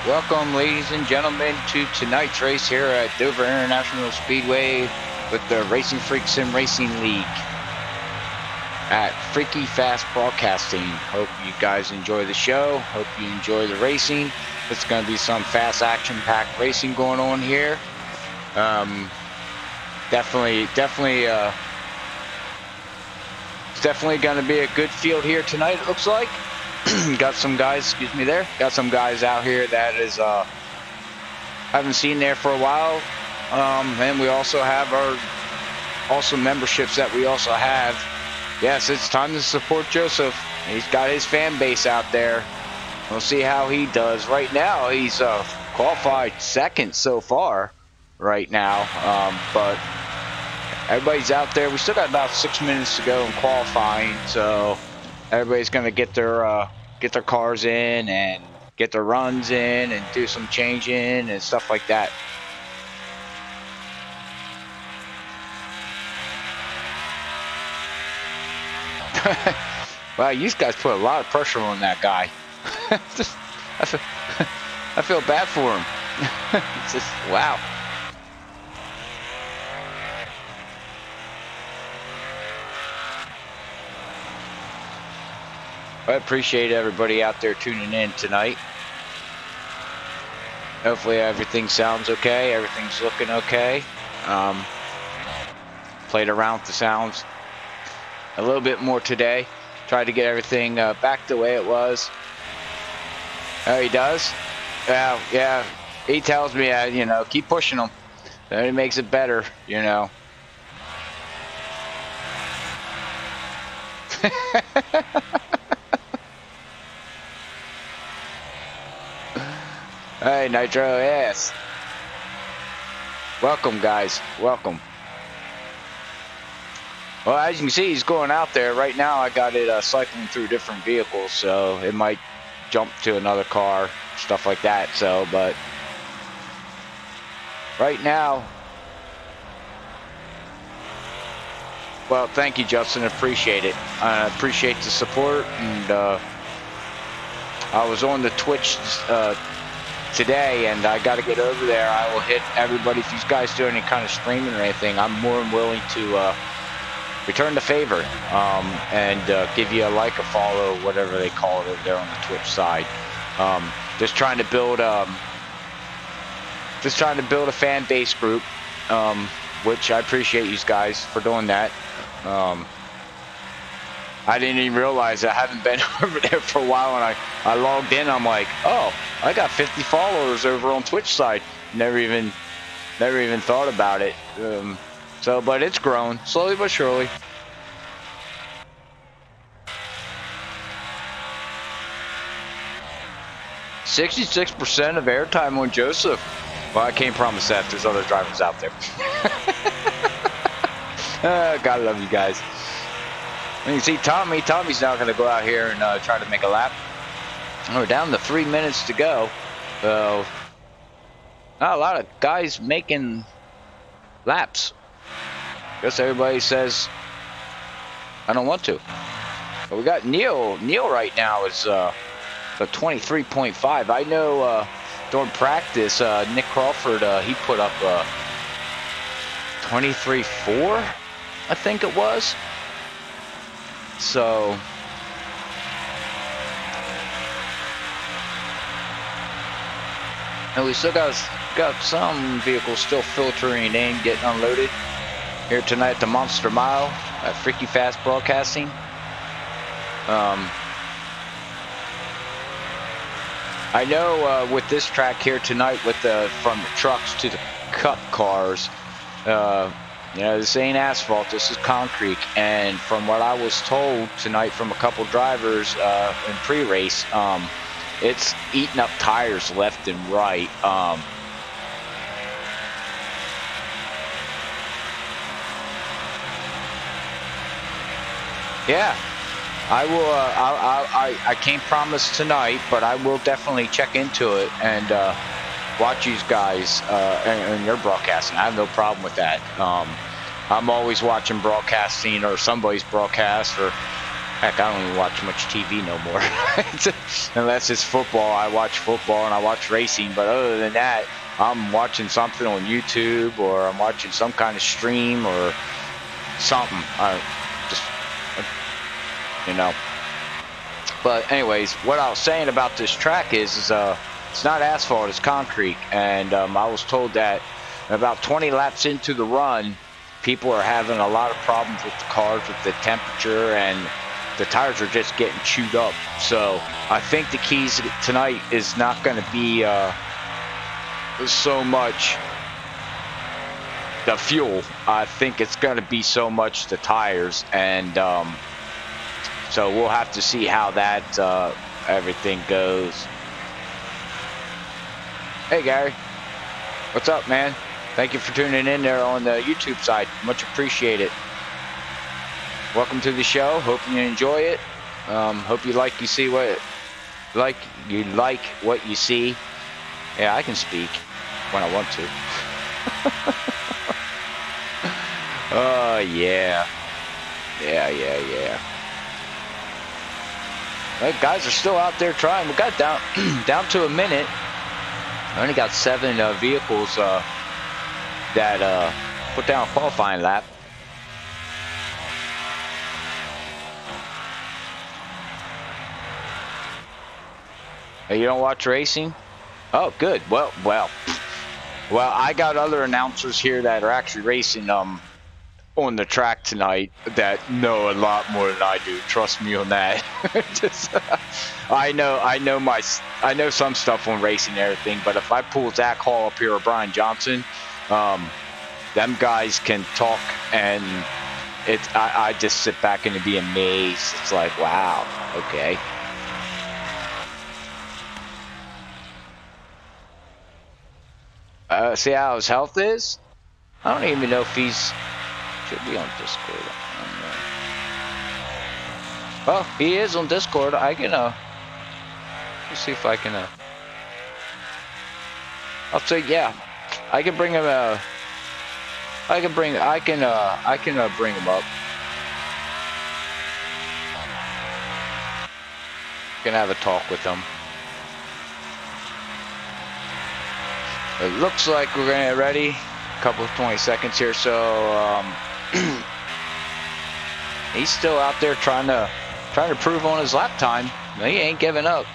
Welcome, ladies and gentlemen, to tonight's race here at Dover International Speedway with the Racinfreeks Sim Racing League at FreekyFast Broadcasting. Hope you guys enjoy the show. Hope you enjoy the racing. It's going to be some fast, action-packed racing going on here. Definitely going to be a good field here tonight, it looks like. Got some guys, got some guys out here that is haven't seen there for a while, and we also have our awesome memberships that we also have. Yes, it's time to support Joseph. He's got his fan base out there. We'll see how he does. Right now, he's qualified second so far right now, but everybody's out there. We still got about 6 minutes to go in qualifying, so everybody's going to get their cars in and get their runs in and do some changing and stuff like that. Wow, you guys put a lot of pressure on that guy. I feel bad for him. It's just, wow. I appreciate everybody out there tuning in tonight. Hopefully everything sounds okay. Everything's looking okay. Played around with the sounds a little bit more today. Tried to get everything back the way it was. Oh, he does? Yeah. He tells me, you know, keep pushing him. Then it makes it better, you know. Hey, Nitro, yes. Welcome, guys. Welcome. Well, as you can see, he's going out there. Right now, I got it cycling through different vehicles, so it might jump to another car, stuff like that. So, but right now, well, thank you, Justin. Appreciate it. I appreciate the support, and I was on the Twitch today, and I got to get over there. I will hit everybody. If you guys do any kind of streaming or anything, I'm more than willing to return the favor and give you a like, a follow, whatever they call it over there on the Twitch side. Just trying to build a fan base group, which I appreciate you guys for doing that. I didn't even realize I haven't been over there for a while, and I logged in. I'm like, oh, I got 50 followers over on Twitch side. Never even thought about it. So, but it's grown slowly but surely. %66% of airtime on Joseph. Well, I can't promise that. There's other drivers out there. Gotta love you guys. And you see Tommy's now going to go out here and try to make a lap. We're down to 3 minutes to go. So, not a lot of guys making laps. Guess everybody says, I don't want to. But we got Neil. Neil right now is the 23.5. I know during practice, Nick Crawford, he put up 23.4, I think it was. So, and we still got some vehicles still filtering in, getting unloaded here tonight at the Monster Mile at FreekyFast Broadcasting. I know with this track here tonight, with from the trucks to the cup cars, you know, this ain't asphalt, this is concrete. And from what I was told tonight from a couple drivers in pre-race, it's eating up tires left and right. Yeah, I will. I can't promise tonight, but I will definitely check into it and watch you guys and your broadcasting. I have no problem with that. I'm always watching broadcasting or somebody's broadcast or Heck, I don't even watch much TV no more. Unless it's football. I watch football and I watch racing. But other than that, I'm watching something on YouTube, or I'm watching some kind of stream or something. You know. But anyways, what I was saying about this track is it's not asphalt, it's concrete. And I was told that about 20 laps into the run, people are having a lot of problems with the cars, with the temperature, and the tires are just getting chewed up. So I think the keys tonight is not going to be so much the fuel. I think it's going to be so much the tires, and so we'll have to see how that everything goes. Hey Gary, what's up, man? Thank you for tuning in there on the YouTube side. Much appreciated. Welcome to the show. Hope you enjoy it. Hope you like what you see. Yeah, I can speak when I want to. Oh yeah. Yeah. Well, guys are still out there trying. We got down to a minute. I only got 7 vehicles that put down a qualifying lap. Hey, you don't watch racing? Oh, good. Well, I got other announcers here that are actually racing on the track tonight that know a lot more than I do. Trust me on that. I know some stuff on racing and everything, but if I pull Zach Hall up here or Brian Johnson, them guys can talk, and I just sit back and be amazed. It's like, wow, okay. See how his health is? I don't even know if he's should be on Discord. Well, he is on Discord. I can let's see if I can I'll say yeah. I can bring him I can bring him up. Can have a talk with him. It looks like we're gonna get ready. A couple of 20 seconds here, so he's still out there trying to prove on his lap time. He ain't giving up.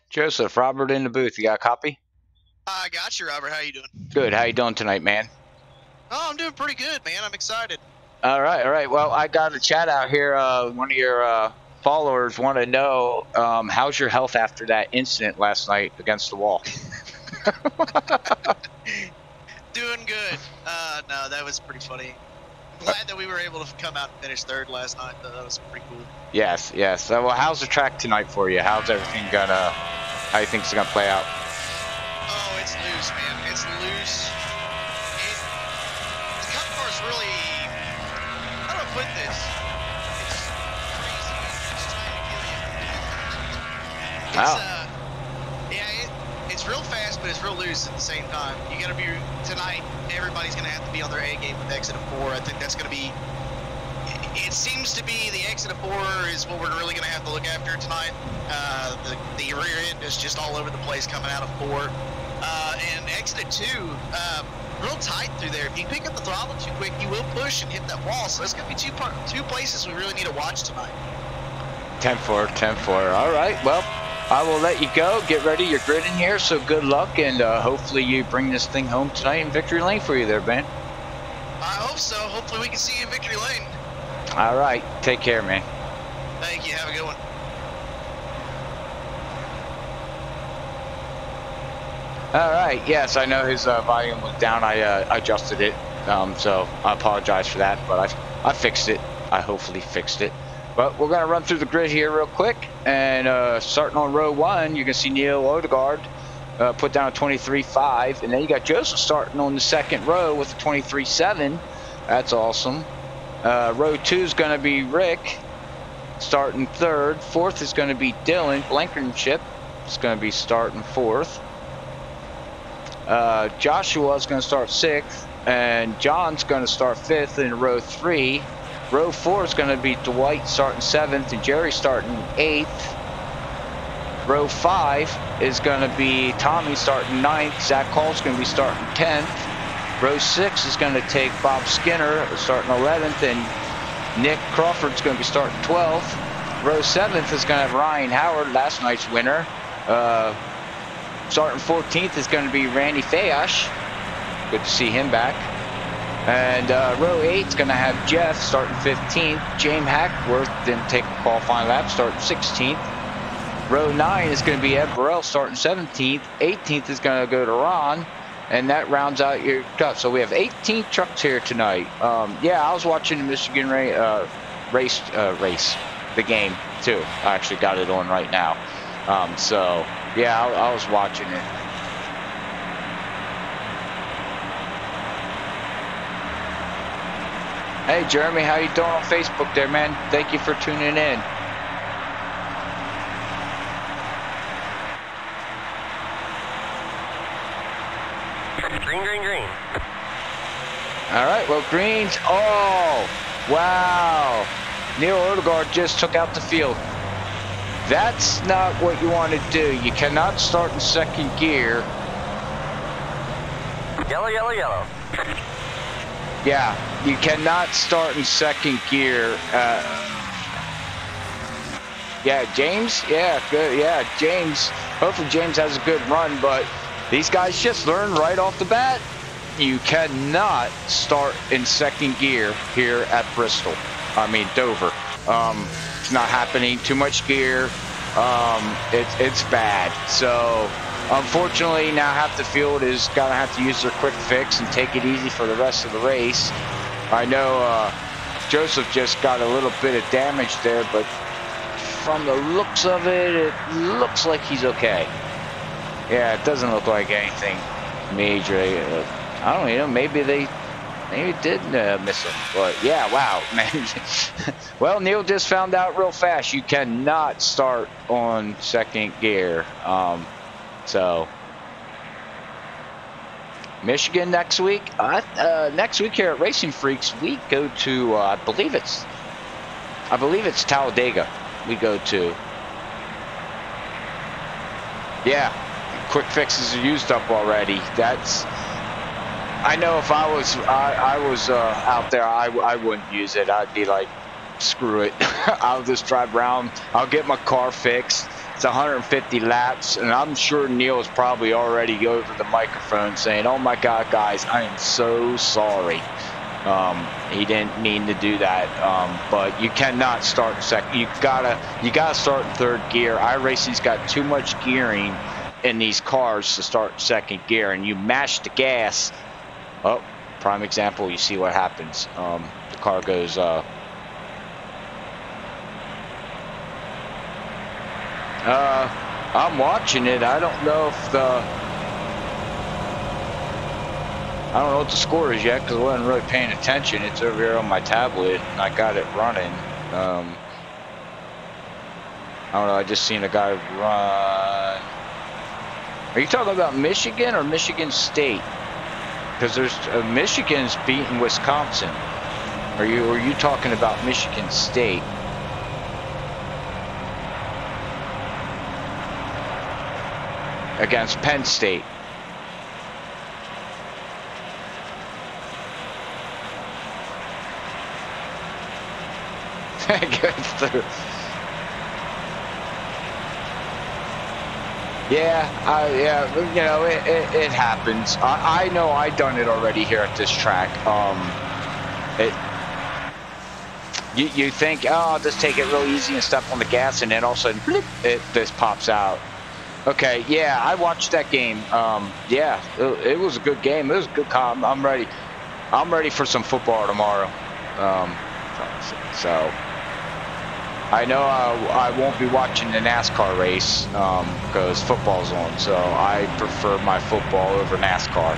Joseph, Robert in the booth. You got a copy? I got you, Robert. How you doing? Good. How you doing tonight, man? Oh, I'm doing pretty good, man. I'm excited. All right. Well, I got a chat out here. One of your followers want to know how's your health after that incident last night against the wall? Doing good. No, that was pretty funny. Glad that we were able to come out and finish third last night. That was pretty cool. Yes. So, well, how's the track tonight for you? How's everything gonna? How you think it's gonna play out? Oh, it's loose, man. It's loose. The cup car's really. How do I put this? It's crazy. It's trying to kill you. Wow. It's real fast, but it's real loose at the same time. You gotta be tonight. Everybody's gonna have to be on their A game with exit of 4. I think that's gonna be. It seems to be the exit of 4 is what we're really gonna have to look after tonight. The rear end is just all over the place coming out of 4, and exit of 2, real tight through there. If you pick up the throttle too quick, you will push and hit that wall. So that's gonna be two places we really need to watch tonight. 10-4. All right. Well, I will let you go. Get ready. You're gridding here, so good luck, and hopefully you bring this thing home tonight in Victory Lane for you there, man. I hope so. Hopefully we can see you in Victory Lane. All right. Take care, man. Thank you. Have a good one. All right. Yes, I know his volume was down. I adjusted it, so I apologize for that, but I fixed it. I hopefully fixed it. But we're going to run through the grid here real quick. And starting on row 1, you can see Neil Odegaard put down a 23.5. And then you got Joseph starting on the second row with a 23.7. That's awesome. Row 2 is going to be Rick, starting 3rd. 4th is going to be Dylan. Blankenship is going to be starting 4th. Joshua is going to start 6th, and John's going to start 5th in row 3. Row 4 is going to be Dwight starting 7th, and Jerry starting 8th. Row 5 is going to be Tommy starting 9th. Zach Hall's going to be starting 10th. Row 6 is going to take Bob Skinner starting 11th, and Nick Crawford's going to be starting 12th. Row 7th is going to have Ryan Howard, last night's winner. Starting 14th is going to be Randy Fayash. Good to see him back. And row 8 is going to have Jeff starting 15th. James Hackworth didn't take a qualifying lap, starting 16th. Row 9 is going to be Ed Burrell starting 17th. 18th is going to go to Ron. And that rounds out your cut. So we have 18 trucks here tonight. Yeah, I was watching the Michigan race, the game too. I actually got it on right now. So yeah, I was watching it. Hey Jeremy, how you doing on Facebook there, man? Thank you for tuning in. Green. All right, well, greens. Oh, wow. Neil Odegaard just took out the field. That's not what you want to do. You cannot start in 2nd gear. Yellow. Yeah, you cannot start in 2nd gear. Yeah, James. Yeah, good. Yeah, James. Hopefully James has a good run, but these guys just learned right off the bat. You cannot start in 2nd gear here at Bristol. I mean, Dover. It's not happening. Too much gear. It's bad. So, unfortunately, now half the field is going to have to use their quick fix and take it easy for the rest of the race. I know Joseph just got a little bit of damage there, but from the looks of it, it looks like he's okay. Yeah, it doesn't look like anything major. I don't know, maybe they did miss him. But yeah, wow, man. Well, Neil just found out real fast you cannot start on 2nd gear. So Michigan next week. Next week here at Racinfreeks, we go to I believe it's Talladega. We go to. Yeah. Quick fixes are used up already. I know if I was out there, I wouldn't use it. I'd be like, screw it. I'll just drive around. I'll get my car fixed. It's 150 laps, and I'm sure Neil is probably already over the microphone saying, "Oh my God, guys, I am so sorry. He didn't mean to do that." But you cannot start 2nd. You gotta start in 3rd gear. iRacing's got too much gearing in these cars to start 2nd gear, and you mash the gas. Oh, prime example, you see what happens. The car goes I'm watching it. I don't know what the score is yet, because I wasn't really paying attention. It's over here on my tablet and I got it running. I don't know, I just seen a guy run. Are you talking about Michigan or Michigan State? Because there's Michigan's beating Wisconsin. Are you talking about Michigan State? Against Penn State. Goes through. Yeah, you know, it happens. I know I done it already here at this track. You think, oh, I'll just take it real easy and step on the gas, and then all of a sudden, bloop, this pops out. Okay, yeah, I watched that game. Yeah, it was a good game. It was a good com. I'm ready. I'm ready for some football tomorrow. So I know I won't be watching the NASCAR race because football's on. So I prefer my football over NASCAR.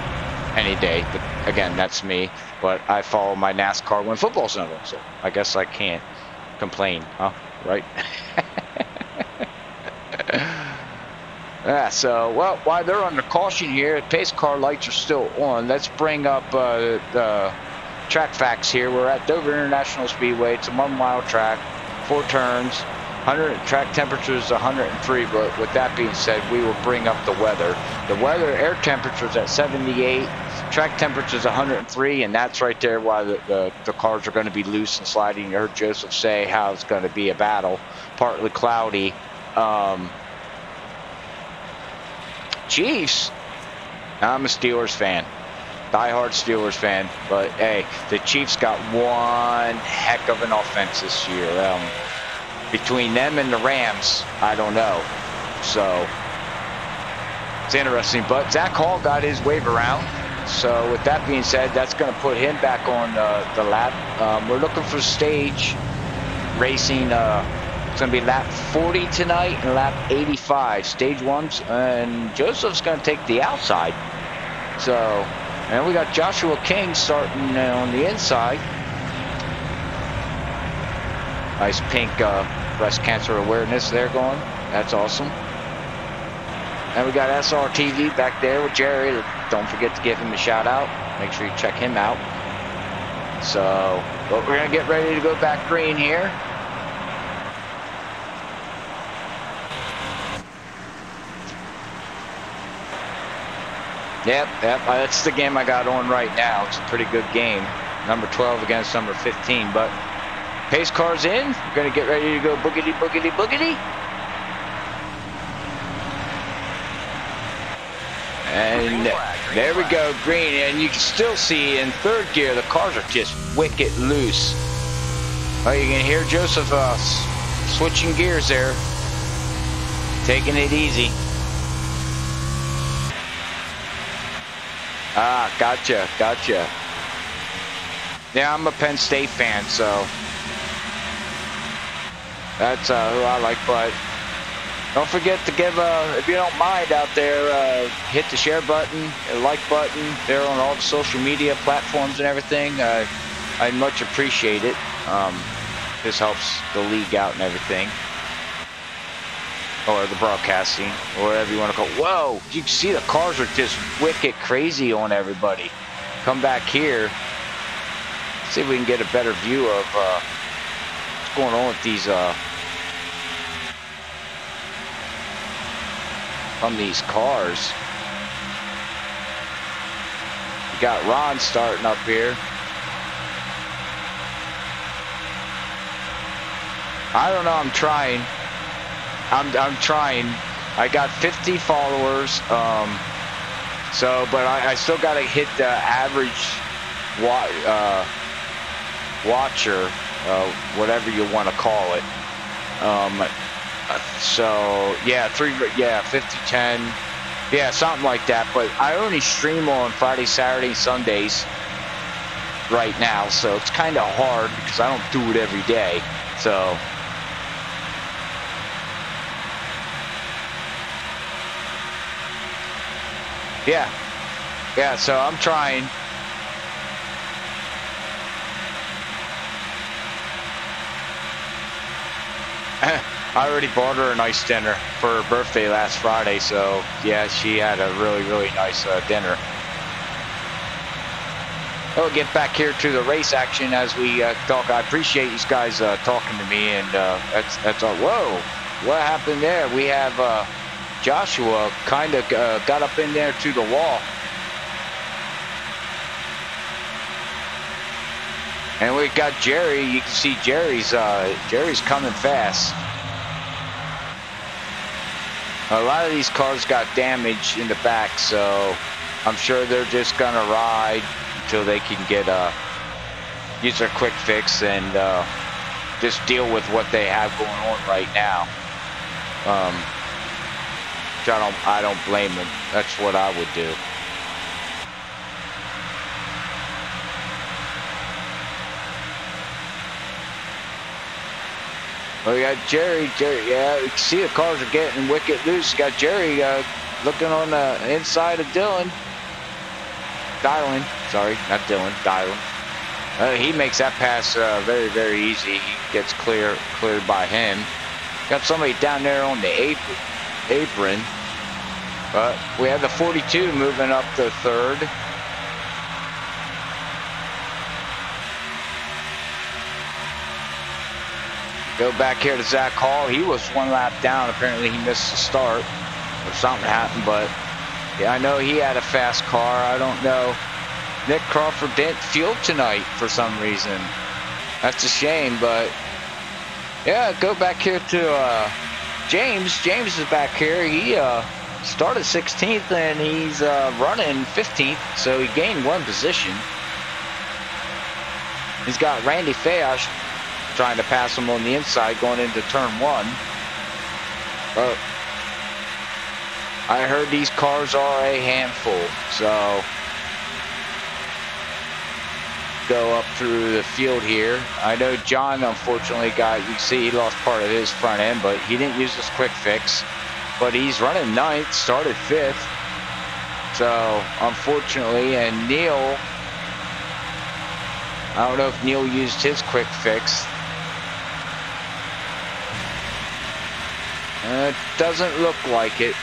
any day. But again, that's me. But I follow my NASCAR when football's on, so I guess I can't complain, huh? Right? Yeah, so, well, while they're under caution here, pace car lights are still on. Let's bring up the track facts here. We're at Dover International Speedway. It's a 1 mile track, 4 turns, track temperature is 103. But with that being said, we will bring up the weather. The weather, air temperature is at 78, track temperature is 103, and that's right there why the cars are going to be loose and sliding. You heard Joseph say how it's going to be a battle, partly cloudy. Chiefs, I'm a Steelers fan, diehard Steelers fan, but hey, the Chiefs got one heck of an offense this year. Between them and the Rams, I don't know. So it's interesting, but Zach Hall got his wave around. So with that being said, that's going to put him back on the lap. We're looking for stage racing. It's going to be lap 40 tonight and lap 85, stage 1, and Joseph's going to take the outside. So, and we got Joshua King starting on the inside. Nice pink breast cancer awareness there going. That's awesome. And we got SRTV back there with Jerry. Don't forget to give him a shout out. Make sure you check him out. So, but we're going to get ready to go back green here. Yep, that's the game I got on right now. It's a pretty good game. Number 12 against number 15, but pace car's in. We're going to get ready to go boogity, boogity, boogity. And there we go, green. And you can still see in third gear, the cars are just wicked loose. Oh, you can hear Joseph switching gears there. Taking it easy. Ah, gotcha. Yeah, I'm a Penn State fan, so that's who I like. But don't forget to give, if you don't mind out there, hit the share button, the like button. They're on all the social media platforms and everything. I much appreciate it. This helps the league out and everything. Or the broadcasting, or whatever you want to call it. Whoa, you can see the cars are just wicked crazy on everybody. Come back here, see if we can get a better view of what's going on with these from these cars. You got Ron starting up here. I don't know, I'm trying. I'm trying. I got 50 followers, so, but I still got to hit the average watcher, whatever you want to call it. So yeah, 50, 10, yeah, something like that. But I only stream on Friday, Saturday, Sundays right now, so it's kind of hard because I don't do it every day. So. Yeah, so I'm trying. I already bought her a nice dinner for her birthday last Friday, so yeah, she had a really, really nice dinner. We'll get back here to the race action as we talk. I appreciate you guys talking to me, and that's all. Whoa, what happened there? We have Joshua kind of got up in there to the wall. And we got Jerry. You can see Jerry's coming fast. A lot of these cars got damage in the back, so I'm sure they're just gonna ride until they can get use their quick fix and just deal with what they have going on right now. I don't blame them. That's what I would do. Oh, we got Jerry, yeah, you can see the cars are getting wicked loose. Got Jerry looking on the inside of Dylan. Dylan. Sorry, not Dylan. Dylan. He makes that pass very, very easy. He gets cleared by him. Got somebody down there on the apron. But we have the 42 moving up the third. Go back here to Zach Hall. He was one lap down. Apparently he missed the start or something happened. But yeah, I know he had a fast car. I don't know. Nick Crawford didn't field tonight for some reason. That's a shame, but yeah, go back here to James. James is back here. He started 16th and he's running 15th, so he gained one position. He's got Randy Fayash trying to pass him on the inside going into turn 1. But I heard these cars are a handful, so go up through the field here. I know John unfortunately got, you can see he lost part of his front end, but he didn't use this quick fix. But he's running 9th, started 5th. So unfortunately, and Neil, I don't know if Neil used his quick fix. It doesn't look like it.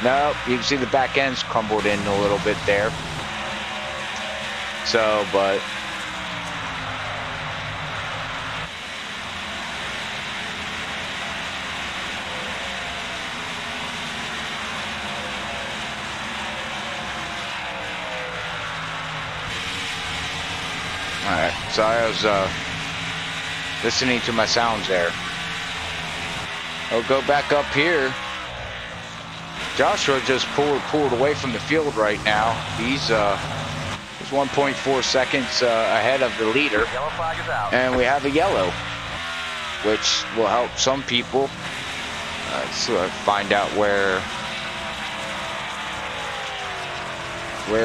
No, you can see the back end's crumbled in a little bit there. So, but alright, so I was listening to my sounds there. I'll go back up here. Joshua just pulled away from the field right now. He's 1.4 seconds ahead of the leader. Yellow flag is out. And we have a yellow, which will help some people. Let's find out where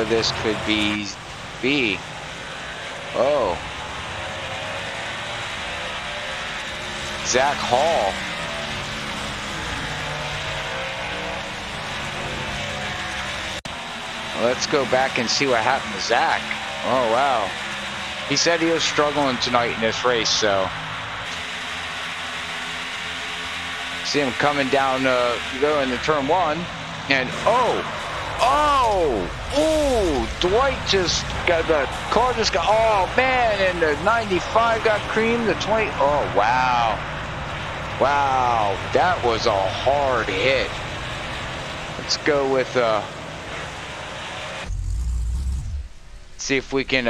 this could be. Oh, Zach Hall. Let's go back and see what happened to Zach. Oh, wow. He said he was struggling tonight in this race, so. See him coming down, going to turn 1. And, Dwight just got, the car just got, oh, man, and the 95 got creamed, the 20, oh, wow. Wow, that was a hard hit. Let's go with, see if we can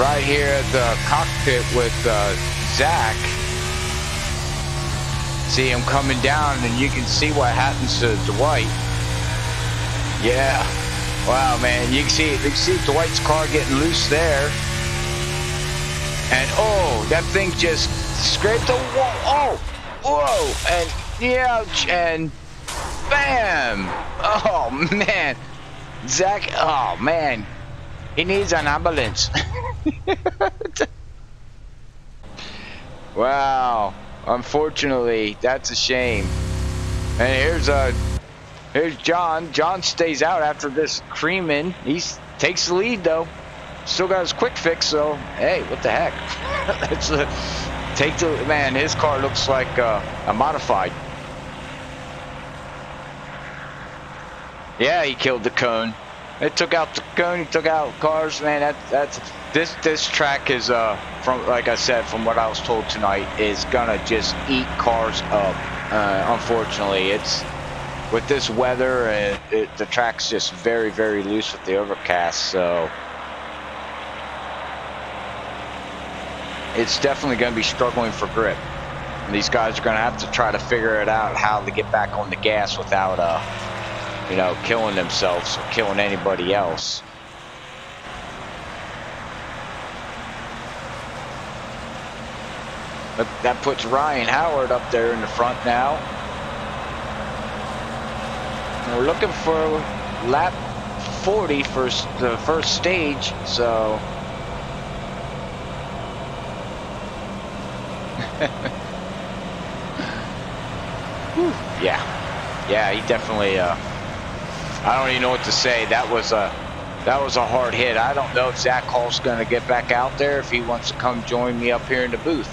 right here at the cockpit with Zach. See him coming down and you can see what happens to Dwight. Yeah, wow, man, you can see Dwight's car getting loose there. And oh, that thing just scraped the wall. Whoa, and ouch, and bam. Oh man, Zach, oh man, he needs an ambulance. Wow, unfortunately, that's a shame. And here's John. John stays out after this creaming. He takes the lead though. Still got his quick fix, so hey, what the heck? Let's take the man. His car looks like a modified. Yeah, he killed the cone. It took out the cone. He took out cars. Man, this track is from, like I said, from what I was told tonight, is gonna just eat cars up. Unfortunately, it's with this weather and the track's just very, very loose with the overcast. So it's definitely going to be struggling for grip. And these guys are going to have to try to figure it out how to get back on the gas without you know, killing themselves or killing anybody else. But that puts Ryan Howard up there in the front now. And we're looking for lap 40 for the first stage, so yeah, he definitely I don't even know what to say. That was a hard hit. I don't know if Zach Hall's going to get back out there, if he wants to come join me up here in the booth,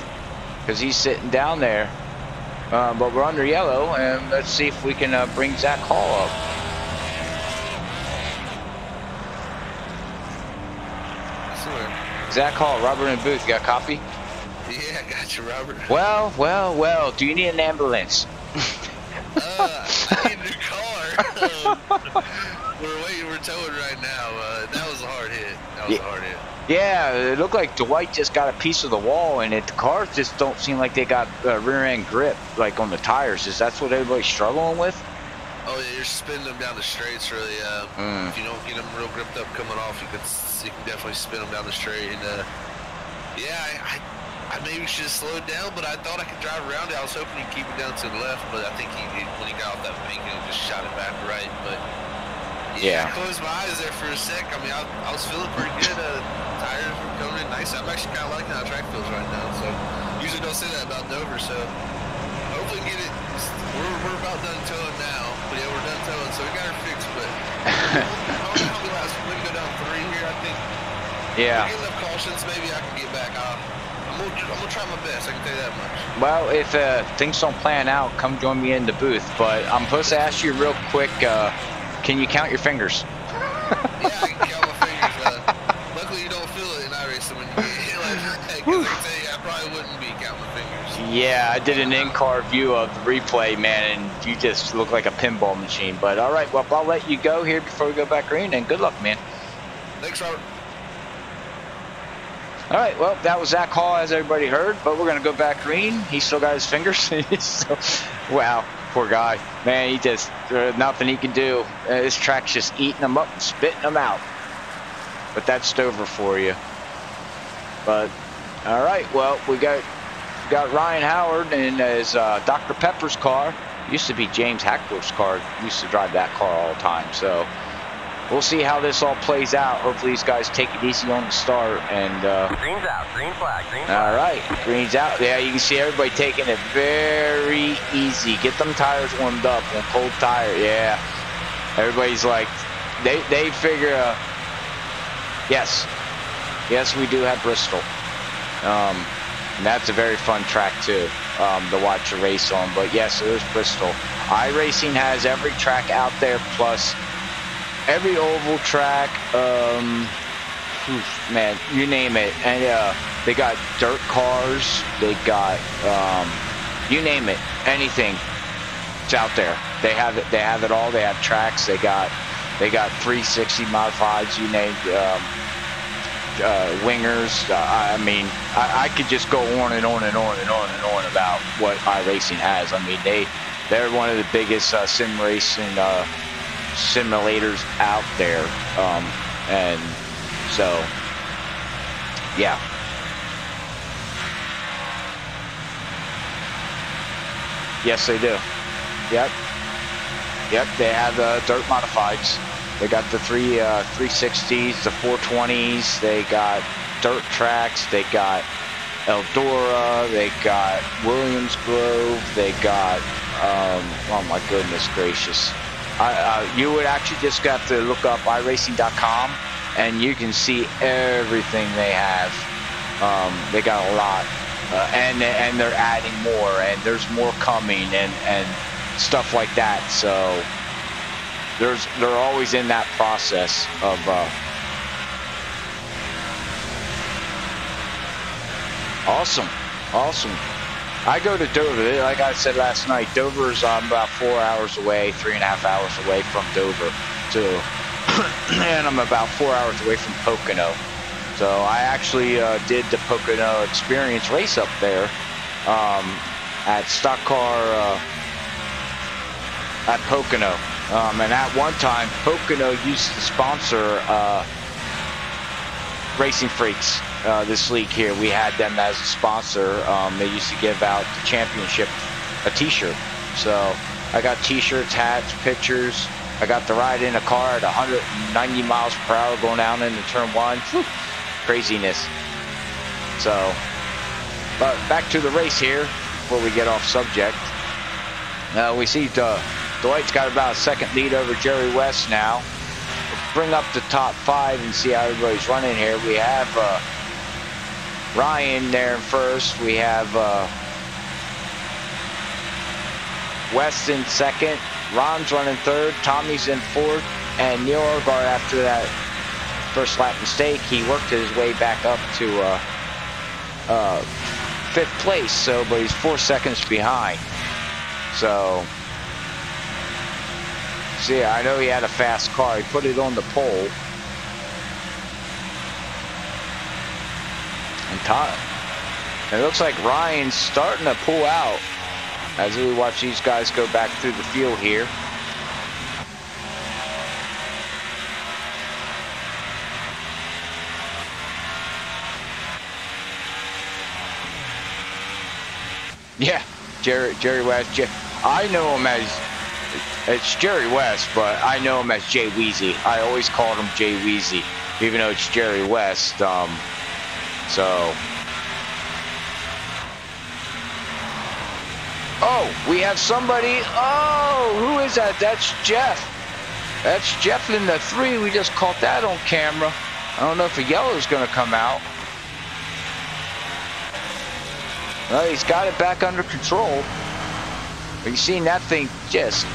because he's sitting down there. But we're under yellow, and let's see if we can bring Zach Hall up. Zach Hall, Robert in the booth. You got a copy? Yeah, I got you, Robert. Well. Do you need an ambulance? I need a new car. We're towing right now. That was a hard hit. Yeah, it looked like Dwight just got a piece of the wall, and the cars just don't seem like they got rear end grip, like on the tires. Is that what everybody's struggling with? Oh yeah, you're spinning them down the straights really. If you don't get them real gripped up coming off, you can definitely spin them down the straight. And yeah, I maybe should have slowed down, but I thought I could drive around it. I was hoping he'd keep it down to the left, but I think when he got off that bank, he just shot it back right. But yeah, I closed my eyes there for a sec. I mean, I was feeling pretty good. Tires were coming in nice. I'm actually kind of liking how the track feels right now. So usually don't say that about Dover. So hopefully get it. We're about done towing now. But yeah, we're done towing, so we got her fixed. But I don't know how we last. We can go down 3 here, I think. Yeah. If we get enough cautions, maybe I can get back. I'm gonna try my best. I can tell you that much. Well, if things don't plan out, come join me in the booth. But I'm supposed to ask you real quick. Can you count your fingers? Yeah, I can count my fingers. Luckily, you don't feel it in iRacing when you get hit like that. Because I can tell you, I probably wouldn't be counting my fingers. Yeah, I did an in-car view of the replay, man, and you just look like a pinball machine. But all right, well, I'll let you go here before we go back green, and good luck, man. Thanks, Robert. All right, well, that was Zach Hall, as everybody heard, but we're going to go back green. He still got his fingers. Wow, poor guy. Man, he just, nothing he can do. This track's just eating them up and spitting them out. But that's Dover for you. But, all right, well, we got Ryan Howard in his Dr. Pepper's car. Used to be James Hackworth's car. Used to drive that car all the time, so we'll see how this all plays out. Hopefully these guys take it easy on the start. And green's out, green flag. All right, green's out. Yeah, you can see everybody taking it very easy. Get them tires warmed up on cold tire. Yeah, everybody's like, they figure. Yes, we do have Bristol. And that's a very fun track too, to watch a race on. But yes, there's Bristol. iRacing has every track out there, plus every oval track, man, you name it. And they got dirt cars, they got you name it, anything, it's out there. They have it all. They have tracks. They got 360 modifieds, you name wingers. I mean, I could just go on and on and on and on and on about what iRacing has. I mean, they're one of the biggest sim racing simulators out there, and so yeah. Yes, they do. Yep, they have the dirt modifieds. They got the 360s, the 420s. They got dirt tracks. They got Eldora. They got Williams Grove. They got oh my goodness gracious. You would actually just have to look up iRacing.com, and you can see everything they have. They got a lot, and they're adding more, and there's more coming, and stuff like that. So they're always in that process of. Awesome. I go to Dover, like I said last night. Dover's about 4 hours away, 3.5 hours away from Dover, too. And I'm about 4 hours away from Pocono. So I actually did the Pocono Experience race up there at Stock Car at Pocono. And at one time, Pocono used to sponsor Racinfreeks. This league here, we had them as a sponsor. They used to give out the championship a t-shirt. So I got t-shirts, hats, pictures. I got to ride in a car at 190 miles per hour going down into turn 1. Whew, craziness. So, but back to the race here before we get off subject. We see Dwight's got about a second lead over Jerry West now. Let's bring up the top 5 and see how everybody's running here. We have Ryan there in first. We have West in second. Ron's running third. Tommy's in fourth. And Neil Orgard, after that first lap mistake, he worked his way back up to 5th place. So, but he's 4 seconds behind. So, see, I know he had a fast car. He put it on the pole. And it looks like Ryan's starting to pull out as we watch these guys go back through the field here. Yeah, Jerry West. I know him as, it's Jerry West, but I know him as Jay Weezy. I always called him Jay Weezy, even though it's Jerry West. So, oh, we have somebody. Oh, who is that? That's Jeff. That's Jeff in the 3. We just caught that on camera. I don't know if a yellow is going to come out. Well, he's got it back under control. But you seen that thing just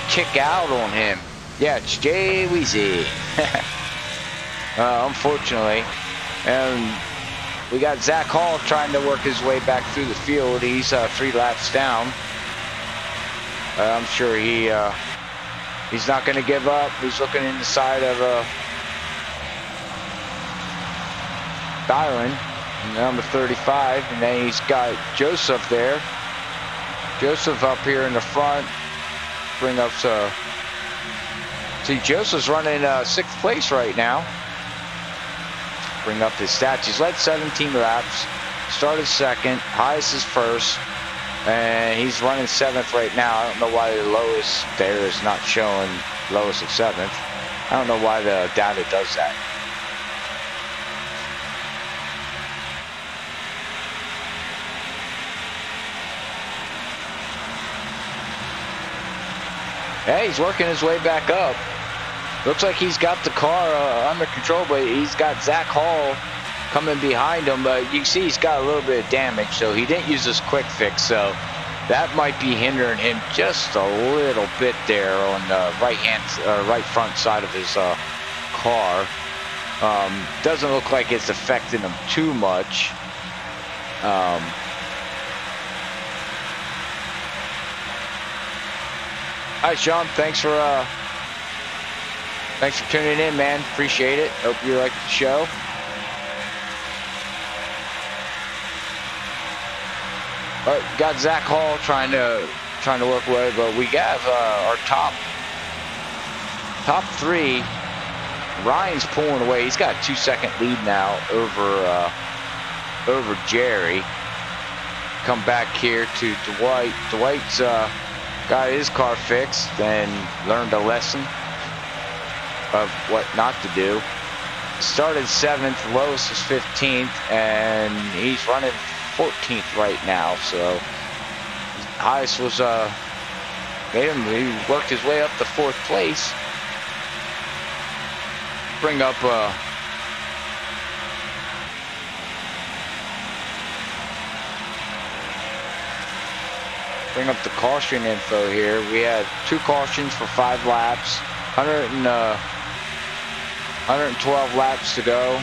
kick out on him. Yeah, it's Jay Weezy. Unfortunately. And we got Zach Hall trying to work his way back through the field. He's 3 laps down. I'm sure he's not going to give up. He's looking in the side of Byron, number 35, and then he's got Joseph there. Joseph up here in the front. Bring up see, Joseph's running 6th place right now. Bring up his stats. He's led 17 laps. Started 2nd. Highest is 1st. And he's running 7th right now. I don't know why the lowest there is not showing lowest of 7th. I don't know why the data does that. Hey, he's working his way back up. Looks like he's got the car under control, but he's got Zach Hall coming behind him. But you can see he's got a little bit of damage, so he didn't use his quick fix. So that might be hindering him just a little bit there on the right front side of his car. Doesn't look like it's affecting him too much. Hi, Sean. Thanks for tuning in, man. Appreciate it. Hope you like the show. But got Zach Hall trying to work away, but we have our top 3. Ryan's pulling away. He's got a 2-second lead now over Jerry. Come back here to Dwight. Dwight's got his car fixed and learned a lesson of what not to do. Started 7th, lowest is 15th, and he's running 14th right now. So highest was he worked his way up to 4th place. Bring up the caution info here. We had 2 cautions for 5 laps, 112 laps to go.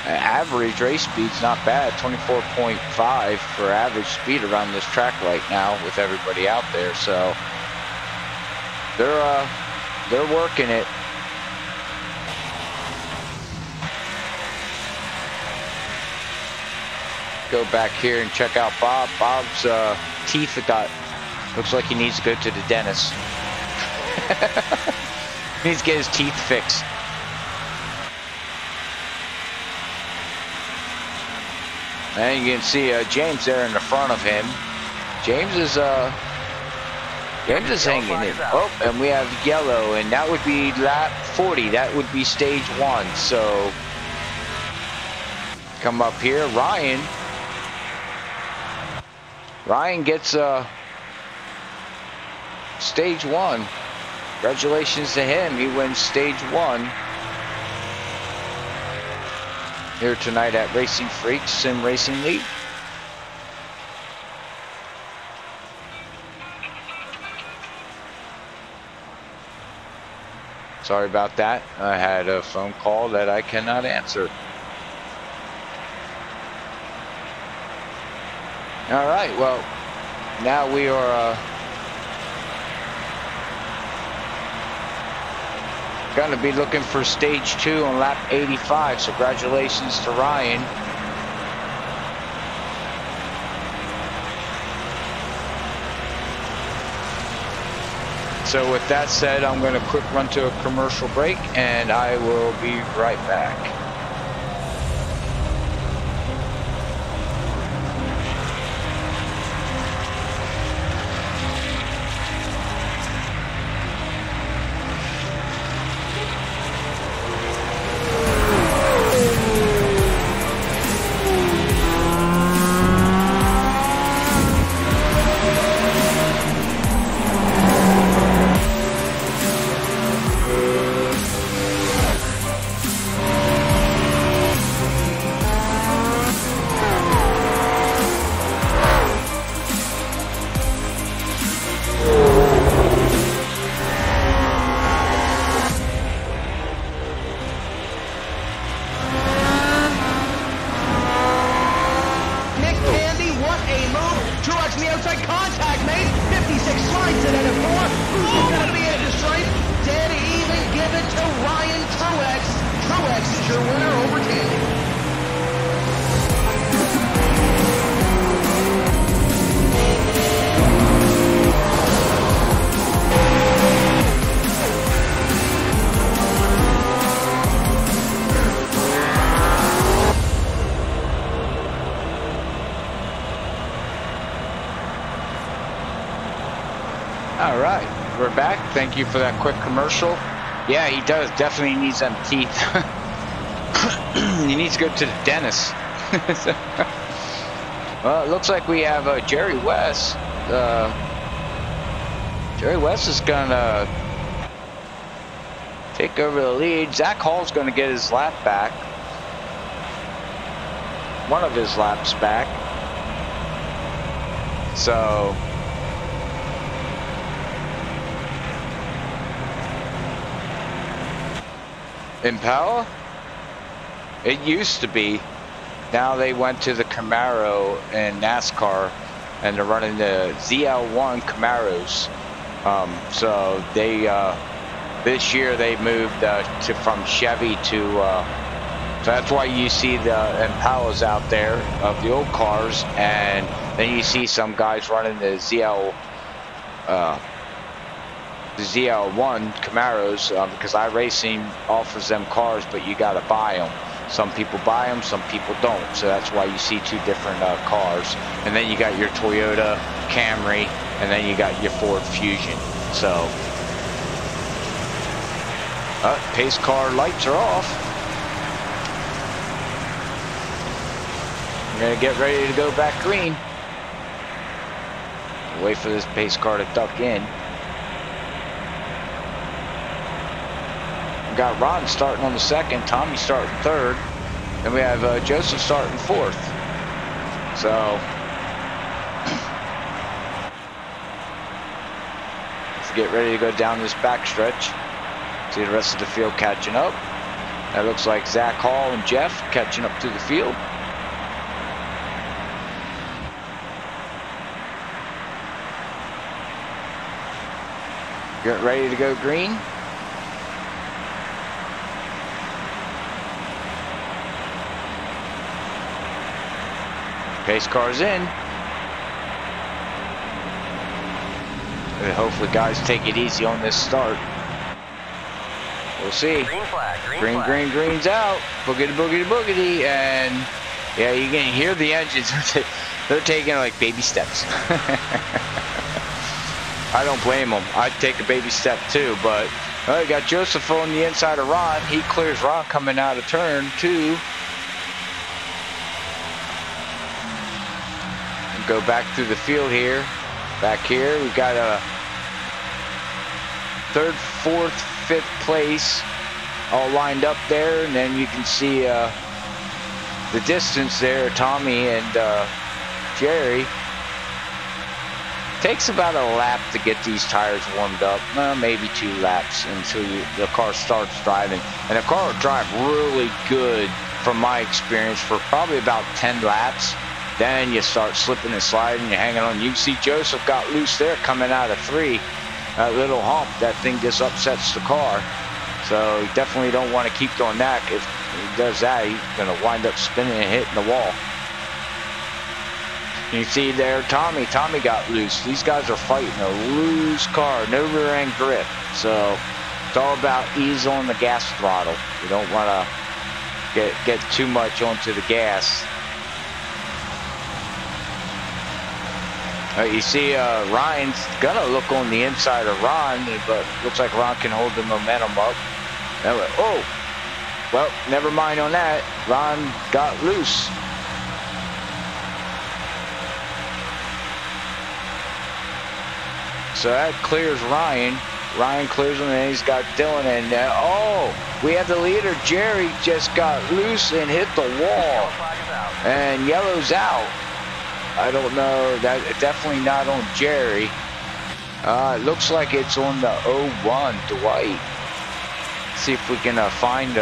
Average race speed's not bad, 24.5 for average speed around this track right now with everybody out there. So they're working it. Go back here and check out Bob. Bob's teeth looks like he needs to go to the dentist. He needs to get his teeth fixed. And you can see James there in the front of him. James is hanging in. Oh, and we have yellow, and that would be lap 40. That would be stage 1. So come up here, Ryan gets stage 1. Congratulations to him. He wins stage 1 here tonight at Racinfreeks Sim Racing League. Sorry about that. I had a phone call that I cannot answer. All right, well, now we are going to be looking for stage 2 on lap 85. So congratulations to Ryan. So with that said, I'm going to quick run to a commercial break and I will be right back. All right, we're back. Thank you for that quick commercial. Yeah, he does. Definitely needs them teeth. He needs to go to the dentist. Well, it looks like we have Jerry West. Jerry West is gonna take over the lead. Zach Hall's gonna get his lap back. One of his laps back. So Impala? It used to be. Now they went to the Camaro in NASCAR and they're running the ZL1 Camaros. So they this year they moved from Chevy to so that's why you see the Impalas out there of the old cars, and then you see some guys running the ZL1 Camaros, because iRacing offers them cars, but you gotta buy them. Some people buy them, some people don't. So that's why you see two different cars. And then you got your Toyota Camry, and then you got your Ford Fusion. So, pace car lights are off. We're gonna get ready to go back green. Wait for this pace car to duck in. We got Ron starting on the second, Tommy starting third, and we have Joseph starting fourth. So let's get ready to go down this back stretch. See the rest of the field catching up. That looks like Zach Hall and Jeff catching up to the field. Get ready to go green. Pace car's in. And hopefully guys take it easy on this start. We'll see. Green flag, Green's out. Boogity, boogity, boogity. And yeah, you can hear the engines. They're taking like baby steps. I don't blame them. I'd take a baby step too, but you got Joseph on the inside of Ron. He clears Ron coming out of turn 2. And go back through the field here. Back here, we got 3rd, 4th, 5th place all lined up there, and then you can see the distance there. Tommy and Jerry. Takes about a lap to get these tires warmed up, well, maybe 2 laps until the car starts driving. And the car will drive really good, from my experience, for probably about 10 laps. Then you start slipping and sliding, you're hanging on. You can see Joseph got loose there coming out of 3. That little hump, that thing just upsets the car. So you definitely don't want to keep doing that. If he does that, he's going to wind up spinning and hitting the wall. You see there, Tommy got loose. These guys are fighting a loose car, no rear end grip. So it's all about ease on the gas throttle. You don't want to get too much onto the gas. You see Ryan's gonna look on the inside of Ron, but looks like Ron can hold the momentum up. Oh, well, never mind on that. Ron got loose. So that clears Ryan. Ryan clears him, and he's got Dylan. And oh, we have the leader. Jerry just got loose and hit the wall. And yellow's out. I don't know. That definitely not on Jerry. It looks like it's on the 01 Dwight. See if we can find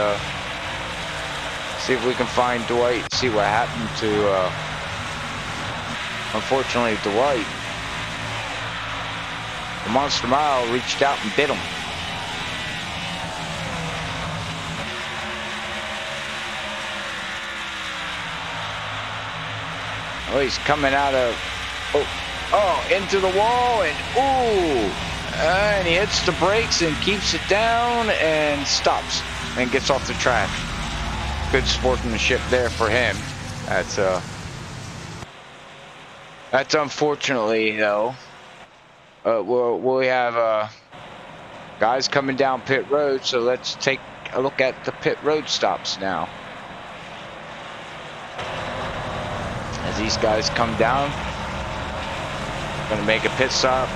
Dwight. See what happened to unfortunately Dwight. The Monster Mile reached out and bit him. Oh, he's coming out of, into the wall, and and he hits the brakes and keeps it down and stops and gets off the track. Good sportsmanship there for him. That's unfortunately though. We have guys coming down pit road, so let's take a look at the pit road stops now. As these guys come down, gonna make a pit stop,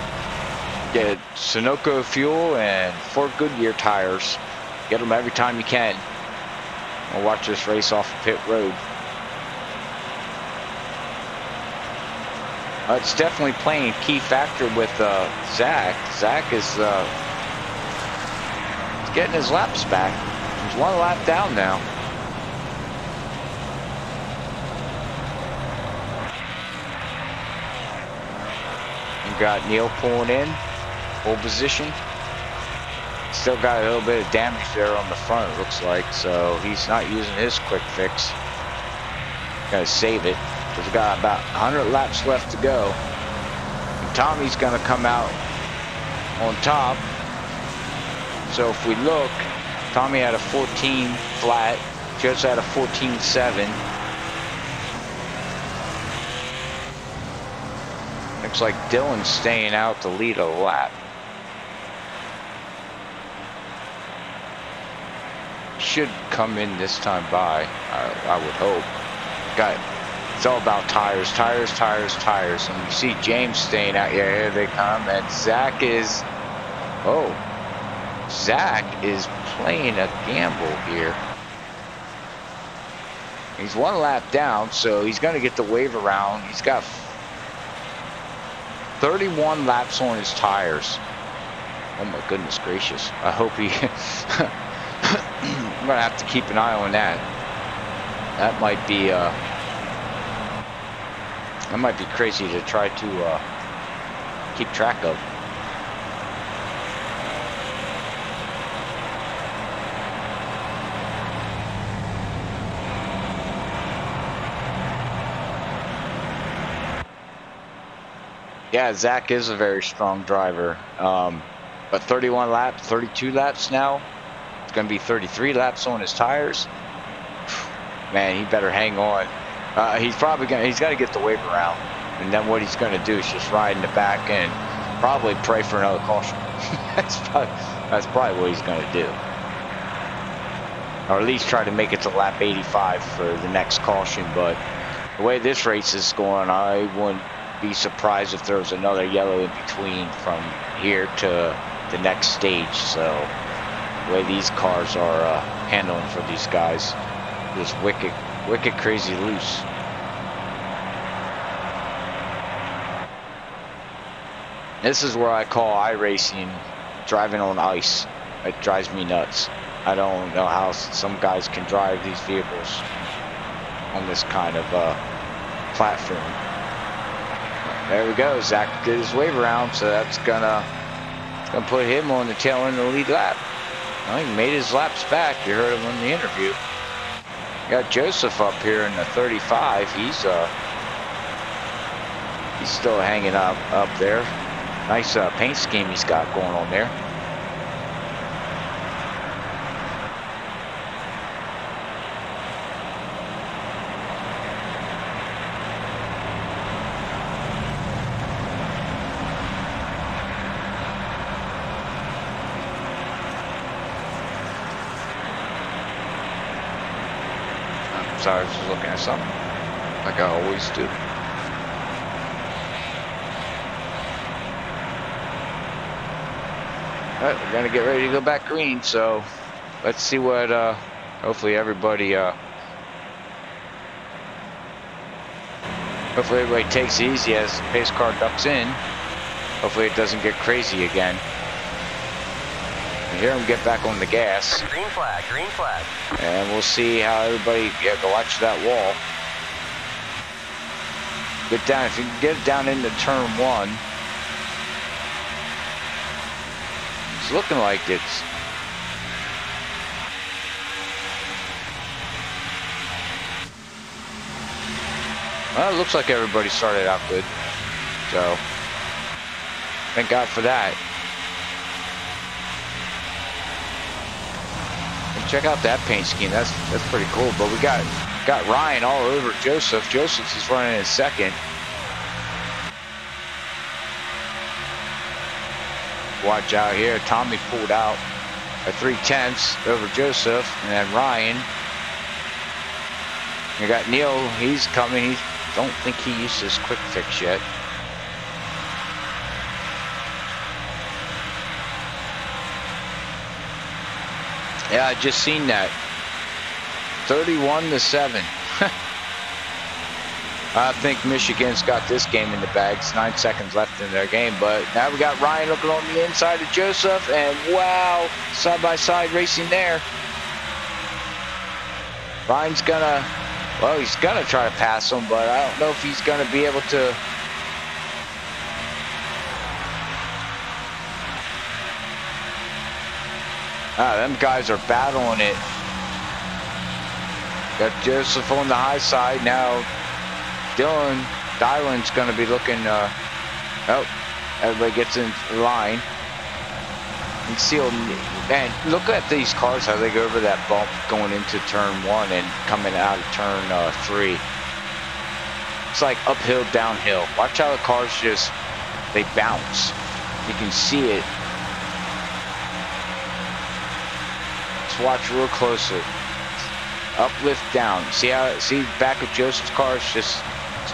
get Sunoco fuel and 4 Goodyear tires. Get them every time you can. We'll watch this race off of pit road. It's definitely playing a key factor with Zach. Zach is getting his laps back. He's 1 lap down now. You got Neil pulling in, pole position. Still got a little bit of damage there on the front, it looks like, so he's not using his quick fix. Gotta save it. We've got about 100 laps left to go. And Tommy's gonna come out on top. So if we look, Tommy had a 14 flat, Joseph had a 14.7. Looks like Dylan's staying out to lead a lap. Should come in this time by, I would hope. It's all about tires. And you see James staying out here they come, and Zach is playing a gamble here. He's 1 lap down, so he's gonna get the wave around. He's got 31 laps on his tires. Oh my goodness gracious. I hope he I'm gonna have to keep an eye on that. That might be crazy to try to keep track of. Yeah, Zach is a very strong driver. But 31 laps, 32 laps now. It's going to be 33 laps on his tires. Man, he better hang on. He's got to get the wave around, and then what he's going to do is just ride in the back and probably pray for another caution. that's probably what he's going to do, or at least try to make it to lap 85 for the next caution. But the way this race is going, I wouldn't be surprised if there was another yellow in between from here to the next stage. So the way these cars are handling for these guys is wicked crazy loose. This is where I call iRacing driving on ice. It drives me nuts. I don't know how some guys can drive these vehicles on this kind of platform. There we go. Zach did his wave around, so that's gonna put him on the tail end of the lead lap. Well, he made his laps back. You heard him in the interview. Got Joseph up here in the 35. He's still hanging up there. Nice paint scheme he's got going on there. Sorry, I was just looking at something, like I always do. All right, we're gonna get ready to go back green, so let's see what, hopefully everybody takes it easy as the pace car ducks in. Hopefully it doesn't get crazy again. I hear him get back on the gas. Green flag, green flag. And we'll see how everybody, go watch that wall. Get down, if you can get it down into turn 1. It's looking like it's... Well, it looks like everybody started out good. So, thank God for that. Check out that paint scheme. That's pretty cool. But we got Ryan all over Joseph. Joseph's is running in second. Watch out here. Tommy pulled out at 3/10 over Joseph, and then Ryan. You got Neil. He's coming. He don't think he used his quick fix yet. Yeah, I just seen that. 31-7. I think Michigan's got this game in the bags. 9 seconds left in their game, but now we got Ryan looking on the inside of Joseph, and wow, side-by-side racing there. Ryan's gonna, well, he's gonna try to pass him, but I don't know if he's gonna be able to. Them guys are battling it. Got Joseph on the high side now. Dylan's going to be looking. Oh, everybody gets in line. And Seal, man, look at these cars how they go over that bump going into turn 1 and coming out of turn 3. It's like uphill, downhill. Watch how the cars they bounce. You can see it. Watch real closely. Uplift down. See back of Joseph's car is just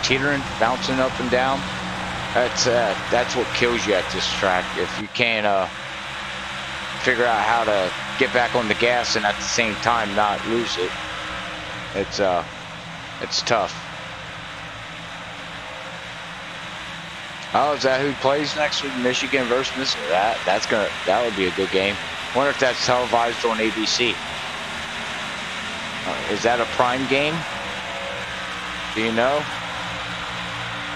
teetering, bouncing up and down. That's what kills you at this track. If you can't figure out how to get back on the gas and at the same time not lose it, it's tough. Oh, is that who plays next week? Michigan versus Michigan. That would be a good game. Wonder if that's televised on ABC. Is that a prime game? Do you know?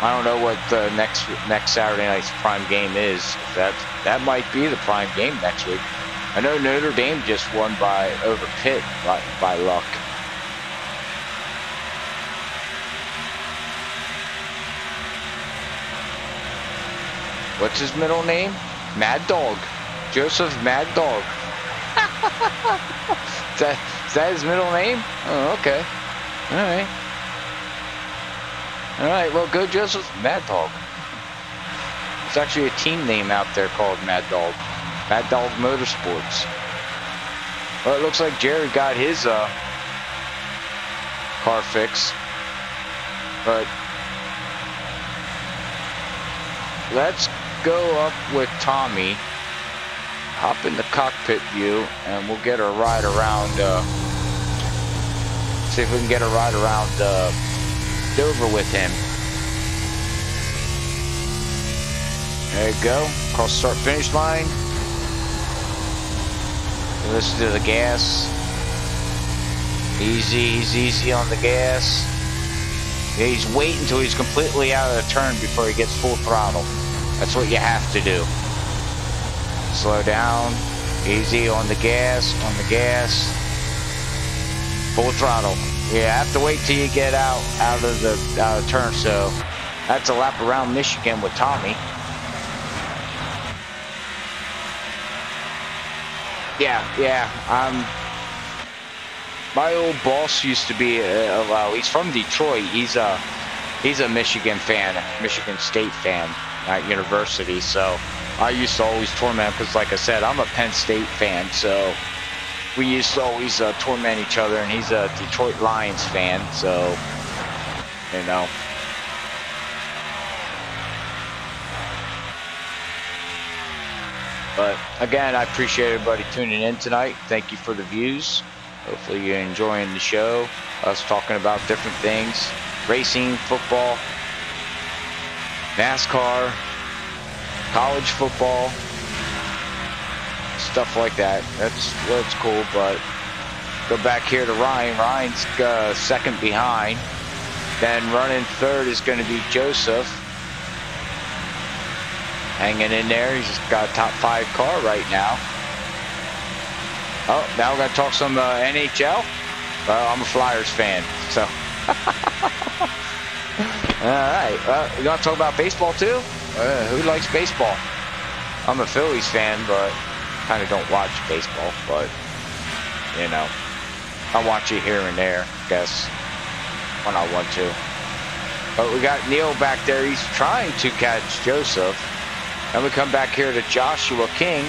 I don't know what the next Saturday night's prime game is. That might be the prime game next week. I know Notre Dame just won over Pitt by luck. What's his middle name? Mad Dog. Joseph Mad Dog. Is that his middle name? Oh, okay. All right. All right, well, go Joseph Mad Dog. It's actually a team name out there called Mad Dog. Mad Dog Motorsports. Well, it looks like Jerry got his car fixed. But let's go up with Tommy. hop in the cockpit view and we'll get a ride around, see if we can get a ride around Dover with him. There you go, cross start finish line. Listen to the gas. Easy, he's easy on the gas. Yeah, he's waiting until he's completely out of the turn before he gets full throttle. That's what you have to do. Slow down, easy on the gas, full throttle. You have to wait till you get out of the turn. So that's a lap around Michigan with Tommy. Yeah. My old boss used to be, well, he's from Detroit. He's a Michigan fan, Michigan State fan at university. So I used to always torment, because like I said, I'm a Penn State fan. So we used to always torment each other, and he's a Detroit Lions fan. So, you know. But again, I appreciate everybody tuning in tonight. Thank you for the views. Hopefully you're enjoying the show. Us talking about different things. Racing, football, NASCAR, college football, stuff like that. That's cool, but go back here to Ryan. Ryan's second behind. Then running third is going to be Joseph. Hanging in there. He's got a top 5 car right now. Oh, now we're going to talk some NHL. Well, I'm a Flyers fan, so. All right. Well, you want to talk about baseball too? Who likes baseball? I'm a Phillies fan, but kind of don't watch baseball. But, you know, I watch it here and there, I guess, when I want to. But we got Neil back there. He's trying to catch Joseph. And we come back here to Joshua King.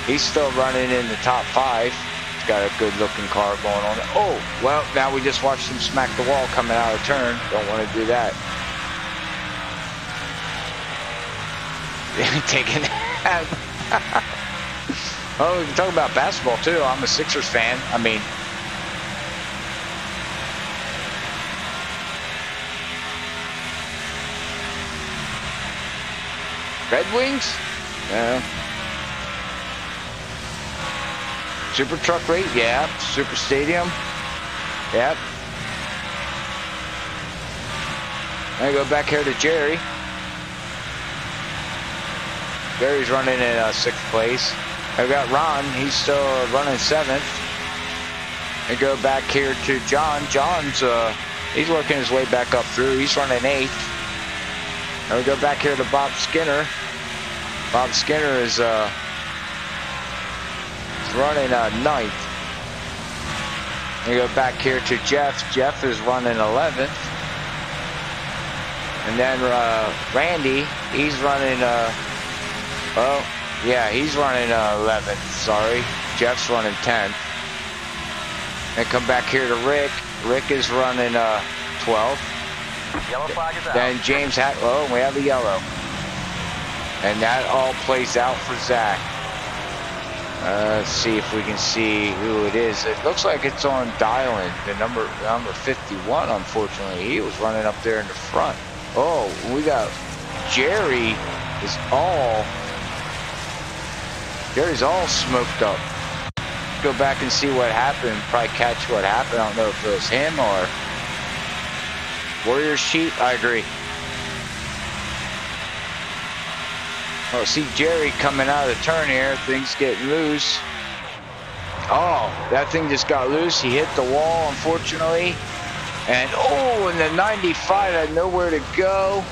He's still running in the top 5. He's got a good looking car going on. Oh, well, now we just watched him smack the wall coming out of turn. Don't want to do that. Taking that. Oh, we can talk about basketball too. I'm a Sixers fan. I mean, Red Wings? Yeah. Super truck rate? Yeah. Super stadium? Yep. I go back here to Jerry. Jerry's running in 6th place. I've got Ron. He's still running 7th. I go back here to John. John's he's working his way back up through. He's running 8th. And we go back here to Bob Skinner. Bob Skinner is running 9th. We go back here to Jeff. Jeff is running 11th. And then Randy, he's running, well, yeah, he's running 11th, sorry. Jeff's running 10th. And come back here to Rick. Rick is running 12th. Yellow flag is out. Then James oh, we have a yellow. And that all plays out for Zach. Let's see if we can see who it is. It looks like it's on Dylan, the number 51, unfortunately. He was running up there in the front. Oh, we got Jerry's all smoked up. Go back and see what happened. Probably catch what happened. I don't know if it was him or Warriors cheat. I agree. Oh, see Jerry coming out of the turn here. Things getting loose. Oh, that thing just got loose. He hit the wall, unfortunately. And oh, and the 95 had nowhere to go.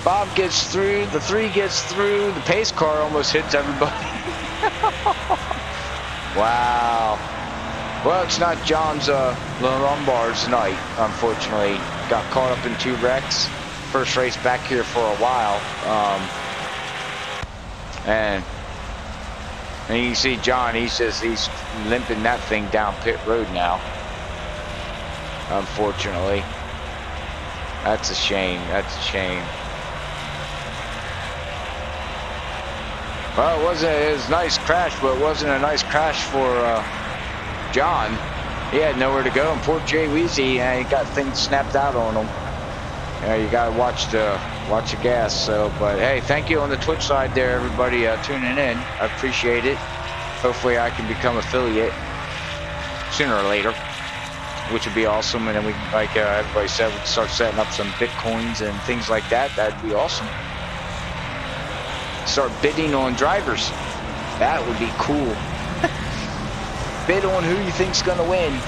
Bob gets through. The 3 gets through. The pace car almost hits everybody. Wow. Well, it's not John's Lombard's night, unfortunately. Got caught up in 2 wrecks. First race back here for a while. And you can see John, he's limping that thing down pit road now. Unfortunately. That's a shame. That's a shame. Well, it was a nice crash, but it wasn't a nice crash for John. He had nowhere to go, and poor Jay Weezy, he got things snapped out on him. You gotta watch the gas. So, but hey, thank you on the Twitch side there, everybody tuning in. I appreciate it. Hopefully, I can become affiliate sooner or later, which would be awesome. And then we, like everybody said, we can start setting up some bitcoins and things like that. That'd be awesome. Start bidding on drivers. That would be cool. Bid on who you think's gonna win.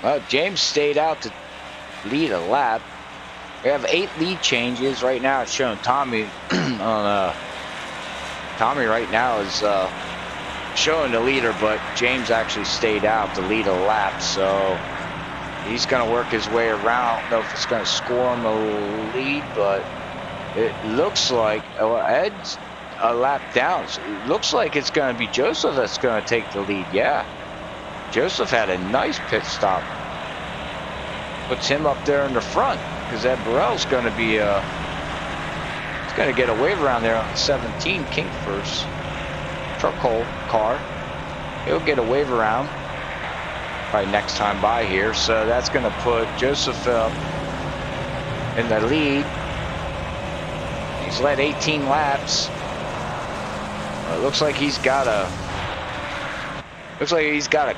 Well, James stayed out to lead a lap. We have 8 lead changes right now. It's showing Tommy on Tommy right now is showing the leader, but James actually stayed out to lead a lap, so he's gonna work his way around. I don't know if it's gonna score him a lead, but it looks like Ed's a lap down. So it looks like it's gonna be Joseph that's gonna take the lead. Yeah, Joseph had a nice pit stop. Puts him up there in the front, because Ed Burrell's gonna be he's gonna get a wave around there on the 17 King first truck hole car. He'll get a wave around probably next time by here, so that's gonna put Joseph up in the lead. He's led 18 laps. It looks like he's got a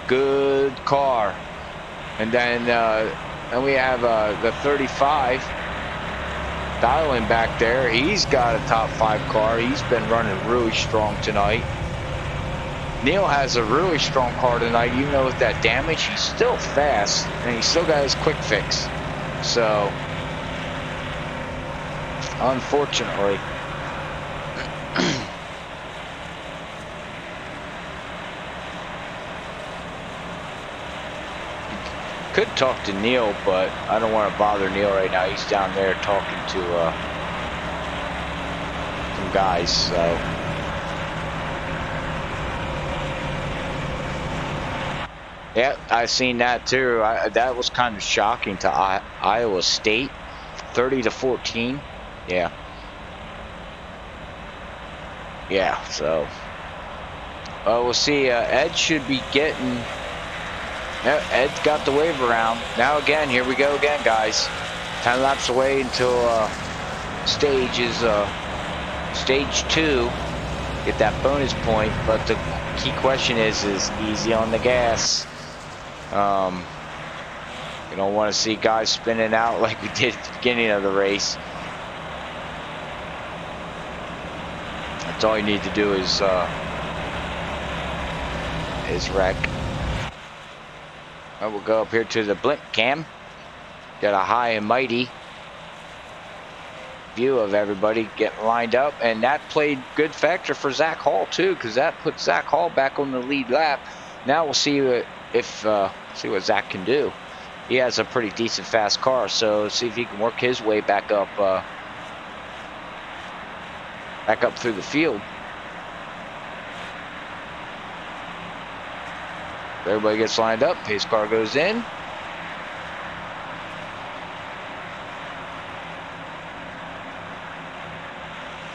good car. And then we have the 35 dialing back there. He's got a top 5 car. He's been running really strong tonight. Neil has a really strong car tonight. Even though with that damage, he's still fast, and he's still got his quick fix. So, unfortunately, could talk to Neil, but I don't want to bother Neil right now. He's down there talking to some guys. So. Yeah, I seen that too. That was kind of shocking to Iowa State, 30-14. Yeah. Yeah. So, we'll see. Ed should be getting. Yeah, Ed's got the wave around. Now again, here we go again, guys. 10 laps away until stage 2. Get that bonus point, but the key question is easy on the gas. You don't want to see guys spinning out like we did at the beginning of the race. That's all you need to do is wreck. We'll go up here to the blimp cam. Got a high and mighty view of everybody getting lined up, and that played good factor for Zach Hall too, because that put Zach Hall back on the lead lap. Now we'll see see what Zach can do. He has a pretty decent fast car, so see if he can work his way back up through the field. Everybody gets lined up. Pace car goes in.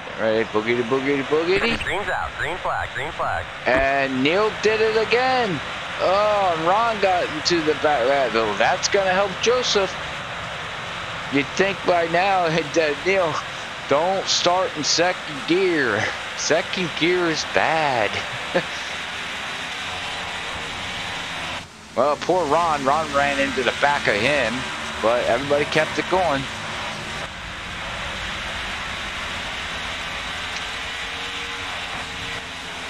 Get ready, boogity, boogity, boogity. Green's out. Green flag. Green flag. And Neil did it again. Oh, and Ron got into the back. That's going to help Joseph. You'd think by now, Neil, don't start in second gear. Second gear is bad. Well, poor Ron. Ron ran into the back of him, but everybody kept it going.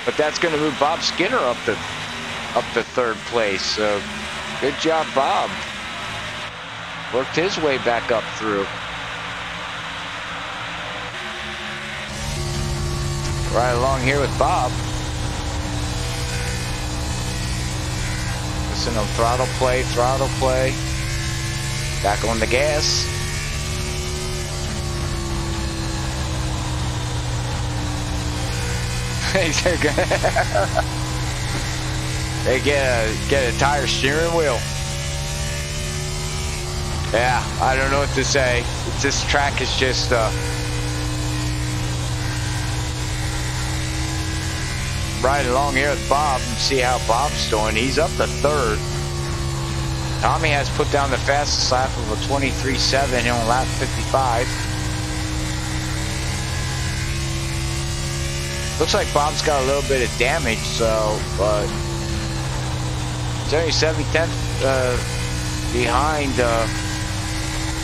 But that's going to move Bob Skinner up to 3rd place. So good job, Bob. Worked his way back up through. Right along here with Bob. Listen on throttle play, throttle play. Back on the gas. They get a tire steering wheel. Yeah, I don't know what to say. This track is just riding along here with Bob and see how Bob's doing. He's up to third. Tommy has put down the fastest lap of a 23.7 on lap 55. Looks like Bob's got a little bit of damage, so, but he's only 7/10 behind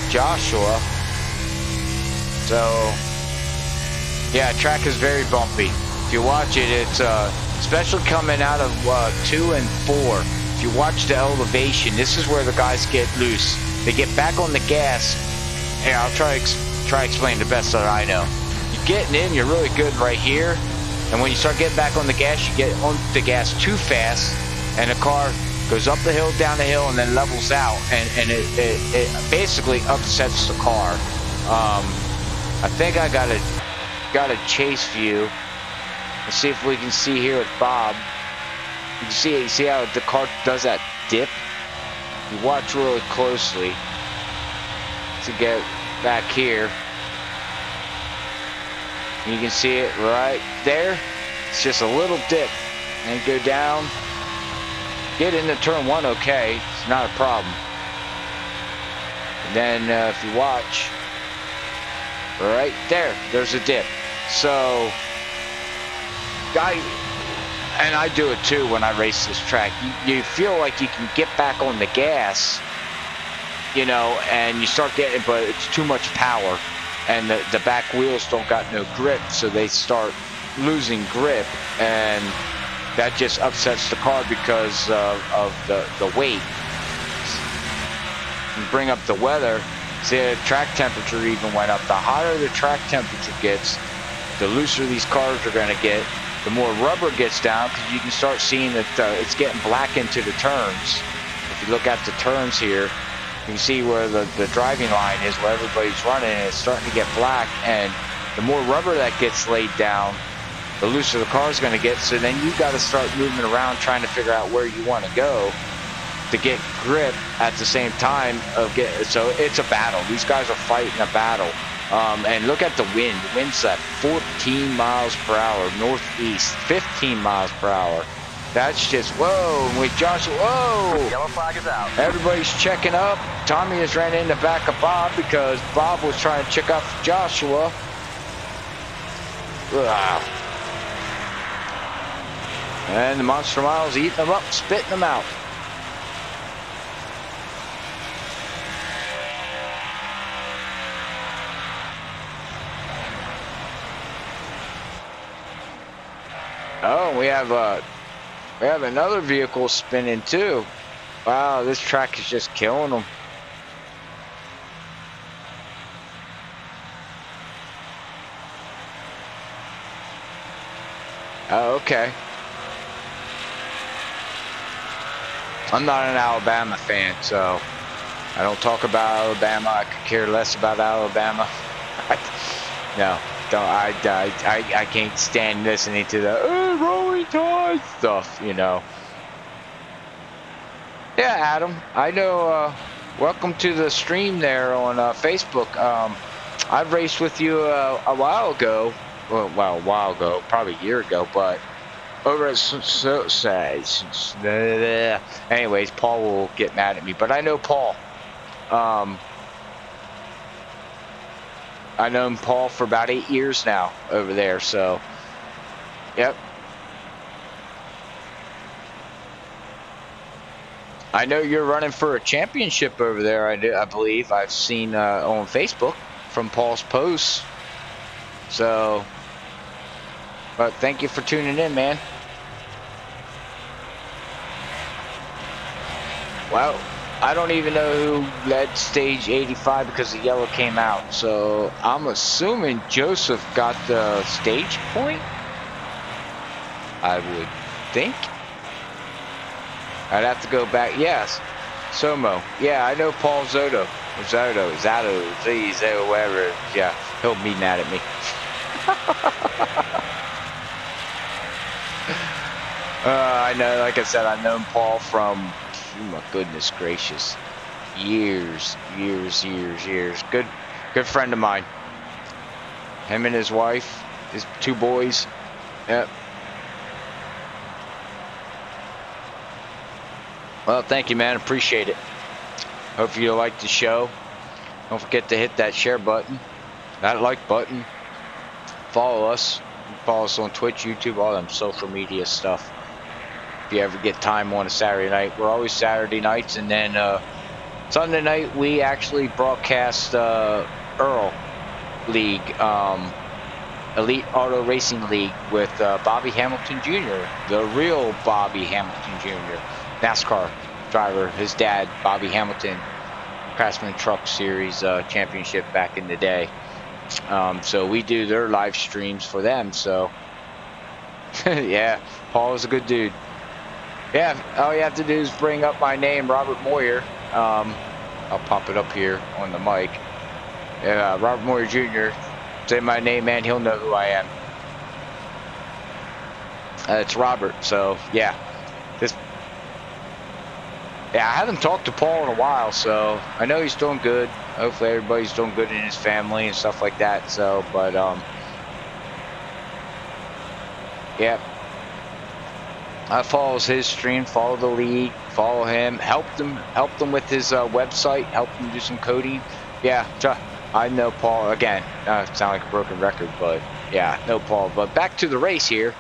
Joshua. So, yeah, track is very bumpy. If you watch it, it's especially coming out of 2 and 4. If you watch the elevation, this is where the guys get loose. They get back on the gas. Here, I'll try explain the best that I know. You're getting in, you're really good right here. And when you start getting back on the gas, you get on the gas too fast, and the car goes up the hill, down the hill, and then levels out, and it basically upsets the car. I think I got a chase view. Let's see if we can see here with Bob. You can see how the car does that dip. You watch really closely to get back here. You can see it right there. It's just a little dip. And go down. Get into turn 1 okay. It's not a problem. And then if you watch, right there, there's a dip. So, and I do it too when I race this track. You feel like you can get back on the gas, you know, and you start getting, but it's too much power. And the back wheels don't got no grip, so they start losing grip, and that just upsets the car because of the weight. And bring up the weather. See, the track temperature even went up. The hotter the track temperature gets, the looser these cars are going to get. The more rubber gets down, because you can start seeing that it's getting black into the turns. If you look at the turns here, you can see where the driving line is, where everybody's running, and it's starting to get black. And the more rubber that gets laid down, the looser the car is going to get. So then you got to start moving around, trying to figure out where you want to go to get grip at the same time of so it's a battle. These guys are fighting a battle. And look at the wind. The wind's at 14 miles per hour northeast, 15 miles per hour. That's just, whoa, with Joshua, whoa! Yellow flag is out. Everybody's checking up. Tommy has ran in the back of Bob because Bob was trying to check up Joshua. Wow. And the Monster Miles eating them up, spitting them out. Oh, we have another vehicle spinning too. Wow, this track is just killing them. Oh, okay. I'm not an Alabama fan, so I don't talk about Alabama. I could care less about Alabama. No, don't. I can't stand listening to the Rolling Tide stuff, you know. Yeah, Adam, I know. Welcome to the stream there on Facebook. I've raced with you a while ago. Well, a while ago, probably a year ago, but over at anyways, Paul will get mad at me, but I know Paul. I've known Paul for about 8 years now over there, so yep. I know you're running for a championship over there. I believe I've seen on Facebook from Paul's posts. So, but thank you for tuning in, man. Well, I don't even know who led stage 85 because the yellow came out. So I'm assuming Joseph got the stage point. I would think. I'd have to go back. Yes, Somo. Yeah, I know Paul Zotto, whatever. Yeah, he'll be mad at me. I know, like I said, I've known Paul from, oh my goodness gracious, years. Good friend of mine. Him and his wife, his 2 boys. Yep. Well, thank you, man. Appreciate it. Hope you liked the show. Don't forget to hit that share button, that like button. Follow us. Follow us on Twitch, YouTube, all them social media stuff. If you ever get time on a Saturday night, we're always Saturday nights, and then Sunday night we actually broadcast Earl League, Elite Auto Racing League with Bobby Hamilton Jr., the real Bobby Hamilton Jr., NASCAR driver. His dad, Bobby Hamilton, Craftsman Truck Series championship back in the day. So we do their live streams for them. So yeah, Paul is a good dude. Yeah, all you have to do is bring up my name, Robert Moyer. I'll pop it up here on the mic. Robert Moyer Jr. Say my name, man, he'll know who I am. It's Robert. So yeah, yeah, I haven't talked to Paul in a while, so I know he's doing good. Hopefully everybody's doing good in his family and stuff like that. So, but yeah, I follows his stream, follow the league, follow him, help them with his website, help him do some coding. Yeah, I know Paul again. Sound like a broken record, but yeah, know Paul. But back to the race here.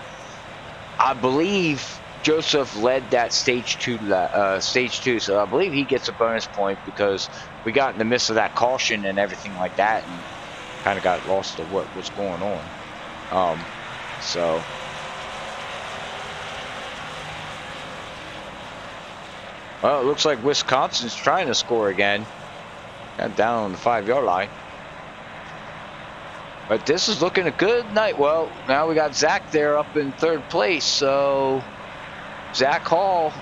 I believe Joseph led that stage two, so I believe he gets a bonus point because we got in the midst of that caution and everything like that, and kind of got lost to what was going on. So well, it looks like Wisconsin's trying to score again. Got down on the 5-yard line. But this is looking a good night. Well, now we got Zach there up in 3rd place. So Zach Hall,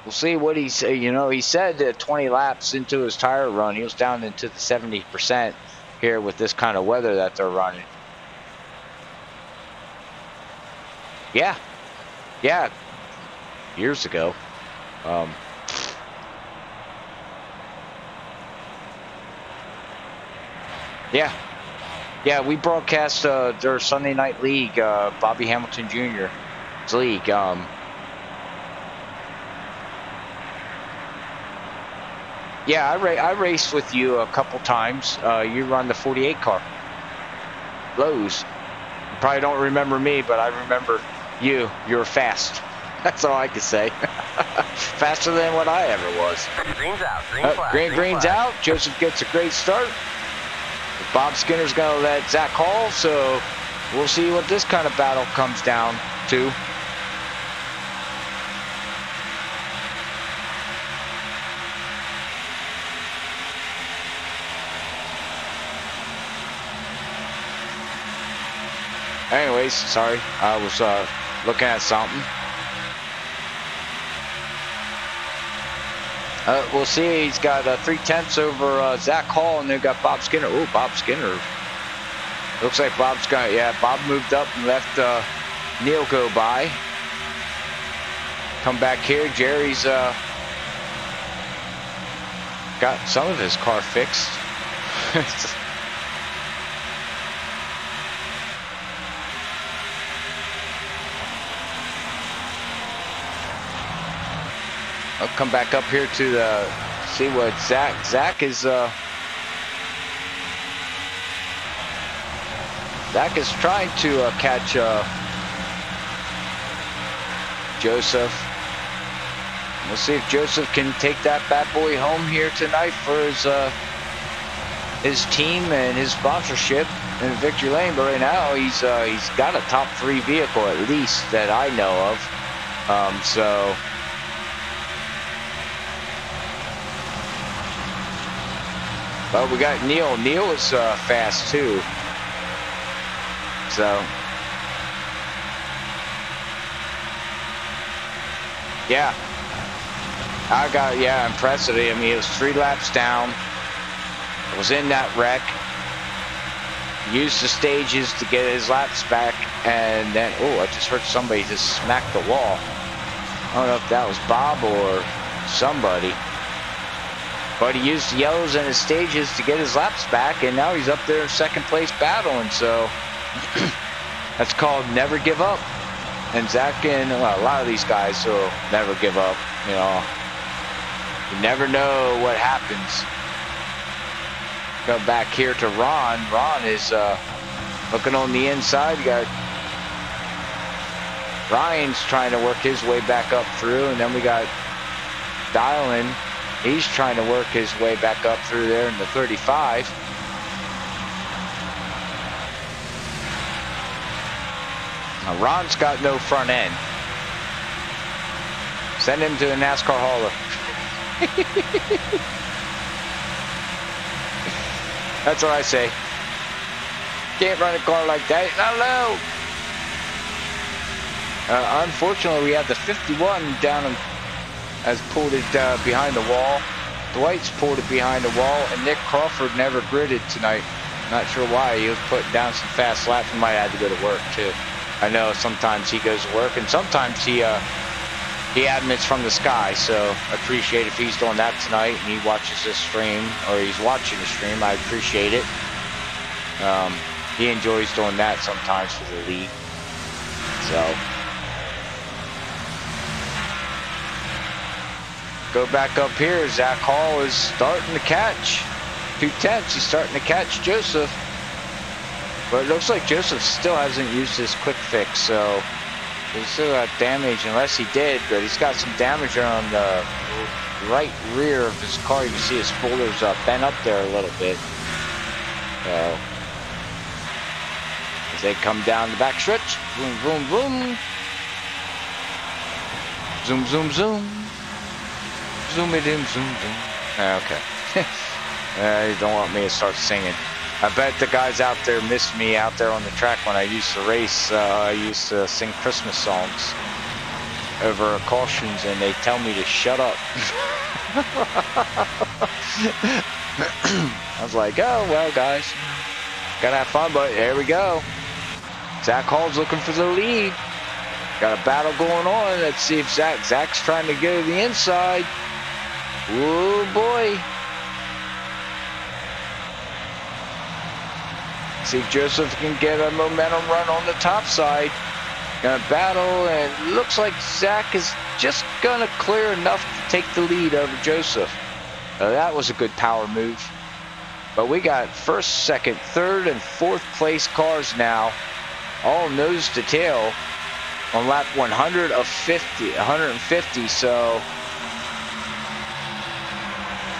we'll see what he's, you know, he said that 20 laps into his tire run, he was down into the 70% here with this kind of weather that they're running. Yeah. Yeah. Years ago. Yeah. Yeah, we broadcast their Sunday Night League, Bobby Hamilton Jr.'s league. Yeah, I raced with you a couple times. You run the 48 car. Lowe's. You probably don't remember me, but I remember you. You were fast. That's all I can say. Faster than what I ever was. Green's out. Green flag. Green's out. Joseph gets a great start. Bob Skinner's going to let Zach Hall, so we'll see what this kind of battle comes down to. Anyways, sorry, I was looking at something. We'll see. He's got 3/10 over Zach Hall, and they've got Bob Skinner. Oh, Bob Skinner. Looks like Bob's got, yeah, Bob moved up and left Neil go by. Come back here. Jerry's got some of his car fixed. I'll come back up here to the, see what Zach is trying to catch Joseph. We'll see if Joseph can take that bad boy home here tonight for his team and his sponsorship in Victory Lane. But right now he's got a top 3 vehicle at least that I know of. So. But we got Neil. Neil is fast too. So yeah, I got, yeah, impressive. I mean, it was 3 laps down. I was in that wreck. Used the stages to get his laps back, and then oh, I just heard somebody just smack the wall. I don't know if that was Bob or somebody. But he used the yellows and his stages to get his laps back, and now he's up there in second place battling. So that's called never give up. And Zach and well, a lot of these guys will never give up. You know, you never know what happens. Go back here to Ron. Ron is looking on the inside. You got Ryan's trying to work his way back up through, and then we got Dylan. He's trying to work his way back up through there in the 35. Now Ron's got no front end. Send him to a NASCAR hauler. That's what I say. Can't run a car like that. Not allowed. Unfortunately, we have the 51 down and has pulled it behind the wall. Dwight's pulled it behind the wall, and Nick Crawford never gridded tonight. Not sure why. He was putting down some fast laps. He might have to go to work too. I know sometimes he goes to work, and sometimes he admits from the sky. So I appreciate if he's doing that tonight and he watches this stream, or he's watching the stream. I appreciate it. He enjoys doing that sometimes for the league. So. Go back up here. Zach Hall is starting to catch 2/10. He's starting to catch Joseph. But it looks like Joseph still hasn't used his quick fix, so he's still got damage, unless he did, but he's got some damage on the right rear of his car. You can see his spoilers bent up there a little bit. So as they come down the back stretch, boom, boom, boom. Zoom, zoom, zoom. Zoom it in, zoom, zoom. Okay. You don't want me to start singing. I bet the guys out there miss me out there on the track when I used to race. I used to sing Christmas songs over cautions, and they tell me to shut up. I was like, oh, well, guys, gotta have fun, but here we go. Zach Hall's looking for the lead. Got a battle going on. Let's see if Zach's trying to go to the inside. Oh boy. See if Joseph can get a momentum run on the top side. Gonna battle, and looks like Zach is just gonna clear enough to take the lead over Joseph. That was a good power move. But we got first, second, third, and fourth place cars now, all nose to tail on lap 150. So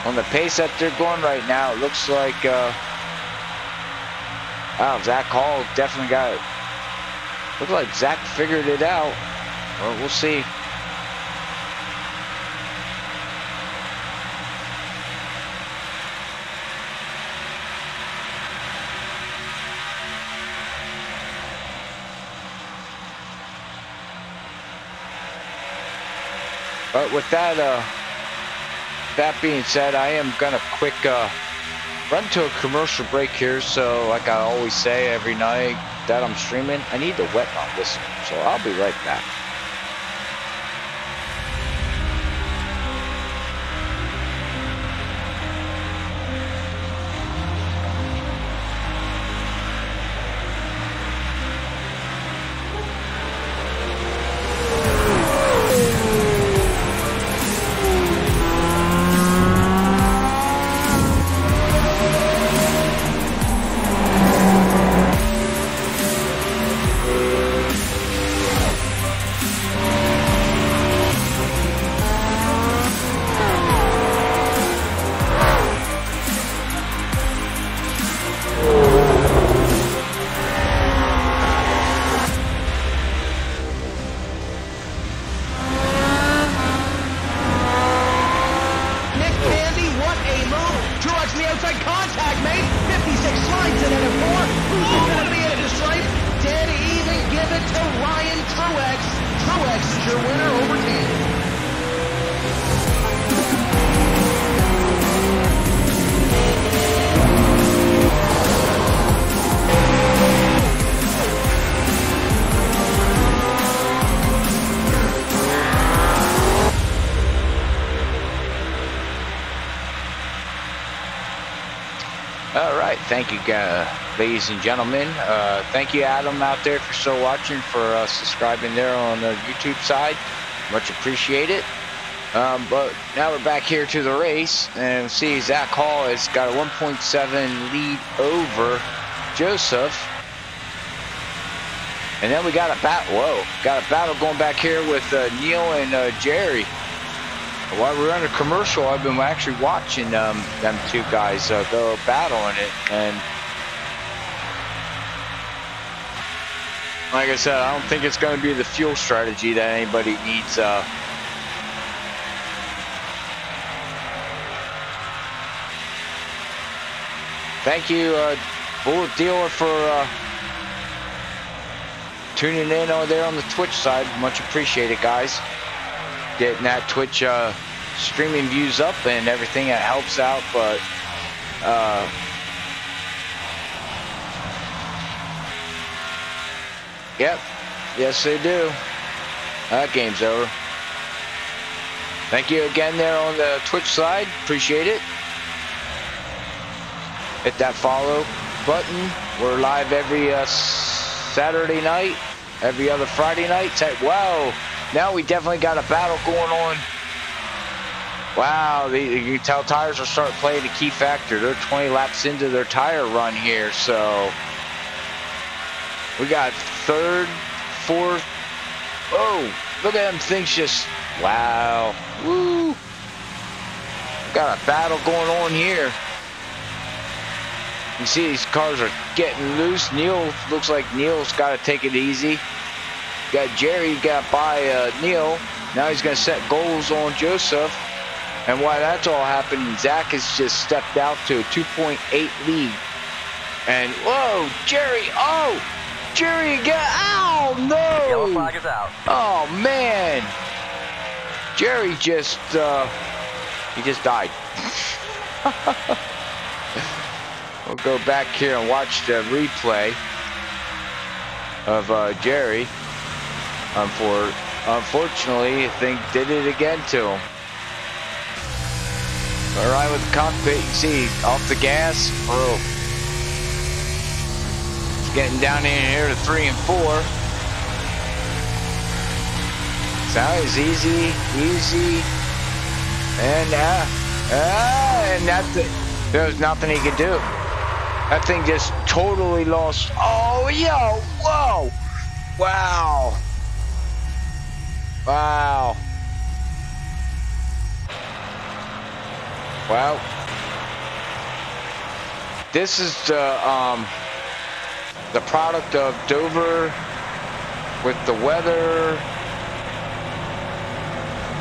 on the pace that they're going right now, it looks like wow, Zach Hall definitely got it. Looks like Zach figured it out. Well, we'll see. But with that, that being said, I am gonna quick run to a commercial break here. So like I always say every night that I'm streaming, I need to wet my whistle. So I'll be right back. thank you, ladies and gentlemen. Thank you, Adam, out there, for still watching, for subscribing there on the YouTube side. Much appreciated. But now we're back here to the race, and see Zach Hall has got a 1.7 lead over Joseph. And then we got a battle going back here with Neil and Jerry. While we're under commercial, I've been actually watching them two guys go battling it. And like I said, I don't think it's going to be the fuel strategy that anybody needs. Thank you, Bullet Dealer, for tuning in over there on the Twitch side. Much appreciated, guys. Getting that Twitch streaming views up and everything, that helps out. But yep, yes they do. That game's over. Thank you again there on the Twitch side. Appreciate it. Hit that follow button. We're live every Saturday night, every other Friday night. Wow, now we definitely got a battle going on. Wow, you can tell tires are starting to play a key factor. They're 20 laps into their tire run here, so we got third, fourth. Oh, look at them things just, wow. Woo. Got a battle going on here. You see these cars are getting loose. Neil, looks like Neil's got to take it easy. Got Jerry got by Neil. Now he's going to set goals on Joseph. And while that's all happening, Zach has just stepped out to a 2.8 lead. And, whoa, Jerry, oh, Jerry, oh, no. Yellow flag is out. Oh, man. Jerry just, he just died. We'll go back here and watch the replay of Jerry. Unfortunately, I think did it again to him. All right, with the cockpit, you see off the gas. Oh, it's getting down in here to 3 and 4. So it's easy, and that's it. There's nothing he could do. That thing just totally lost. Oh, yo, whoa. Wow. Wow. Well, this is the product of Dover with the weather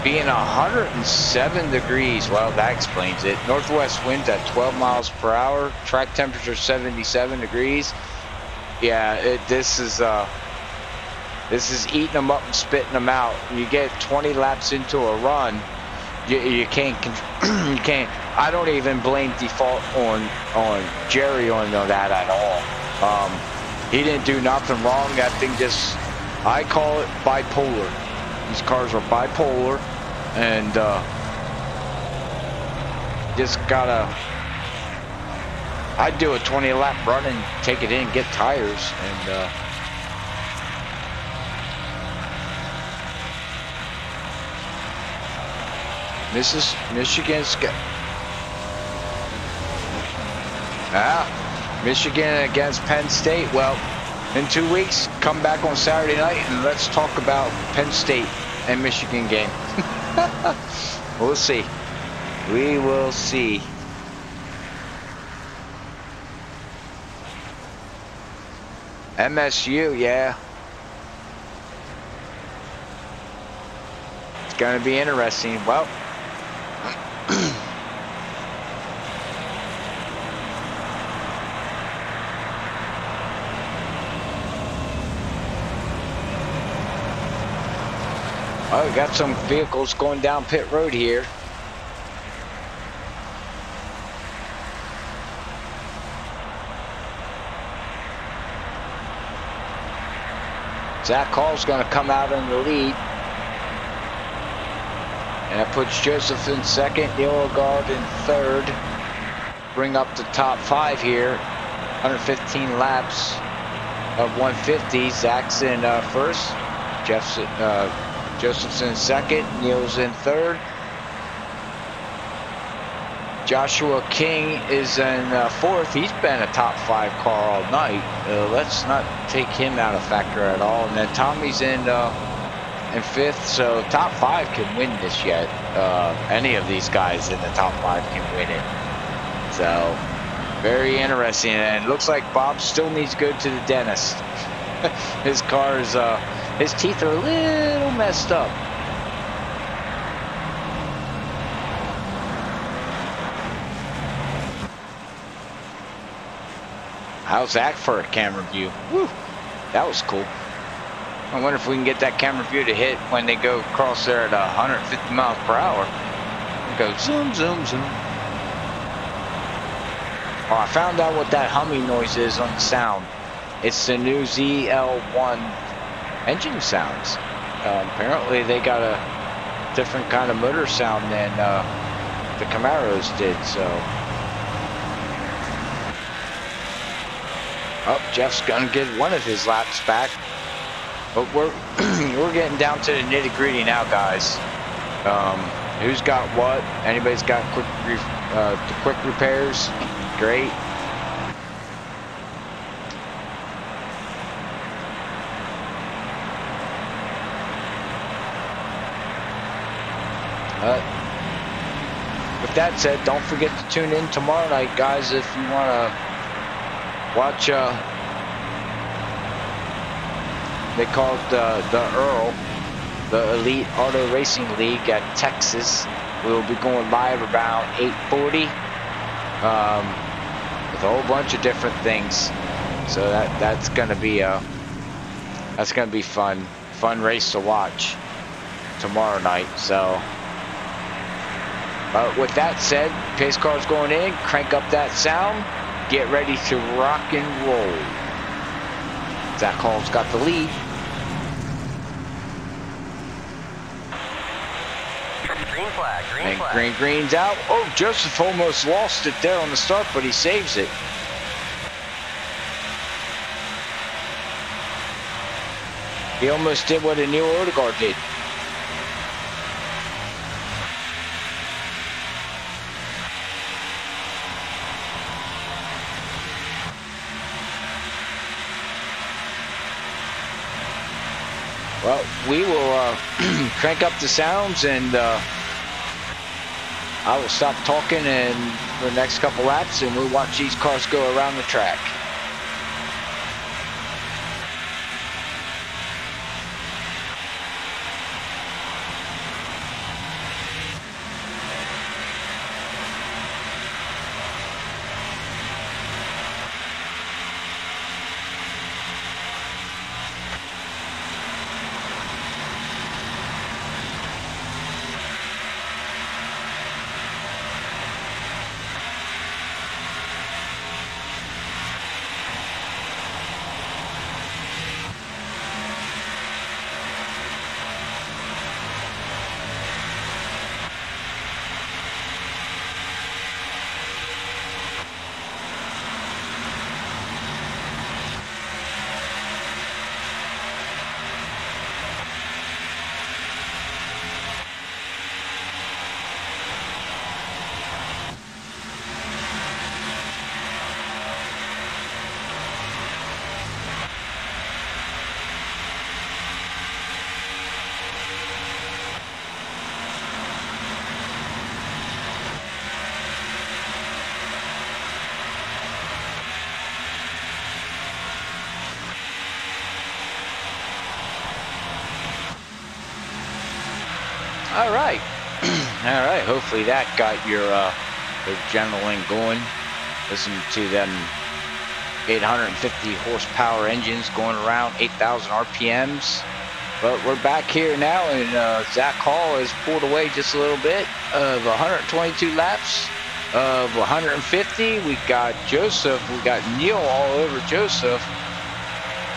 being 107 degrees. Well, that explains it. Northwest winds at 12 miles per hour. Track temperature 77 degrees. Yeah, this is eating them up and spitting them out. You get 20 laps into a run, you can't you can't. I don't even blame default on Jerry on that at all. He didn't do nothing wrong. That thing just, I call it bipolar. These cars are bipolar. And just gotta, I'd do a 20 lap run and take it in, get tires, and Michigan's got, Michigan against Penn State. Well, in 2 weeks, come back on Saturday night and let's talk about Penn State and Michigan game. We'll see. We will see. MSU, yeah. It's going to be interesting. Well, oh, we got some vehicles going down pit road here. Zach Hall's going to come out in the lead. And that puts Joseph in second, Neil in third. Bring up the top 5 here. 115 laps of 150. Zach's in first. Joseph's in second. Neil's in third. Joshua King is in fourth. He's been a top 5 car all night. Let's not take him out of factor at all. And then Tommy's in fifth. So top 5 can win this yet. Any of these guys in the top 5 can win it. So very interesting. And it looks like Bob still needs to go to the dentist. His car's his teeth are a little messed up. How's that for a camera view? Woo, that was cool. I wonder if we can get that camera view to hit when they go across there at 150 miles per hour. Go zoom, zoom, zoom. Oh, I found out what that humming noise is on the sound. It's the new ZL1 engine sounds. Apparently they got a different kind of motor sound than the Camaros did, so. Oh, Jeff's gonna get one of his laps back. But we're getting down to the nitty-gritty now, guys. Who's got what? Anybody's got quick repairs? Great. With that said, don't forget to tune in tomorrow night, guys, if you want to watch, they call it the Earl, the Elite Auto Racing League at Texas. We'll be going live around 8:40 with a whole bunch of different things. So that's gonna be fun race to watch tomorrow night. So. With that said, pace car's going in, crank up that sound, get ready to rock and roll. Zach Hall's got the lead. Green flag, green flag. Green's out. Oh, Joseph almost lost it there on the start, but he saves it. He almost did what a Neil Odegaard did. Well, we will crank up the sounds, and I will stop talking for the next couple laps, and we'll watch these cars go around the track. All right. All right. Hopefully that got your adrenaline going. Listen to them 850 horsepower engines going around 8,000 RPMs. But we're back here now, and Zach Hall has pulled away just a little bit of 122 laps of 150. We got Joseph. We got Neil all over Joseph.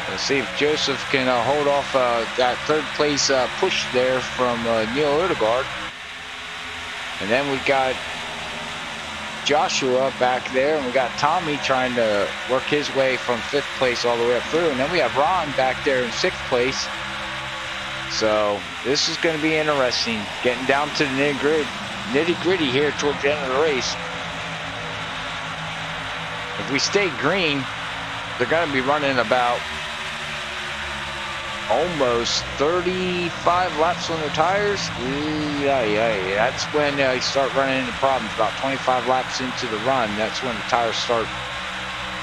Let's see if Joseph can hold off that third place push there from Neil Odegaard. And then we got Joshua back there, and we got Tommy trying to work his way from 5th place all the way up through, and then we have Ron back there in 6th place. So this is going to be interesting, getting down to the nitty gritty here towards the end of the race. If we stay green, they're going to be running about almost 35 laps on their tires. Yeah. That's when you start running into problems. About 25 laps into the run, that's when the tires start,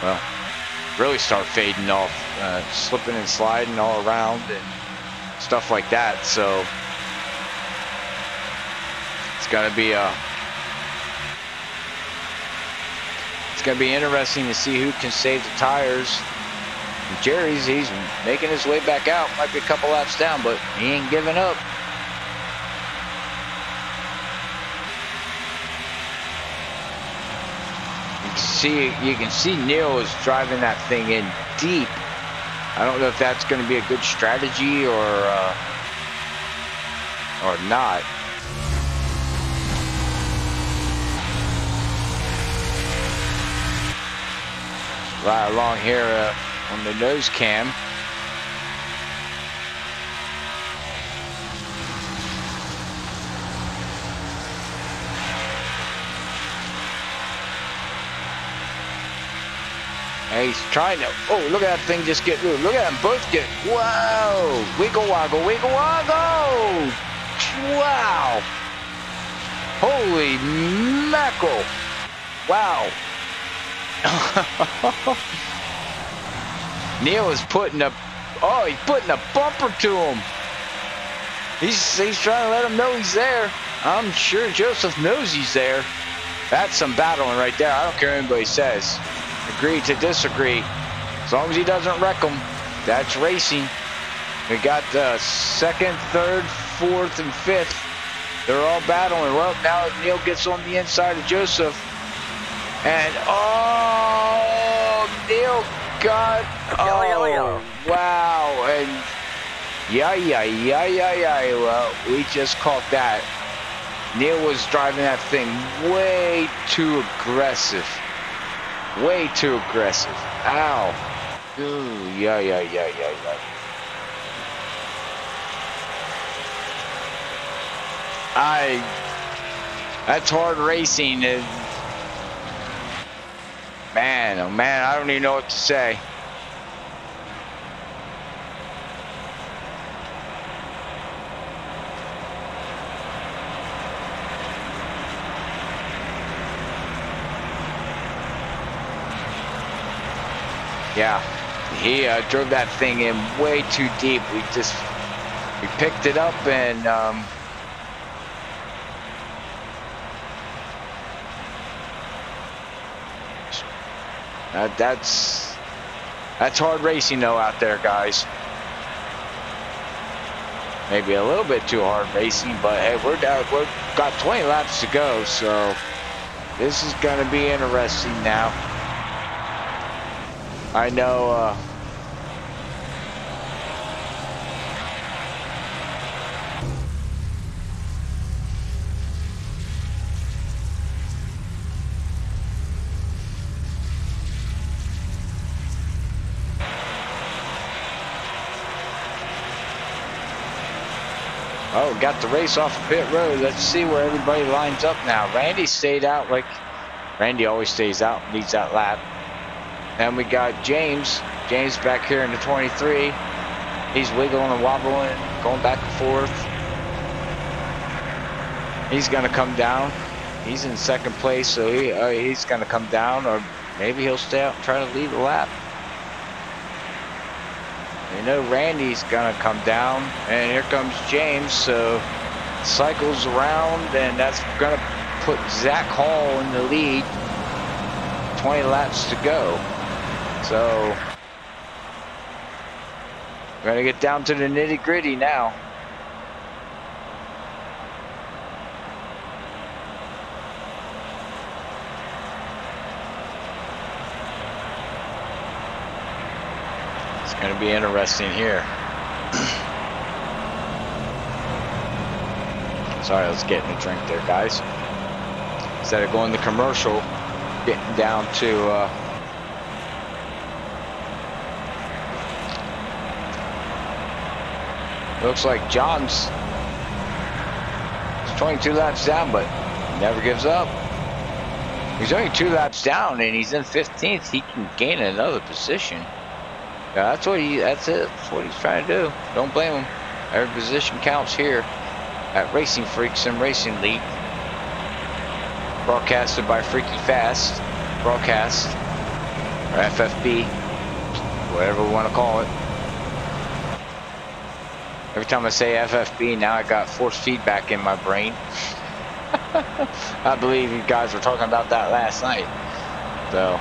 well, really start fading off, slipping and sliding all around and stuff like that. So it's gonna be interesting to see who can save the tires. And Jerry's, he's making his way back out. Might be a couple laps down, but he ain't giving up. You can see Neil is driving that thing in deep. I don't know if that's going to be a good strategy or not. Right along here on the nose cam. And he's trying to, oh, look at that thing just get moved. Look at them both get, wow. Wiggle waggle, wiggle waggle. Wow. Holy mackerel. Wow. Neil is putting a, oh, he's putting a bumper to him. He's trying to let him know he's there. I'm sure Joseph knows he's there. That's some battling right there. I don't care what anybody says. Agree to disagree. As long as he doesn't wreck them, that's racing. We got 2nd, 3rd, 4th, and 5th. They're all battling. Well, now Neil gets on the inside of Joseph. And, oh, Neil got, oh, wow. And, yeah. Well, we just caught that. Neil was driving that thing way too aggressive. Way too aggressive. Ow. Ooh, yeah. That's hard racing. Man, oh man, I don't even know what to say. Yeah, he drove that thing in way too deep. We picked it up and that's hard racing though out there, guys. Maybe a little bit too hard racing, but hey, we've got 20 laps to go, so this is gonna be interesting now. I know oh, got the race off of pit road. Let's see where everybody lines up now. Randy stayed out, like Randy always stays out, leads that lap. And we got James back here in the 23. He's wiggling and wobbling, going back and forth. He's gonna come down. He's in 2nd place, so he's gonna come down, or maybe he'll stay out and try to lead the lap. You know Randy's gonna come down, and here comes James, so cycles around, and that's gonna put Zach Hall in the lead. 20 laps to go. So we're gonna get down to the nitty gritty now. It's gonna be interesting here. Sorry, I was getting a drink there, guys. Instead of going to commercial, getting down to looks like John's 22 laps down, but never gives up. He's only 2 laps down and he's in 15th. He can gain another position. Yeah, that's what he's trying to do. Don't blame him. Every position counts here at Racinfreeks and Racing League. Broadcasted by FreekyFast Broadcast, or FFB, whatever we want to call it. Every time I say FFB, now I got force feedback in my brain. I believe you guys were talking about that last night. So,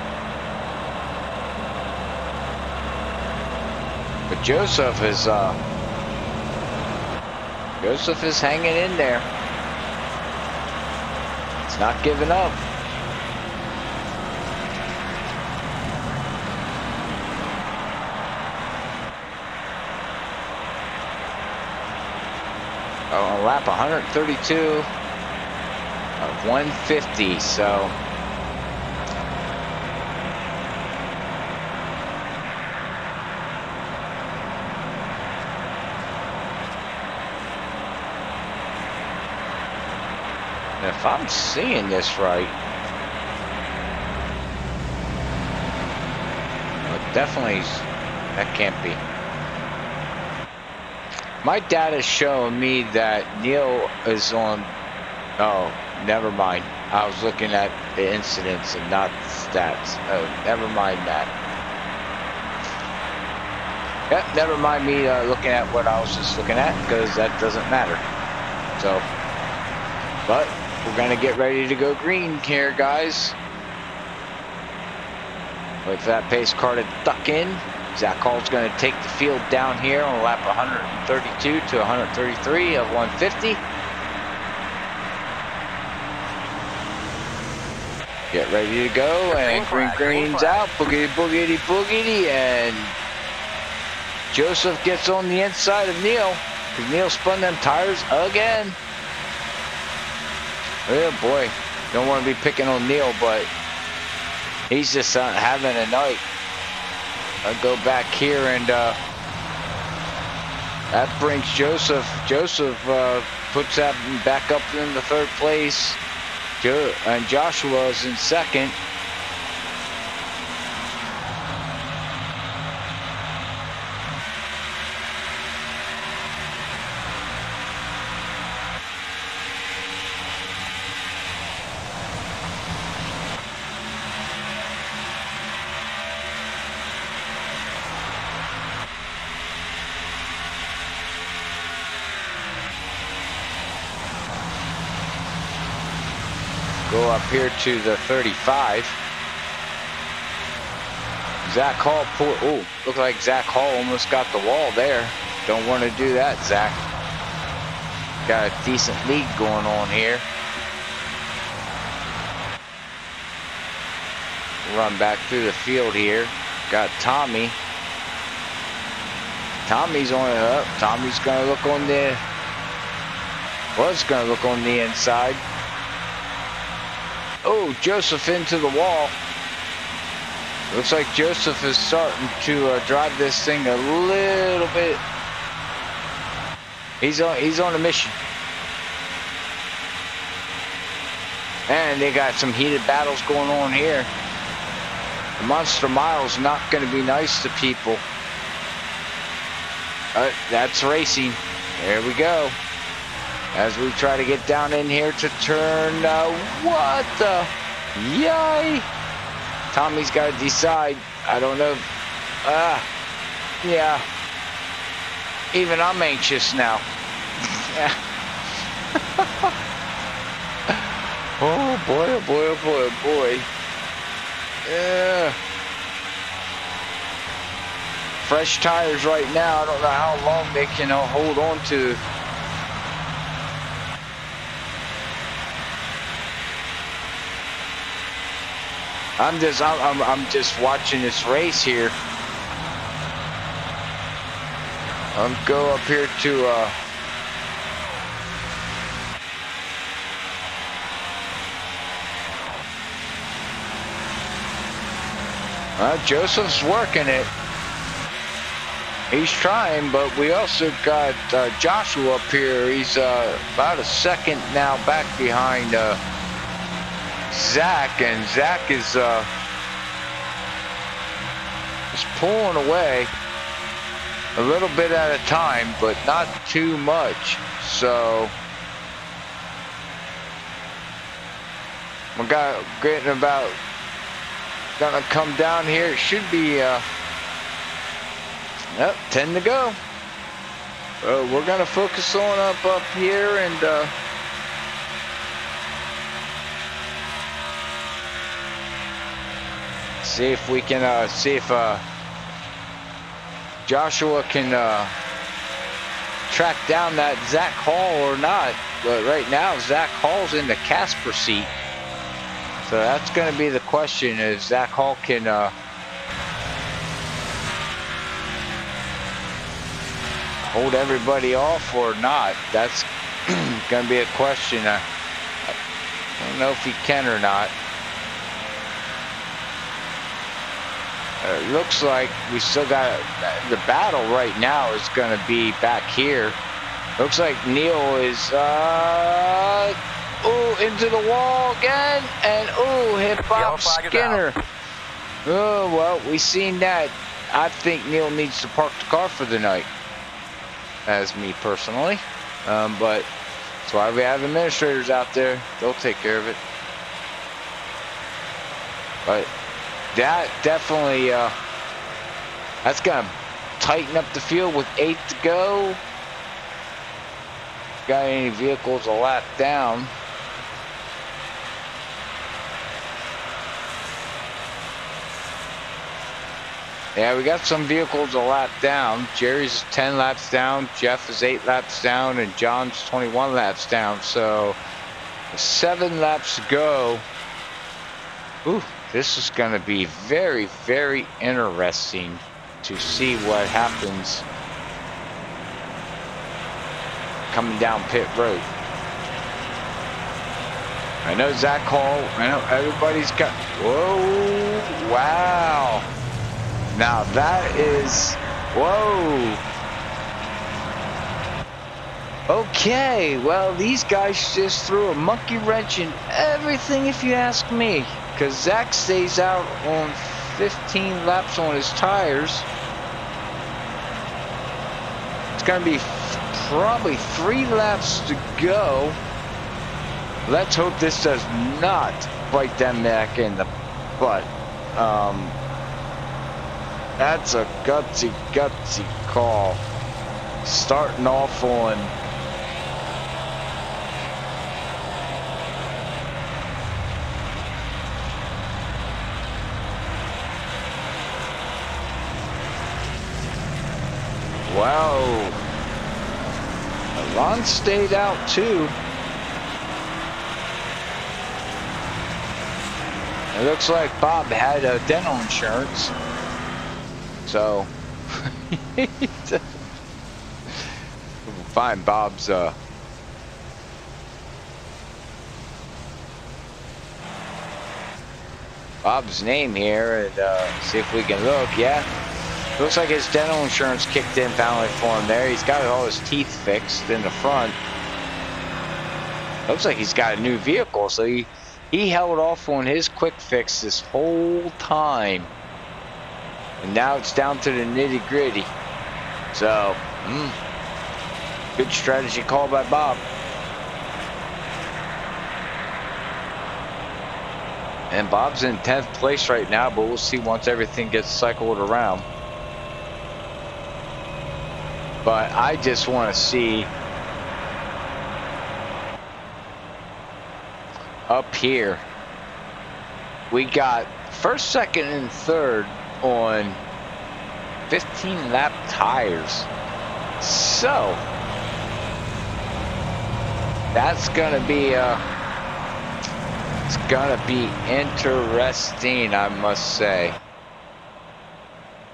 but Joseph is hanging in there. It's not giving up. On lap 132 of 150, so if I'm seeing this right, well, definitely that can't be. My data is showing me that Neil is on. Oh, never mind. I was looking at the incidents and not the stats. Oh, never mind that. Yep, never mind me looking at what I was just looking at, because that doesn't matter. So, but we're gonna get ready to go green here, guys. Wait for that pace car to duck in. Zach Hall's going to take the field down here on lap 132 to 133 of 150. Get ready to go, and green's out. Boogity, boogity, boogity, and Joseph gets on the inside of Neil, because Neil spun them tires again. Oh boy, don't want to be picking on Neil, but he's just having a night. I'll go back here, and that brings Joseph. Joseph puts that back up in the 3rd place. And Joshua is in 2nd. Go up here to the 35. Zach Hall looked like Zach Hall almost got the wall there. Don't want to do that, Zach. Got a decent lead going on here. Run back through the field here. Got Tommy. Tommy's on it up. Tommy's gonna look on the. Was gonna look on the inside. Oh, Joseph into the wall. Looks like Joseph is starting to drive this thing a little bit. He's on a mission. And they got some heated battles going on here. The Monster Mile is not going to be nice to people. That's racing. There we go. As we try to get down in here to turn, what the, yay! Tommy's got to decide. I don't know. Yeah. Even I'm anxious now. Oh boy, oh boy, oh boy, oh boy. Yeah. Fresh tires right now. I don't know how long they can hold on to. I'm just watching this race here. I'm go up here to Joseph's working it. He's trying, but we also got Joshua up here. He's about a second now back behind Zach, and Zach is just pulling away a little bit at a time, but not too much. So we're getting about gonna come down here. It should be 10 to go. We're gonna focus on up here and see if we can see if Joshua can track down that Zach Hall or not. But right now Zach Hall's in the Casper seat, so that's going to be the question: if Zach Hall can hold everybody off or not. That's going to be a question. I don't know if he can or not. It looks like we still got the battle right now is going to be back here. Looks like Neil is into the wall again, and hit Bob Skinner. Oh well, we seen that. I think Neil needs to park the car for the night, as me personally. But that's why we have administrators out there. They'll take care of it. But that definitely, that's gonna tighten up the field with 8 to go. Got any vehicles a lap down? Yeah, we got some vehicles a lap down. Jerry's 10 laps down, Jeff is 8 laps down, and John's 21 laps down. So 7 laps to go. Ooh, this is going to be very, very interesting to see what happens coming down pit road. I know Zach Hall, I know everybody's got, whoa, wow. Now that is, whoa. Okay, well, these guys just threw a monkey wrench in everything, if you ask me. Because Zach stays out on 15 laps on his tires. It's going to be probably 3 laps to go. Let's hope this does not bite them back in the butt. That's a gutsy call. Starting off on wow. Ron stayed out too. It looks like Bob had dental insurance. So we'll find Bob's name here and see if we can look. Yeah, looks like his dental insurance kicked in finally for him there. He's got all his teeth fixed in the front. Looks like he's got a new vehicle, so he held off on his quick fix this whole time. And now it's down to the nitty gritty. So, good strategy call by Bob. And Bob's in 10th place right now, but we'll see once everything gets cycled around. But I just want to see up here. We got first, second, and third on 15 lap tires. So that's gonna be it's gonna be interesting, I must say.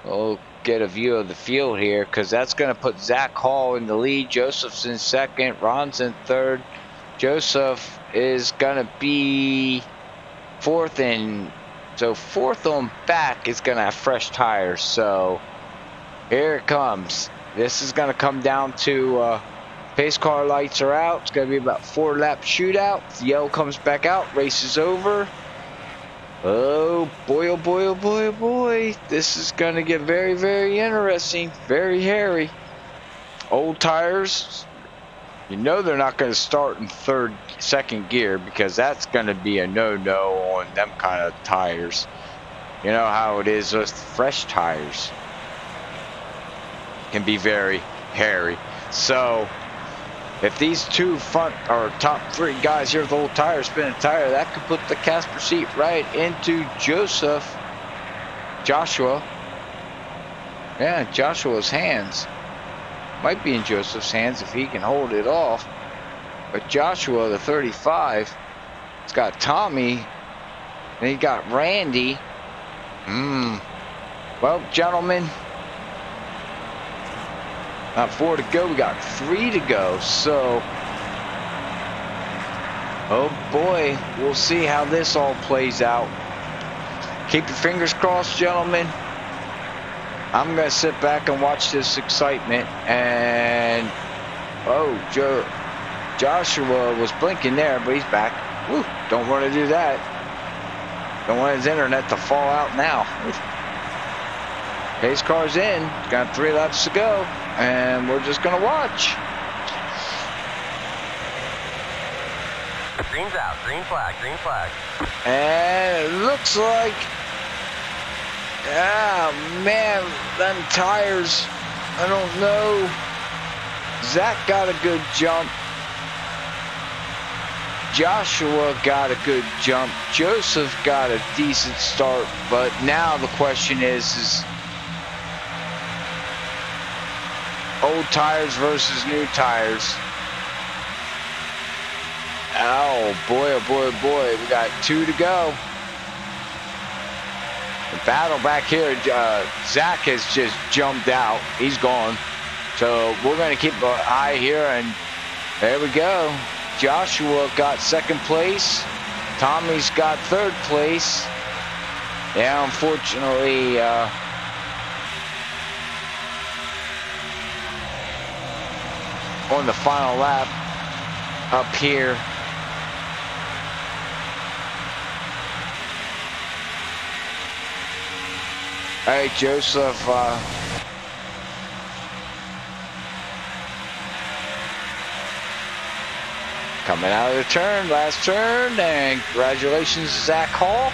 We'll get a view of the field here, because that's gonna put Zach Hall in the lead. Joseph's in second, Ron's in third. Joseph is gonna be fourth, and So fourth on back is going to have fresh tires. So here it comes. This is going to come down to pace car lights are out. It's going to be about 4-lap shootout. The yellow comes back out. Race is over. Oh boy, oh boy, oh boy, oh boy. This is going to get very, very interesting. Very hairy. Old tires. You know they're not going to start in second gear because that's going to be a no-no on them kind of tires. You know how it is with fresh tires. Can be very hairy. So if these two front or top 3 guys here with old tires spin a tire, that could put the Casper seat right into Joshua. Yeah, Joshua's hands. Might be in Joseph's hands if he can hold it off. But Joshua, the 35, it's got Tommy, and he got Randy. Well, gentlemen, not 4 to go, we got 3 to go. So, oh boy, we'll see how this all plays out. Keep your fingers crossed, gentlemen. I'm going to sit back and watch this excitement. And, oh, Joshua was blinking there, but he's back. Woo, don't want to do that. Don't want his internet to fall out now. Pace car's in. Got 3 laps to go. And we're just going to watch. Green's out. Green flag. Green flag. And it looks like... Ah, man, them tires, I don't know. Zach got a good jump. Joshua got a good jump. Joseph got a decent start. But now the question is old tires versus new tires. Oh, boy, oh, boy, oh, boy. We got 2 to go. The battle back here, Zach has just jumped out. He's gone. So we're going to keep an eye here, and there we go. Joshua got 2nd place. Tommy's got 3rd place. Yeah, unfortunately, on the final lap up here, all right, Joseph, coming out of the turn, last turn, and congratulations to Zach Hall.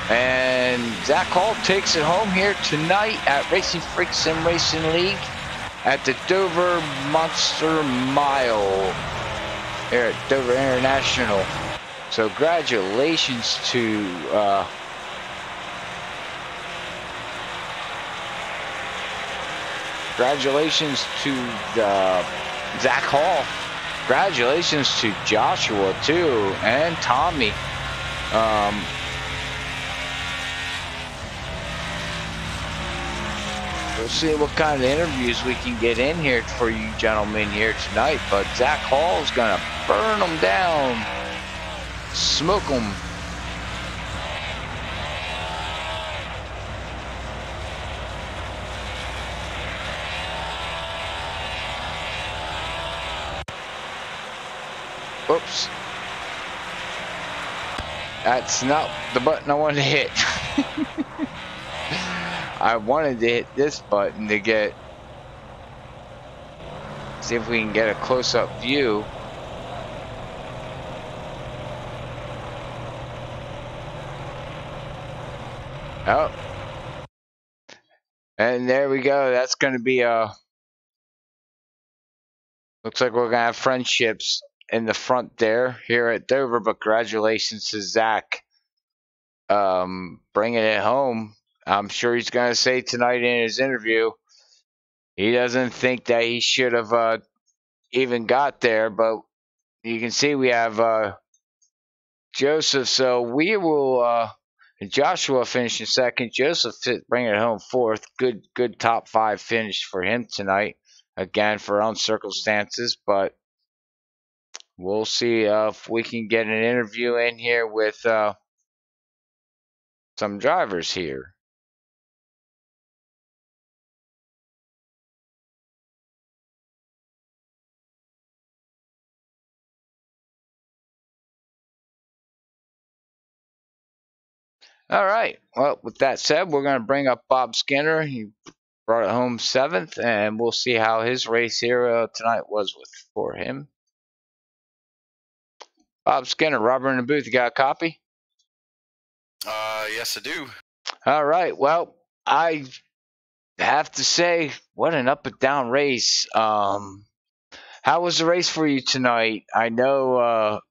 And Zach Hall takes it home here tonight at Racinfreeks Sim Racing League at the Dover Monster Mile here at Dover International. So congratulations to Zach Hall. Congratulations to Joshua too, and Tommy. We'll see what kind of interviews we can get in here for you gentlemen here tonight. But Zach Hall's gonna burn them down, smoke them. Oops. That's not the button I wanted to hit. I wanted to hit this button to see if we can get a close-up view. Oh. And there we go. That's going to be looks like we're going to have friendships in the front there here at Dover, but congratulations to Zach bringing it home. I'm sure he's going to say tonight in his interview he doesn't think that he should have even got there, but you can see we have Joseph, so we will Joshua finishing 2nd, Joseph bringing it home 4th. Good top 5 finish for him tonight, again for own circumstances, but we'll see if we can get an interview in here with some drivers here. All right. Well, with that said, we're going to bring up Bob Skinner. He brought it home 7th, and we'll see how his race here tonight was for him. Bob Skinner, Robert in the booth, you got a copy? Yes, I do. All right. Well, I have to say, what an up and down race. How was the race for you tonight? I know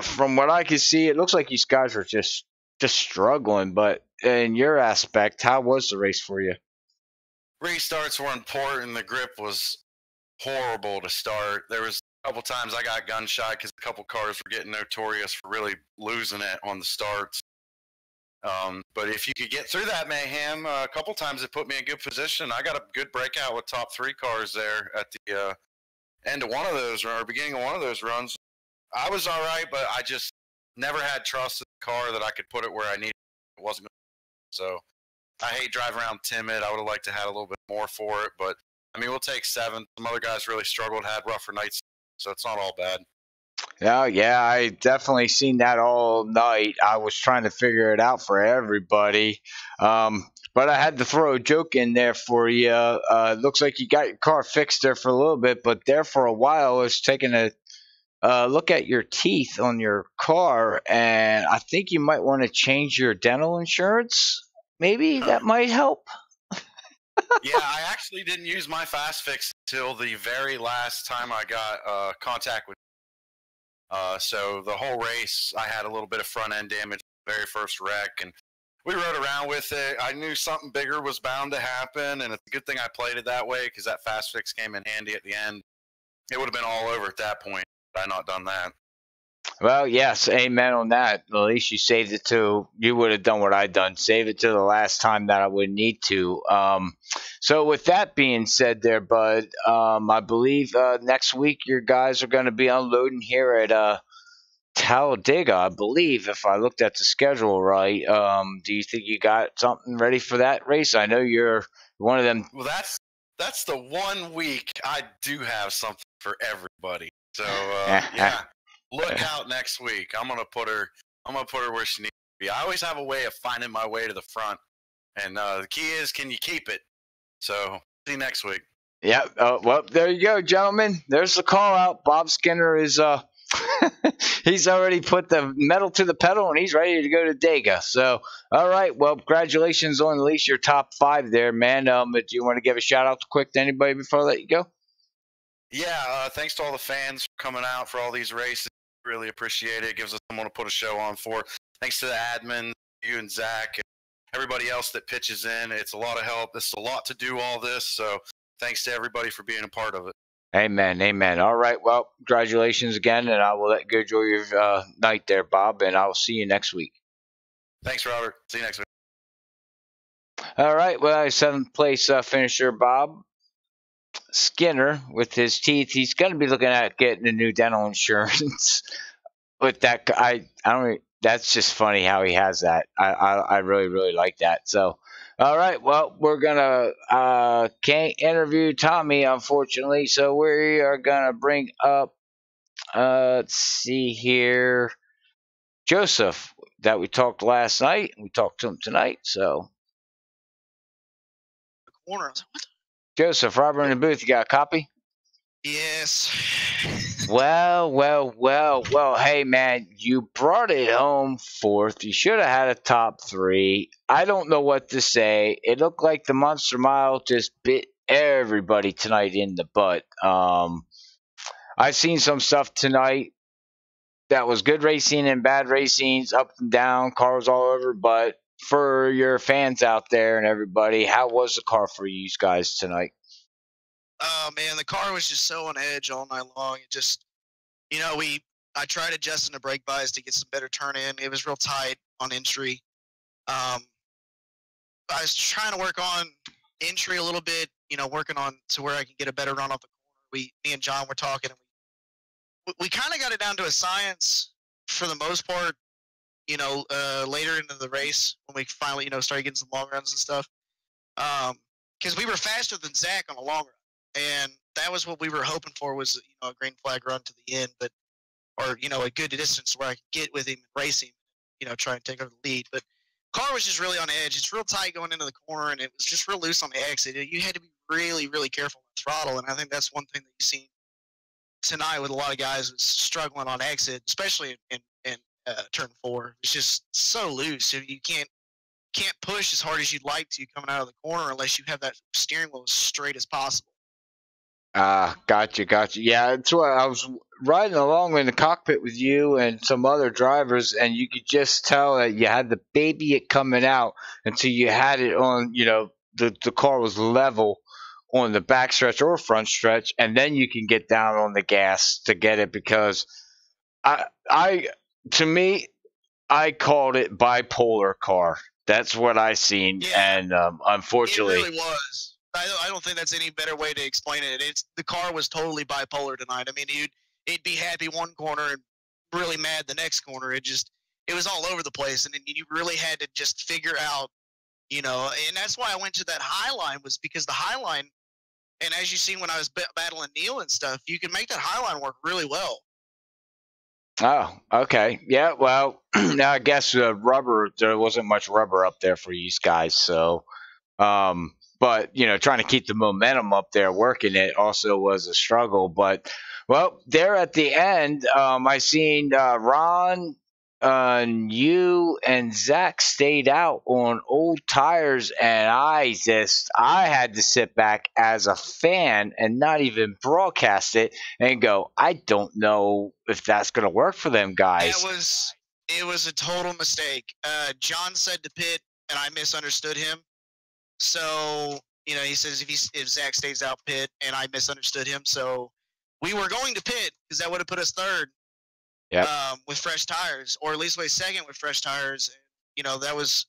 from what I could see, it looks like you guys were just struggling. But in your aspect, how was the race for you? Restarts were important. The grip was horrible to start. There was a couple times I got gun shy because a couple cars were getting notorious for really losing it on the starts. But if you could get through that mayhem, a couple times it put me in good position. I got a good breakout with top 3 cars there at the end of one of those, or beginning of one of those runs. I was all right, but I just never had trust in the car that I could put it where I needed it. It wasn't going to. So I hate driving around timid. I would have liked to have a little bit more for it, but I mean, we'll take 7th. Some other guys really struggled, had rougher nights, so it's not all bad. Yeah, I definitely seen that all night. I was trying to figure it out for everybody. But I had to throw a joke in there for you. It looks like you got your car fixed there for a little bit, but there for a while I was taking a look at your teeth on your car, and I think you might want to change your dental insurance. Maybe that might help. Yeah, I actually didn't use my fast fix until the very last time I got contact with. So the whole race, I had a little bit of front end damage, very first wreck, and we rode around with it. I knew something bigger was bound to happen, and it's a good thing I played it that way because that fast fix came in handy at the end. It would have been all over at that point had I not done that. Well, yes, amen on that. At least you saved it to. You would have done what I done. Save it to the last time that I would need to. So with that being said, there, bud, I believe next week your guys are going to be unloading here at Talladega. I believe, if I looked at the schedule right. Do you think you got something ready for that race? I know you're one of them. Well, that's the one week I do have something for everybody. So yeah. Look out next week. I'm gonna put her where she needs to be. I always have a way of finding my way to the front, and the key is, can you keep it? So see you next week. Yeah. Well, there you go, gentlemen. There's the call out. Bob Skinner is he's already put the metal to the pedal, and he's ready to go to Dega. So, all right. Well, congratulations on at least your top 5 there, man. Do you want to give a shout out quick to anybody before I let you go? Yeah. Thanks to all the fans for coming out for all these races. Really appreciate it. It gives us someone to put a show on for. Thanks to the admin, you and Zach, and everybody else that pitches in. It's a lot of help. This is a lot to do all this, so thanks to everybody for being a part of it. Amen, amen. All right, well, congratulations again, and I will let you enjoy your night there, Bob, and I will see you next week. Thanks, Robert. See you next week. All right, well, 7th place finisher, Bob Skinner, with his teeth. He's going to be looking at getting a new dental insurance. With that, I don't. That's just funny how he has that. I really like that. So, all right. Well, we're gonna can't interview Tommy, unfortunately. So we are gonna bring up. Let's see here, Joseph, that we talked last night. We talked to him tonight. So, Corner. What? Joseph, Robert in the booth. You got a copy? Yes. Well. Hey, man, you brought it home 4th. You should have had a top 3. I don't know what to say. It looked like the Monster Mile just bit everybody tonight in the butt. I've seen some stuff tonight that was good racing and bad racings, up and down, cars all over. But for your fans out there and everybody, how was the car for you guys tonight? Oh man, the car was just so on edge all night long. It just, I tried adjusting the brake bias to get some better turn in. It was real tight on entry. I was trying to work on entry a little bit, working on to where I can get a better run off the corner. Me and John were talking, and we kind of got it down to a science for the most part. later into the race when we finally, started getting some long runs and stuff. Because we were faster than Zach on a long run, and that was what we were hoping for was a green flag run to the end, or a good distance where I could get with him and race him, try and take over the lead. But car was just really on edge. It's real tight going into the corner, and it was just real loose on the exit. You had to be really, really careful on the throttle, and I think that's one thing that you've seen tonight with a lot of guys was struggling on exit, especially in turn 4. It's just so loose. So you can't push as hard as you'd like to coming out of the corner unless you have that steering wheel as straight as possible. Gotcha. Yeah, that's why I was riding along in the cockpit with you and some other drivers, and you could just tell that you had to baby it coming out until you had it on, the car was level on the back stretch or front stretch, and then you can get down on the gas to get it, because to me, I called it bipolar car. That's what I seen, yeah, and unfortunately, it really was. I don't think that's any better way to explain it. The car was totally bipolar tonight. I mean, it'd be happy one corner and really mad the next corner. It was all over the place, and you really had to just figure out, and that's why I went to that high line, was because the high line, and as you seen when I was battling Neil and stuff, you can make that high line work really well. Oh, okay. Yeah, well, now I guess there wasn't much rubber up there for you guys, so but trying to keep the momentum up there, working it also was a struggle. But well, there at the end, I seen Ron, you and Zach stayed out on old tires, and I had to sit back as a fan and not even broadcast it and go, I don't know if that's gonna work for them guys. It was a total mistake. John said to pit, and I misunderstood him. So, he says if Zach stays out, pit, and I misunderstood him. So we were going to pit because that would have put us third with fresh tires, or at least way second with fresh tires. It's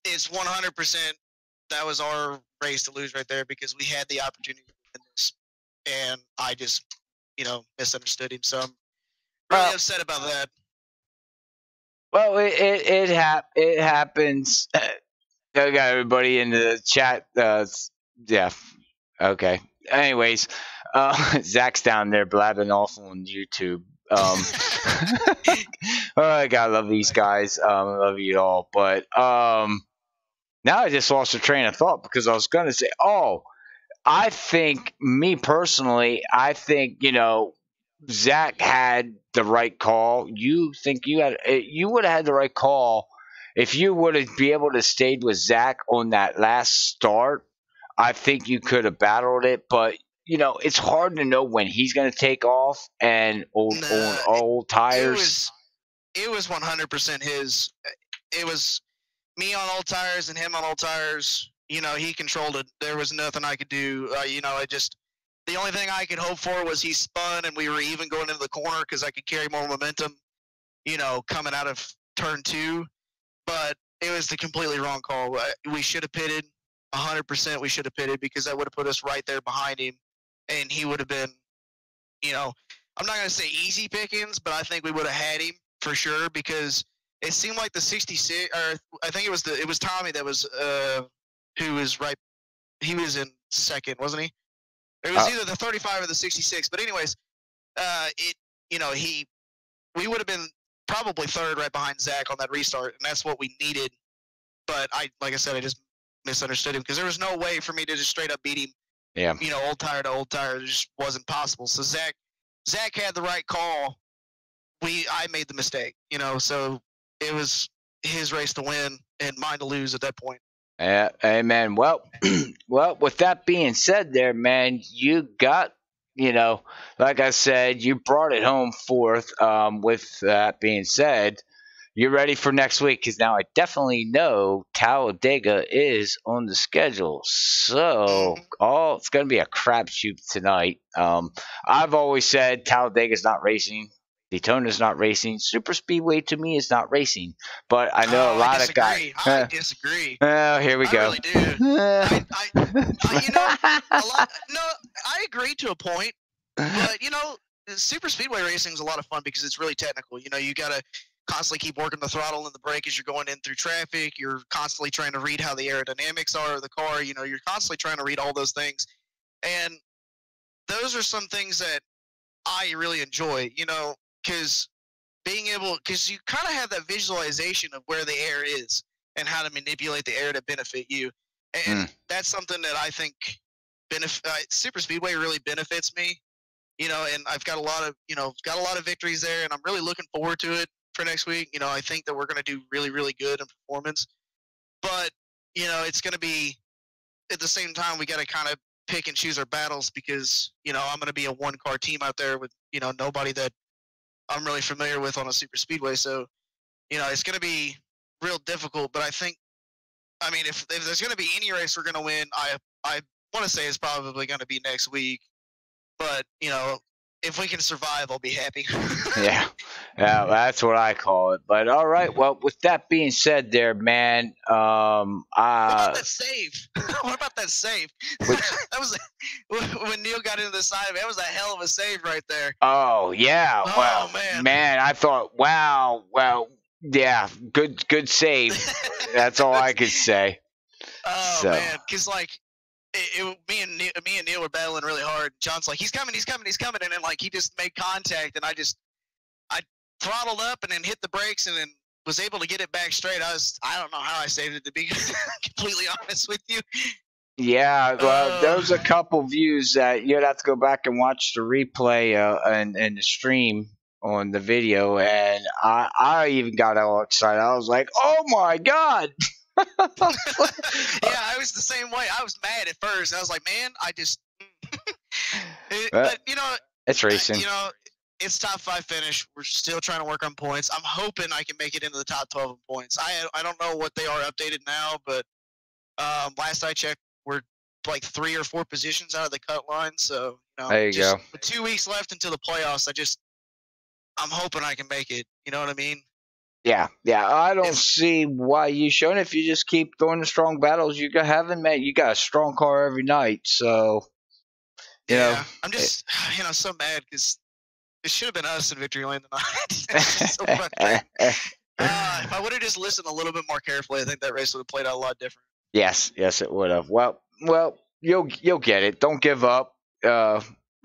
100%. That was our race to lose right there because we had the opportunity to win this. And I just, misunderstood him. So I'm really upset about that. Well, it happens. I got everybody in the chat. Yeah. Okay. Anyways, Zach's down there blabbing off on YouTube. I gotta love these guys. I love you all. But now I just lost a train of thought because I was gonna say, I think me personally, Zach had the right call. You think you would have had the right call if you would have been able to stayed with Zach on that last start. I think you could have battled it, but it's hard to know when he's going to take off and on old tires. It was 100% his. It was me on old tires and him on old tires. He controlled it. There was nothing I could do. The only thing I could hope for was he spun and we were even going into the corner because I could carry more momentum, coming out of turn 2. But it was the completely wrong call. We should have pitted. 100% we should have pitted because that would have put us right there behind him. And he would have been, I'm not going to say easy pickings, but I think we would have had him for sure because it seemed like the 66, or I think it was Tommy that was, who was right. He was in second, wasn't he? It was either the 35 or the 66. But anyways, we would have been probably third right behind Zach on that restart, and that's what we needed. But like I said, I just misunderstood him because there was no way for me to just straight up beat him. Yeah. Old tire to old tire, it just wasn't possible. So Zach had the right call. I made the mistake. So it was his race to win and mine to lose at that point. Yeah, amen. Well, with that being said there, man, you got, like I said, you brought it home fourth. With that being said, you're ready for next week because now I definitely know Talladega is on the schedule. So, it's going to be a crapshoot tonight. I've always said Talladega's not racing. Daytona's not racing. Super Speedway to me is not racing. But I know a lot of guys. I disagree. Oh, here we go. I really do. I agree to a point. But, Super Speedway racing is a lot of fun because it's really technical. You got to constantly keep working the throttle and the brake as you're going in through traffic. You're constantly trying to read how the aerodynamics are of the car. You know, you're constantly trying to read all those things. And those are some things that I really enjoy, you know, because you kind of have that visualization of where the air is and how to manipulate the air to benefit you. And that's something that I think super speedway really benefits me, you know, and I've got a lot of victories there, and I'm really looking forward to it for next week. You know, I think that we're going to do really, really good in performance, but you know, it's going to be at the same time, we got to kind of pick and choose our battles because, you know, I'm going to be a one car team out there with, you know, nobody that I'm really familiar with on a super speedway. So, you know, it's going to be real difficult, but I mean, if there's going to be any race we're going to win, I want to say it's probably going to be next week, but you know, if we can survive, I'll be happy. Yeah, that's what I call it. But all right, well, with that being said, there, man. What about that save? What about that save? That was when Neil got into the side of it. That was a hell of a save right there. Oh yeah, oh, well, man, I thought, wow, well, yeah, good save. That's all I could say. Oh man, because like. Me and Neil were battling really hard. John's like, he's coming, and then like he just made contact, and I throttled up and then hit the brakes, and then was able to get it back straight. I don't know how I saved it, to be completely honest with you. Yeah, well, there's a couple views that you'd have to go back and watch the replay and the stream on the video, and I even got all excited. I was like, oh my god. Yeah, I was the same way. I was mad at first. I was like, man, but you know, it's racing. You know, it's top 5 finish. We're still trying to work on points. I'm hoping I can make it into the top 12 in points. I don't know what they are updated now, but last I checked, we're like 3 or 4 positions out of the cut line. So you know, there you go. With 2 weeks left until the playoffs, I'm hoping I can make it. You know what I mean? Yeah. I don't see why you shouldn't. If you just keep throwing the strong battles you got having, man, you got a strong car every night. So, you know, I'm just, you know, so mad because it should have been us in victory lane tonight. It's so frustrating. If I would have just listened a little bit more carefully, I think that race would have played out a lot different. Yes, it would have. Well, you'll get it. Don't give up.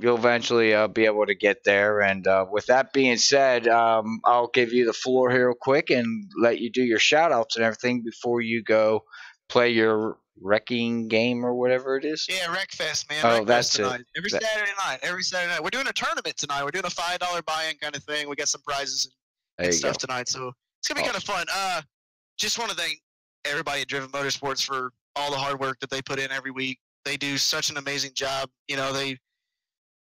You'll eventually be able to get there. And with that being said, I'll give you the floor here real quick and let you do your shout-outs and everything before you go play your wrecking game or whatever it is. Yeah, FreekyFast, man. Oh, that's tonight. it. Every Saturday night. We're doing a tournament tonight. We're doing a $5 buy-in kind of thing. We got some prizes and stuff tonight. So it's going to be kind of fun. Just want to thank everybody at Driven Motorsports for all the hard work that they put in every week. They do such an amazing job. You know, they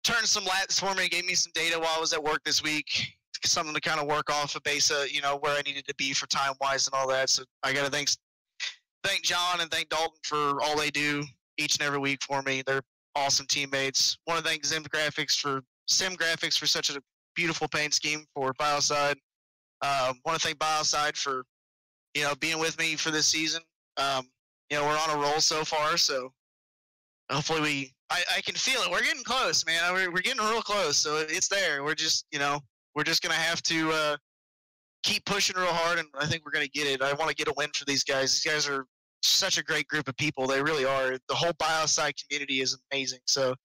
turned some laps for me, gave me some data while I was at work this week, something to kind of work off of base of, you know, where I needed to be for time-wise and all that. So I got to thank John and thank Dalton for all they do each and every week for me. They're awesome teammates. Want to thank Sim Graphics for such a beautiful paint scheme for Bioside. Want to thank Bioside for, you know, being with me for this season. You know, we're on a roll so far, so hopefully I can feel it. We're getting close, man. We're getting real close, so it's there. We're just, you know, we're just going to have to keep pushing real hard, and I think we're going to get it. I want to get a win for these guys. These guys are such a great group of people. They really are. The whole Bioside community is amazing. So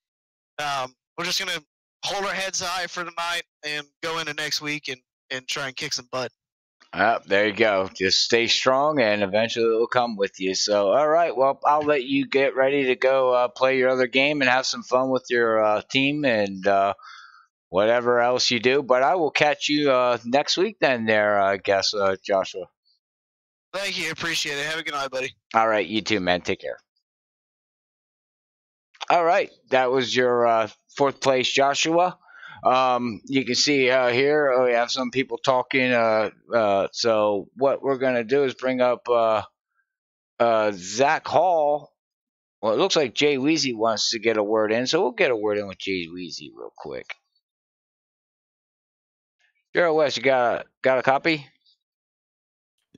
we're just going to hold our heads high for tonight and go into next week and try and kick some butt. There you go. Just stay strong, and eventually it will come with you. So, all right. Well, I'll let you get ready to go play your other game and have some fun with your team and whatever else you do. But I will catch you next week then there, I guess, Joshua. Thank you. Appreciate it. Have a good night, buddy. All right. You too, man. Take care. All right. That was your 4th place, Joshua. You can see here we have some people talking. So what we're gonna do is bring up Zach Hall. Well, it looks like Jay Weezy wants to get a word in, so we'll get a word in with Jay Weezy real quick. Gerald West, you got a copy?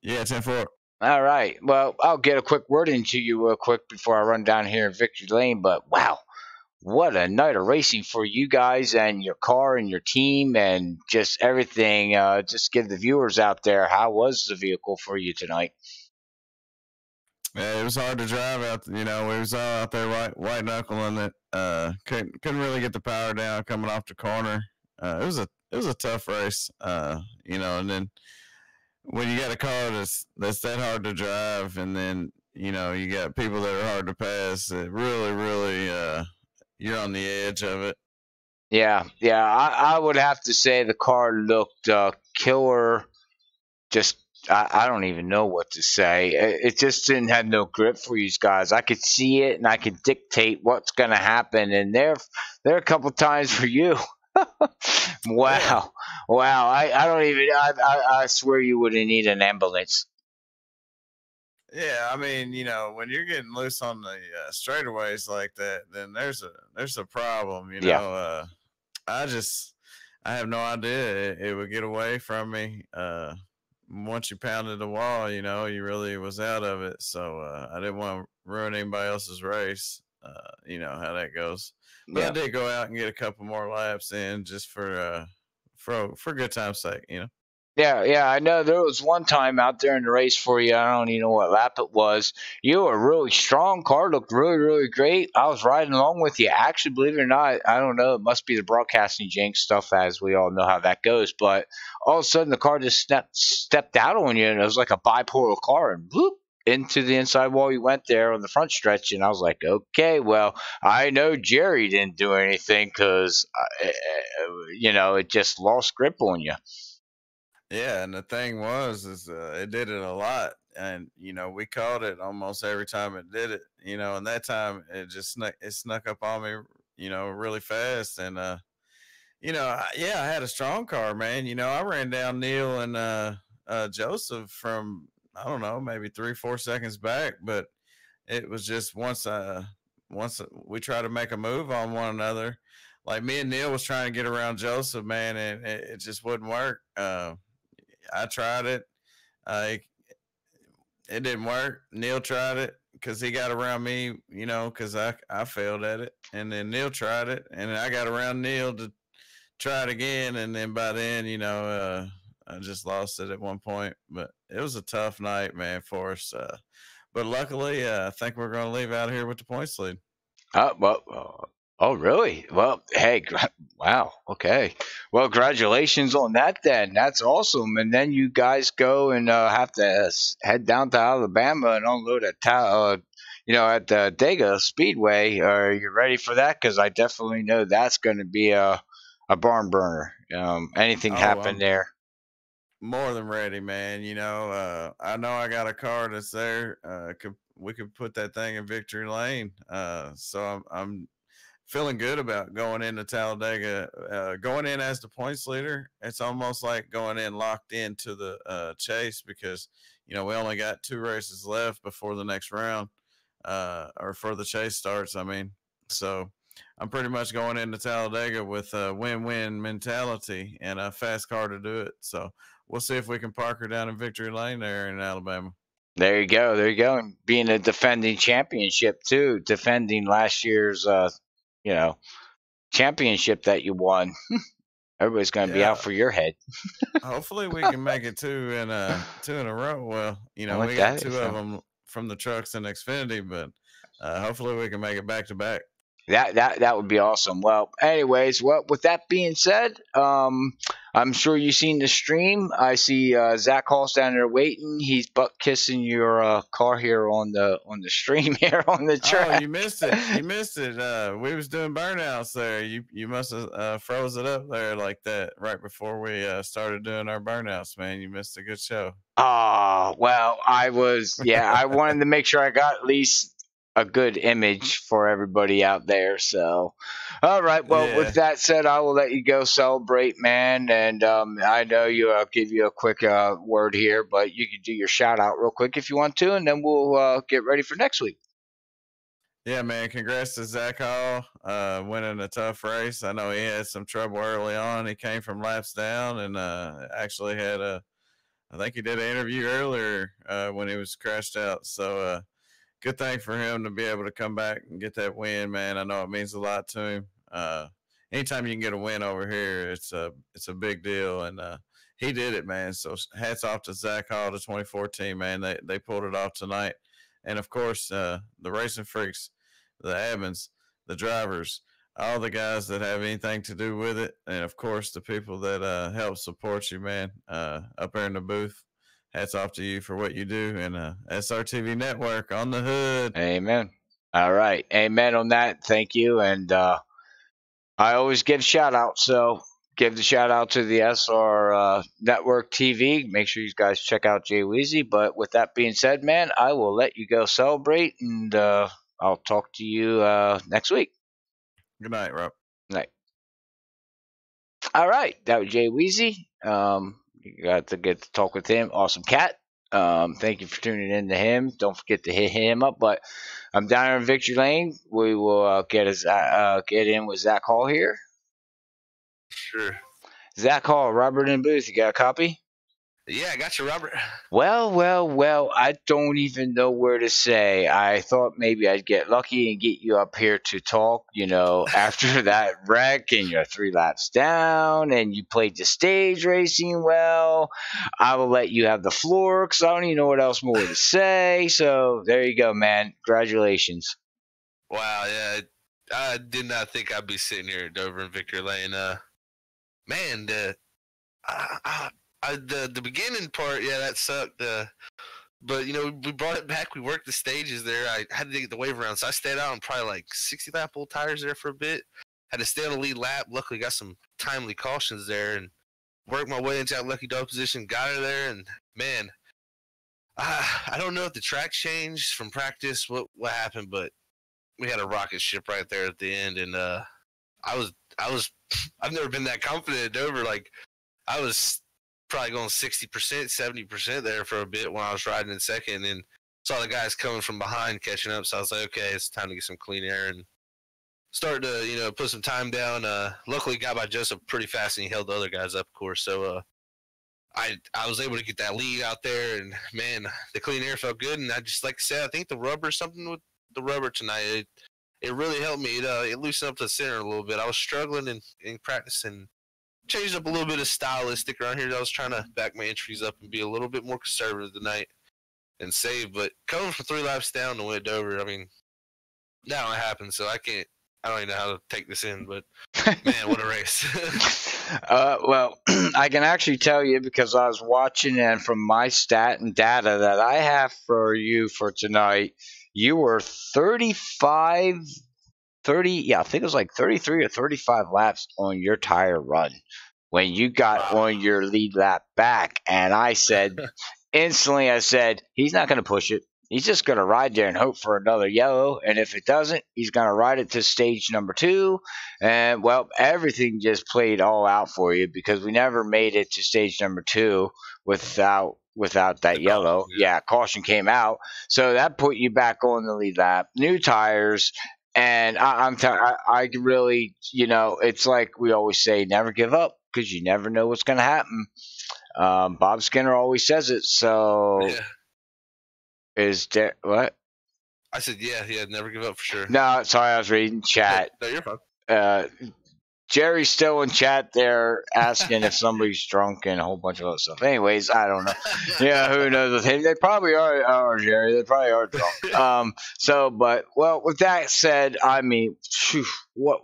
Yeah, 10-4. All right. Well, I'll get a quick word into you real quick before I run down here in Victory Lane. But wow, what a night of racing for you guys and your car and your team and just everything. Just give the viewers out there, how was the vehicle for you tonight? Yeah, it was hard to drive out. We was all out there white knuckling it. Couldn't really get the power down coming off the corner. It was a tough race. And then when you got a car that's that hard to drive, and then you got people that are hard to pass, it really you're on the edge of it. Yeah, I would have to say the car looked killer. Just I don't even know what to say. It just didn't have no grip for you guys. I could see it and I could dictate what's going to happen. And there are a couple times for you. Wow, wow. I don't even. I swear you wouldn't need an ambulance. Yeah, I mean, when you're getting loose on the straightaways like that, then there's a problem. Yeah. I have no idea it would get away from me. Once you pounded the wall, you really was out of it. So I didn't want to ruin anybody else's race. You know how that goes. But Yeah. I did go out and get a couple more laps in just for good time's sake. Yeah, I know there was one time out there in the race for you. I don't even know what lap it was. You were really strong. Car looked really, really great. I was riding along with you. Actually, believe it or not, I don't know. It must be the broadcasting jinx stuff, as we all know how that goes. But all of a sudden, the car just stepped out on you, and it was like a bipolar car, and whoop, into the inside wall you went there on the front stretch. And I was like, okay, well, I know Jerry didn't do anything because, it just lost grip on you. Yeah, and the thing is it did it a lot, and we caught it almost every time it did it, and that time it just snuck up on me, really fast, and yeah, I had a strong car, man. I ran down Neil and Joseph from I don't know maybe 3-4 seconds back, but it was just once we tried to make a move on one another, like me and Neil was trying to get around Joseph, man, and it just wouldn't work. I tried it. It didn't work. Neil tried it because he got around me, because I failed at it. And then Neil tried it, and I got around Neil to try it again. And then by then, I just lost it at one point. But it was a tough night, man, for us. But luckily, I think we're going to leave out here with the points lead. Oh, really? Well, hey, wow. Okay. Well, congratulations on that then. That's awesome. And then you guys go and have to head down to Alabama and unload at at the Dega Speedway. Are you ready for that? Because I definitely know that's going to be a barn burner. Anything happen there? More than ready, man. I know I got a car that's there. We could put that thing in victory lane. So I'm feeling good about going into Talladega, going in as the points leader. It's almost like going in locked into the chase because, we only got 2 races left before the next round, or for the chase starts. I mean, so I'm pretty much going into Talladega with a win-win mentality and a fast car to do it. So we'll see if we can park her down in victory lane there in Alabama. There you go. And being a defending championship too, defending last year's championship that you won. Everybody's going to be out for your head. Hopefully we can make it 2 in a row. Well, we got 2 of them from the trucks and Xfinity, but hopefully we can make it back to back. That would be awesome. Well, anyways, with that being said, I'm sure you've seen the stream. I see Zach Hall's down there waiting. He's butt kissing your car here on the stream here on the track. Oh, you missed it. We was doing burnouts there. You must have froze it up there like that right before we started doing our burnouts, man. You missed a good show. Oh, well, I wanted to make sure I got at least a good image for everybody out there. So, all right. Well, with that said, I will let you go celebrate, man. And I know I'll give you a quick word here, but you can do your shout out real quick if you want to, and then we'll get ready for next week. Yeah, man. Congrats to Zach Hall winning a tough race. I know he had some trouble early on. He came from laps down and actually had I think he did an interview earlier when he was crashed out. So, good thing for him to be able to come back and get that win, man. I know it means a lot to him. Anytime you can get a win over here, it's a big deal, and he did it, man. So hats off to Zach Hall, the 2014, man. They pulled it off tonight, and of course the Racinfreeks, the admins, the drivers, all the guys that have anything to do with it, and of course the people that help support you, man, up there in the booth. Hats off to you for what you do, and SRTV Network on the hood. Amen. All right. Amen on that. Thank you. And I always give shout out. So give the shout out to the SR Network TV. Make sure you guys check out Jay Weezy. But with that being said, man, I will let you go celebrate, and I'll talk to you next week. Good night, Rob. Night. All right. That was Jay Weezy. You got to get to talk with him. Awesome cat. Thank you for tuning in to him. Don't forget to hit him up. But I'm down here in Victory Lane. We will get in with Zach Hall here. Sure. Zach Hall, Robert in booth. You got a copy? Yeah, I got you, Robert. Well. I don't even know where to say. I thought maybe I'd get lucky and get you up here to talk, after that wreck and you're 3 laps down and you played the stage racing well. I will let you have the floor because I don't even know what else more to say. So there you go, man. Congratulations. Wow, yeah. I did not think I'd be sitting here at Dover in Victory Lane. Man, the beginning part, yeah, that sucked. But we brought it back. We worked the stages there. I had to get the wave around, so I stayed out on probably like 60 lap old tires there for a bit. Had to stay on the lead lap. Luckily, got some timely cautions there and worked my way into that lucky dog position. Got her there, and man, I don't know if the track changed from practice. What happened? But we had a rocket ship right there at the end, and I've never been that confident at Dover. Like I was probably going 60%, 70% there for a bit when I was riding in second, and saw the guys coming from behind catching up. So I was like, okay, it's time to get some clean air and start to put some time down. Luckily, got by Joseph pretty fast, and he held the other guys up, of course. So I was able to get that lead out there, and man, the clean air felt good. And I just, like I said, I think the rubber, something with the rubber tonight, it really helped me. It loosened up the center a little bit. I was struggling in practice and changed up a little bit of stylistic around here. I was trying to back my entries up and be a little bit more conservative tonight and save. But coming from 3 laps down to win Dover, I mean, that don't happen. So I don't even know how to take this in. But man, what a race! Well, I can actually tell you because I was watching, and from my stat and data that I have for you for tonight, you were 30, yeah, I think it was like 33 or 35 laps on your tire run when you got on your lead lap back. And I said, instantly, he's not going to push it. He's just going to ride there and hope for another yellow. And if it doesn't, he's going to ride it to stage number 2. And, well, everything just played all out for you because we never made it to stage number 2 without that yellow. Yeah, caution came out. So that put you back on the lead lap. New tires. And I really, it's like we always say, never give up because you never know what's going to happen. Bob Skinner always says it. So is there what? I said, yeah, never give up for sure. No, sorry, I was reading chat. No, you're fine. Jerry's still in chat there asking if somebody's drunk and a whole bunch of other stuff. Anyways, I don't know. Yeah, who knows with him? They probably are, Jerry. They probably are drunk. But with that said, I mean, what,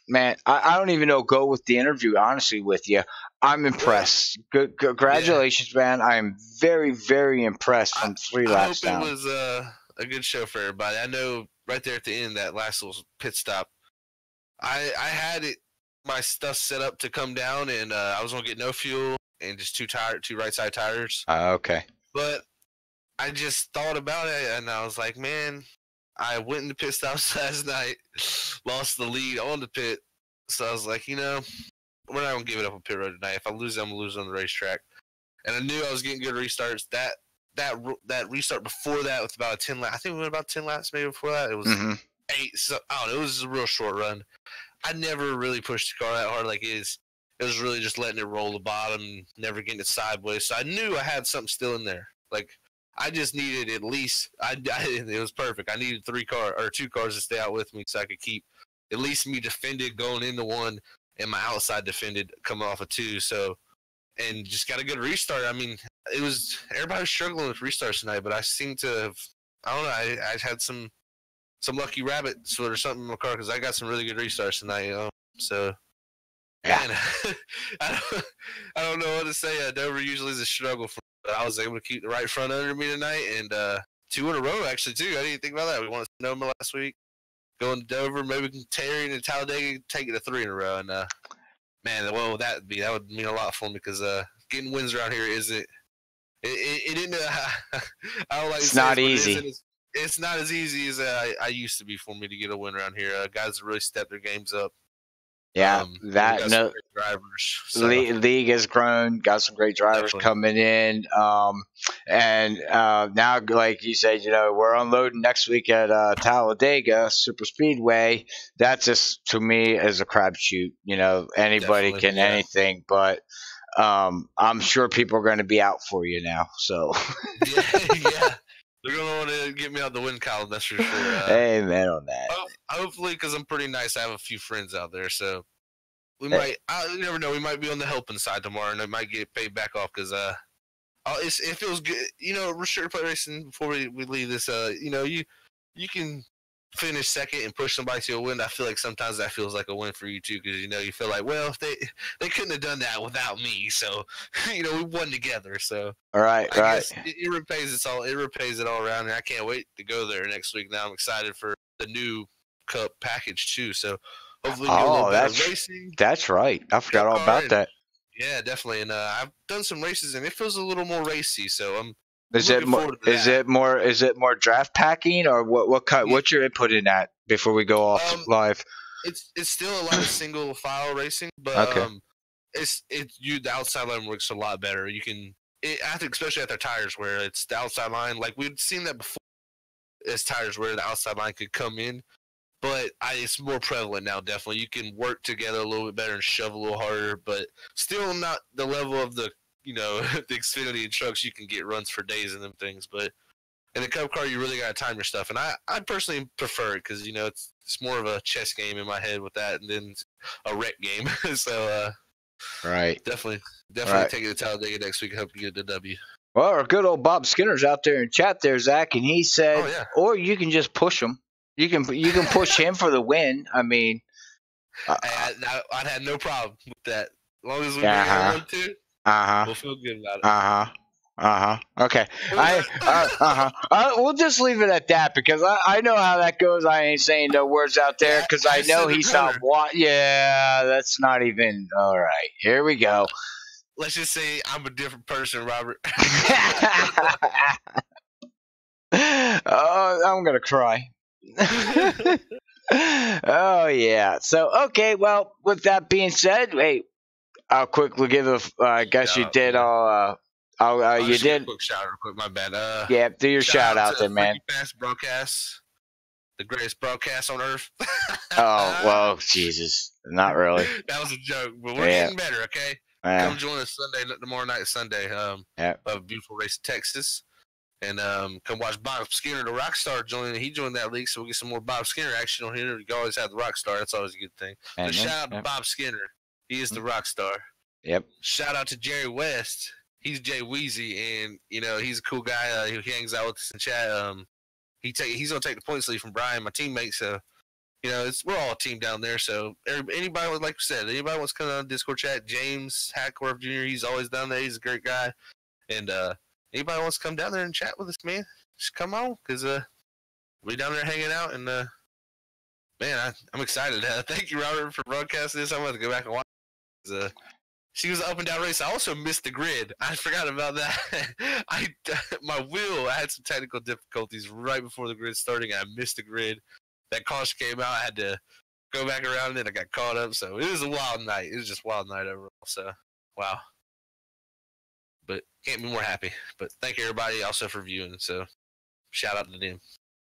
man, I don't even know. Go with the interview, honestly, with you. I'm impressed. Good, congratulations, man. I am very, very impressed from 3 laps down. I hope it was a good show for everybody. I know right there at the end, that last little pit stop, I had my stuff set up to come down, and I was gonna get no fuel and just 2 right side tires. Okay. But I just thought about it, and I was like, man, I went into pit stops last night, lost the lead on the pit, so I was like, we're not gonna give it up on pit road tonight. If I lose, I'm gonna lose on the racetrack. And I knew I was getting good restarts. That restart before that with about a 10 lap. I think we went about 10 laps maybe before that. It was 8. So I don't know. It was a real short run. I never really pushed the car that hard like it is. It was really just letting it roll the bottom, never getting it sideways. So I knew I had something still in there. Like, I just needed at least. It was perfect. I needed 2 cars to stay out with me, so I could keep at least me defended going into 1, and my outside defended coming off of 2. So, and just got a good restart. I mean, everybody was struggling with restarts tonight, but I seem to have. I don't know. I had some lucky rabbits or something in my car because I got some really good restarts tonight. So. Yeah. Man, I don't know what to say. Dover usually is a struggle for me, but I was able to keep the right front under me tonight, and 2 in a row actually too. I didn't think about that. We won Sonoma last week, going to Dover, maybe Terry and Talladega, take it to 3 in a row, and man, well that would mean a lot for me because getting wins around here isn't. It didn't. I don't like. It's not easy. It's not as easy as I used to be for me to get a win around here. Guys have really stepped their games up. Yeah, drivers. So. League has grown. Got some great drivers coming in, and now, like you said, we're unloading next week at Talladega Super Speedway. That just to me is a crapshoot. Anybody can anything, but I'm sure people are going to be out for you now. So yeah. They're going to want to get me out the win column, that's for sure. Amen on that. Hopefully, because I'm pretty nice, I have a few friends out there, so we might. You never know. We might be on the helping side tomorrow, and I might get paid back off because it feels good. Restricted plate racing. Before we leave this, you can finish second and push somebody to a win. I feel like sometimes that feels like a win for you too, because you feel like, well, if they couldn't have done that without me, so we won together. So right. It repays it all. It repays it all around, and I can't wait to go there next week. Now I'm excited for the new Cup package too. So hopefully, we get a little better racing. That's right. I forgot all about that. Yeah, definitely. And I've done some races, and it feels a little more racy. So I'm. Is it more draft packing, or what kind? What's your input in that before we go off live? It's still a lot of single file racing, but okay. The outside line works a lot better. You can, I think, especially at their tires where it's the outside line. Like we've seen that before, as tires where the outside line could come in, but it's more prevalent now. Definitely, you can work together a little bit better and shove a little harder, but still not the level of the. The Xfinity and trucks, you can get runs for days in them things, but in the Cup car, you really got to time your stuff. And I personally prefer it because, it's more of a chess game in my head with that and then a wreck game. So, right. Definitely right. take it to Talladega next week and hope you get the W. Well, our good old Bob Skinner's out there in chat there, Zach, and he said, or you can just push him. You can push him for the win. I mean, I'd have no problem with that. As long as we bring everyone to. We'll feel good about it. Okay. We'll just leave it at that because I know how that goes. I ain't saying no words out there because I know he's not. Yeah, that's not even all right. Here we go. Let's just say I'm a different person, Robert. I'm gonna cry. Oh yeah. So okay. Well, with that being said, hey. I'll quickly give I guess you did all. You did. A quick shout out, real quick. My bad. Yeah, do your shout out then, man. FreekyFast broadcast, the greatest broadcast on earth. Oh well, Jesus, not really. That was a joke, but we're getting better. Okay, come join us tomorrow night, Sunday. A beautiful race in Texas, and come watch Bob Skinner, the rock star, join. He joined that league, so we'll get some more Bob Skinner action on here. You always have the rock star. That's always a good thing. But shout out to Bob Skinner. He is the rock star. Yep. Shout out to Jerry West. He's Jay Weezy, and he's a cool guy. He hangs out with us in chat. He's gonna take the points lead from Brian, my teammate. So, we're all a team down there. So, anybody, like we said, anybody wants to come on Discord chat, James Hackworth Jr. He's always down there. He's a great guy. And anybody wants to come down there and chat with us, man, just come on, because we down there hanging out, and man, I'm excited. Thank you, Robert, for broadcasting this. I'm going to go back and watch. She was an up and down race. I also missed the grid. I forgot about that. My wheel, I had some technical difficulties right before the grid starting. I missed the grid. That caution came out. I had to go back around it. I got caught up. So it was a wild night. It was just a wild night overall. So, wow. But can't be more happy. But thank you, everybody, also for viewing. So shout out to them.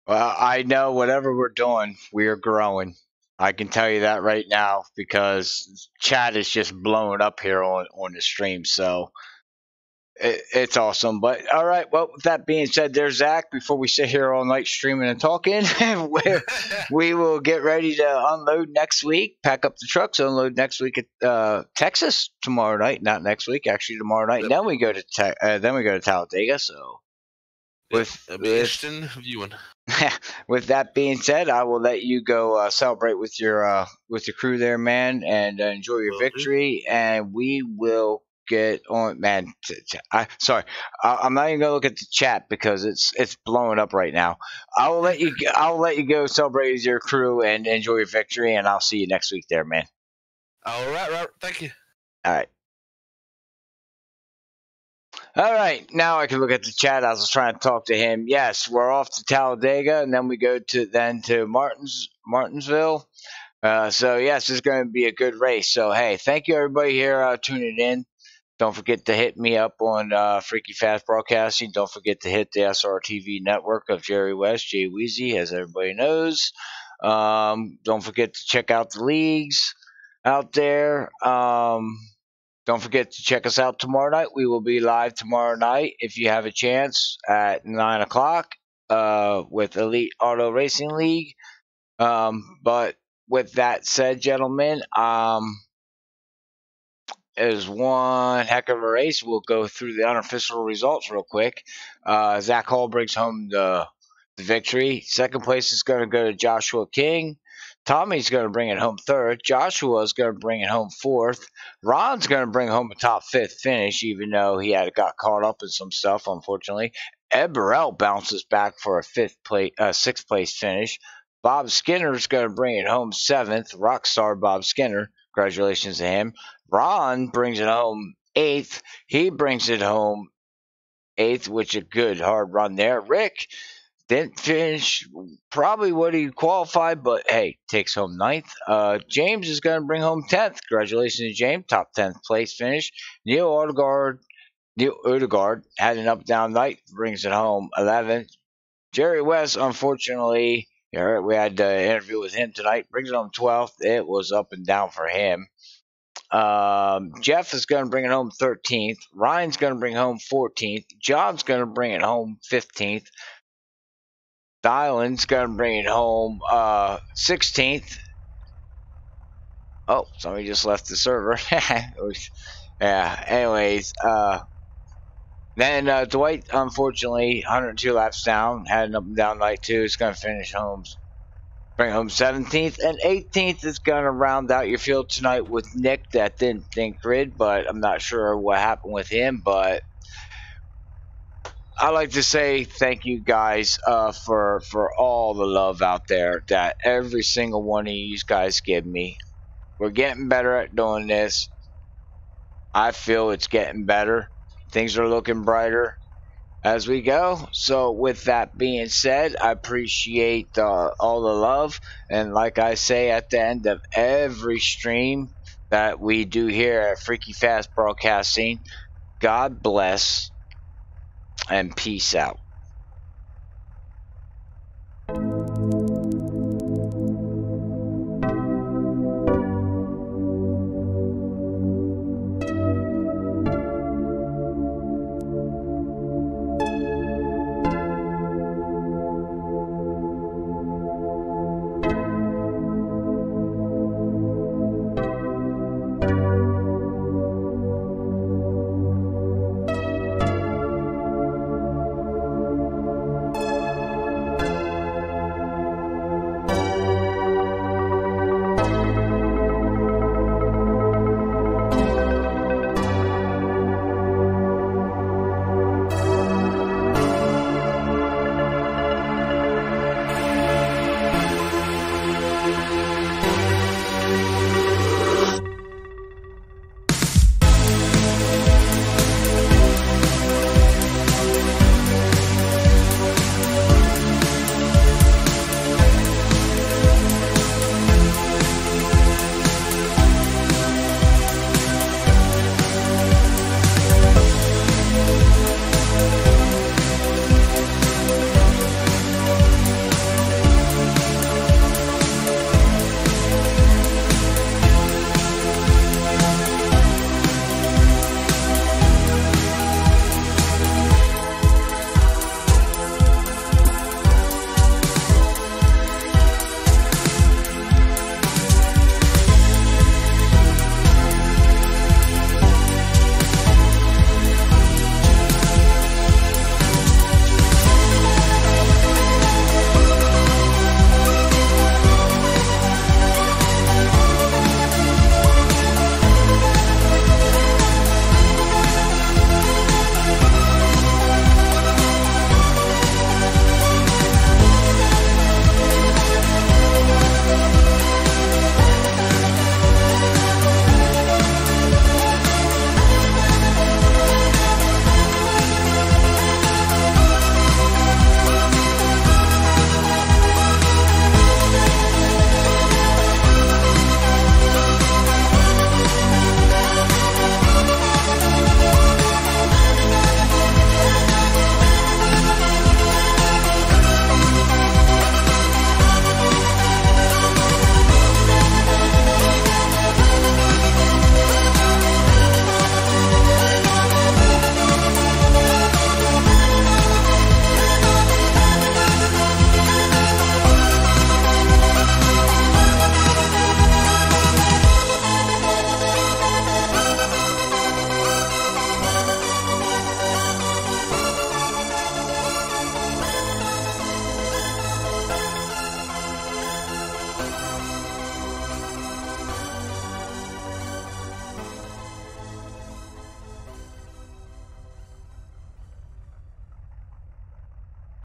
Well, I know whatever we're doing, we are growing. I can tell you that right now because chat is just blowing up here on the stream. So It's awesome. But all right, well, with that being said, there's Zach. Before we sit here all night streaming and talking, we will get ready to unload next week, pack up the trucks, unload next week at Texas tomorrow night. Not next week, actually tomorrow night. And then we go to Talladega. So with interesting viewing. With that being said, I will let you go celebrate with your crew there, man, and enjoy your victory. And we will get on, man. I'm not even gonna look at the chat because it's blowing up right now. I will let you go celebrate with your crew and enjoy your victory. And I'll see you next week there, man. All right, Robert. Thank you. All right. All right, now I can look at the chat. I was trying to talk to him. Yes, we're off to Talladega, and then we go to Martinsville. So yes, it's going to be a good race. So hey, thank you everybody here tuning in. Don't forget to hit me up on FreekyFast Broadcasting. Don't forget to hit the SRTV network of Jerry West, Jay Weezy, as everybody knows. Don't forget to check out the leagues out there. Don't forget to check us out tomorrow night. We will be live tomorrow night if you have a chance at 9 o'clock with Elite Auto Racing League. But with that said, gentlemen, it was one heck of a race. We'll go through the unofficial results real quick. Zach Hall brings home the victory. Second place is going to go to Joshua King. Tommy's going to bring it home third. Joshua is going to bring it home fourth. Ron's going to bring home a top fifth finish, even though he got caught up in some stuff, unfortunately. Ed Burrell bounces back for a sixth place finish. Bob Skinner's going to bring it home seventh. Rockstar Bob Skinner. Congratulations to him. Ron brings it home eighth. He brings it home eighth, which is a good hard run there. Rick didn't finish probably what he qualified, but hey, takes home ninth. James is going to bring home 10th. Congratulations to James, top 10th place finish. Neil Odegaard had an up-down night, brings it home 11th. Jerry West, unfortunately, we had an interview with him tonight, brings it home 12th. It was up and down for him. Jeff is going to bring it home 13th. Ryan's going to bring home 14th. John's going to bring it home 15th. Dylan's going to bring it home 16th. Oh, somebody just left the server. Yeah, anyways. Then Dwight, unfortunately, 102 laps down, had an up and down night too. It's going to bring home 17th. And 18th is going to round out your field tonight with Nick that didn't think grid, but I'm not sure what happened with him. But I'd like to say thank you guys for all the love out there that every single one of you guys give me. We're getting better at doing this. I feel it's getting better. Things are looking brighter as we go. So with that being said, I appreciate all the love. And like I say at the end of every stream that we do here at FreekyFast Broadcasting, God bless and peace out.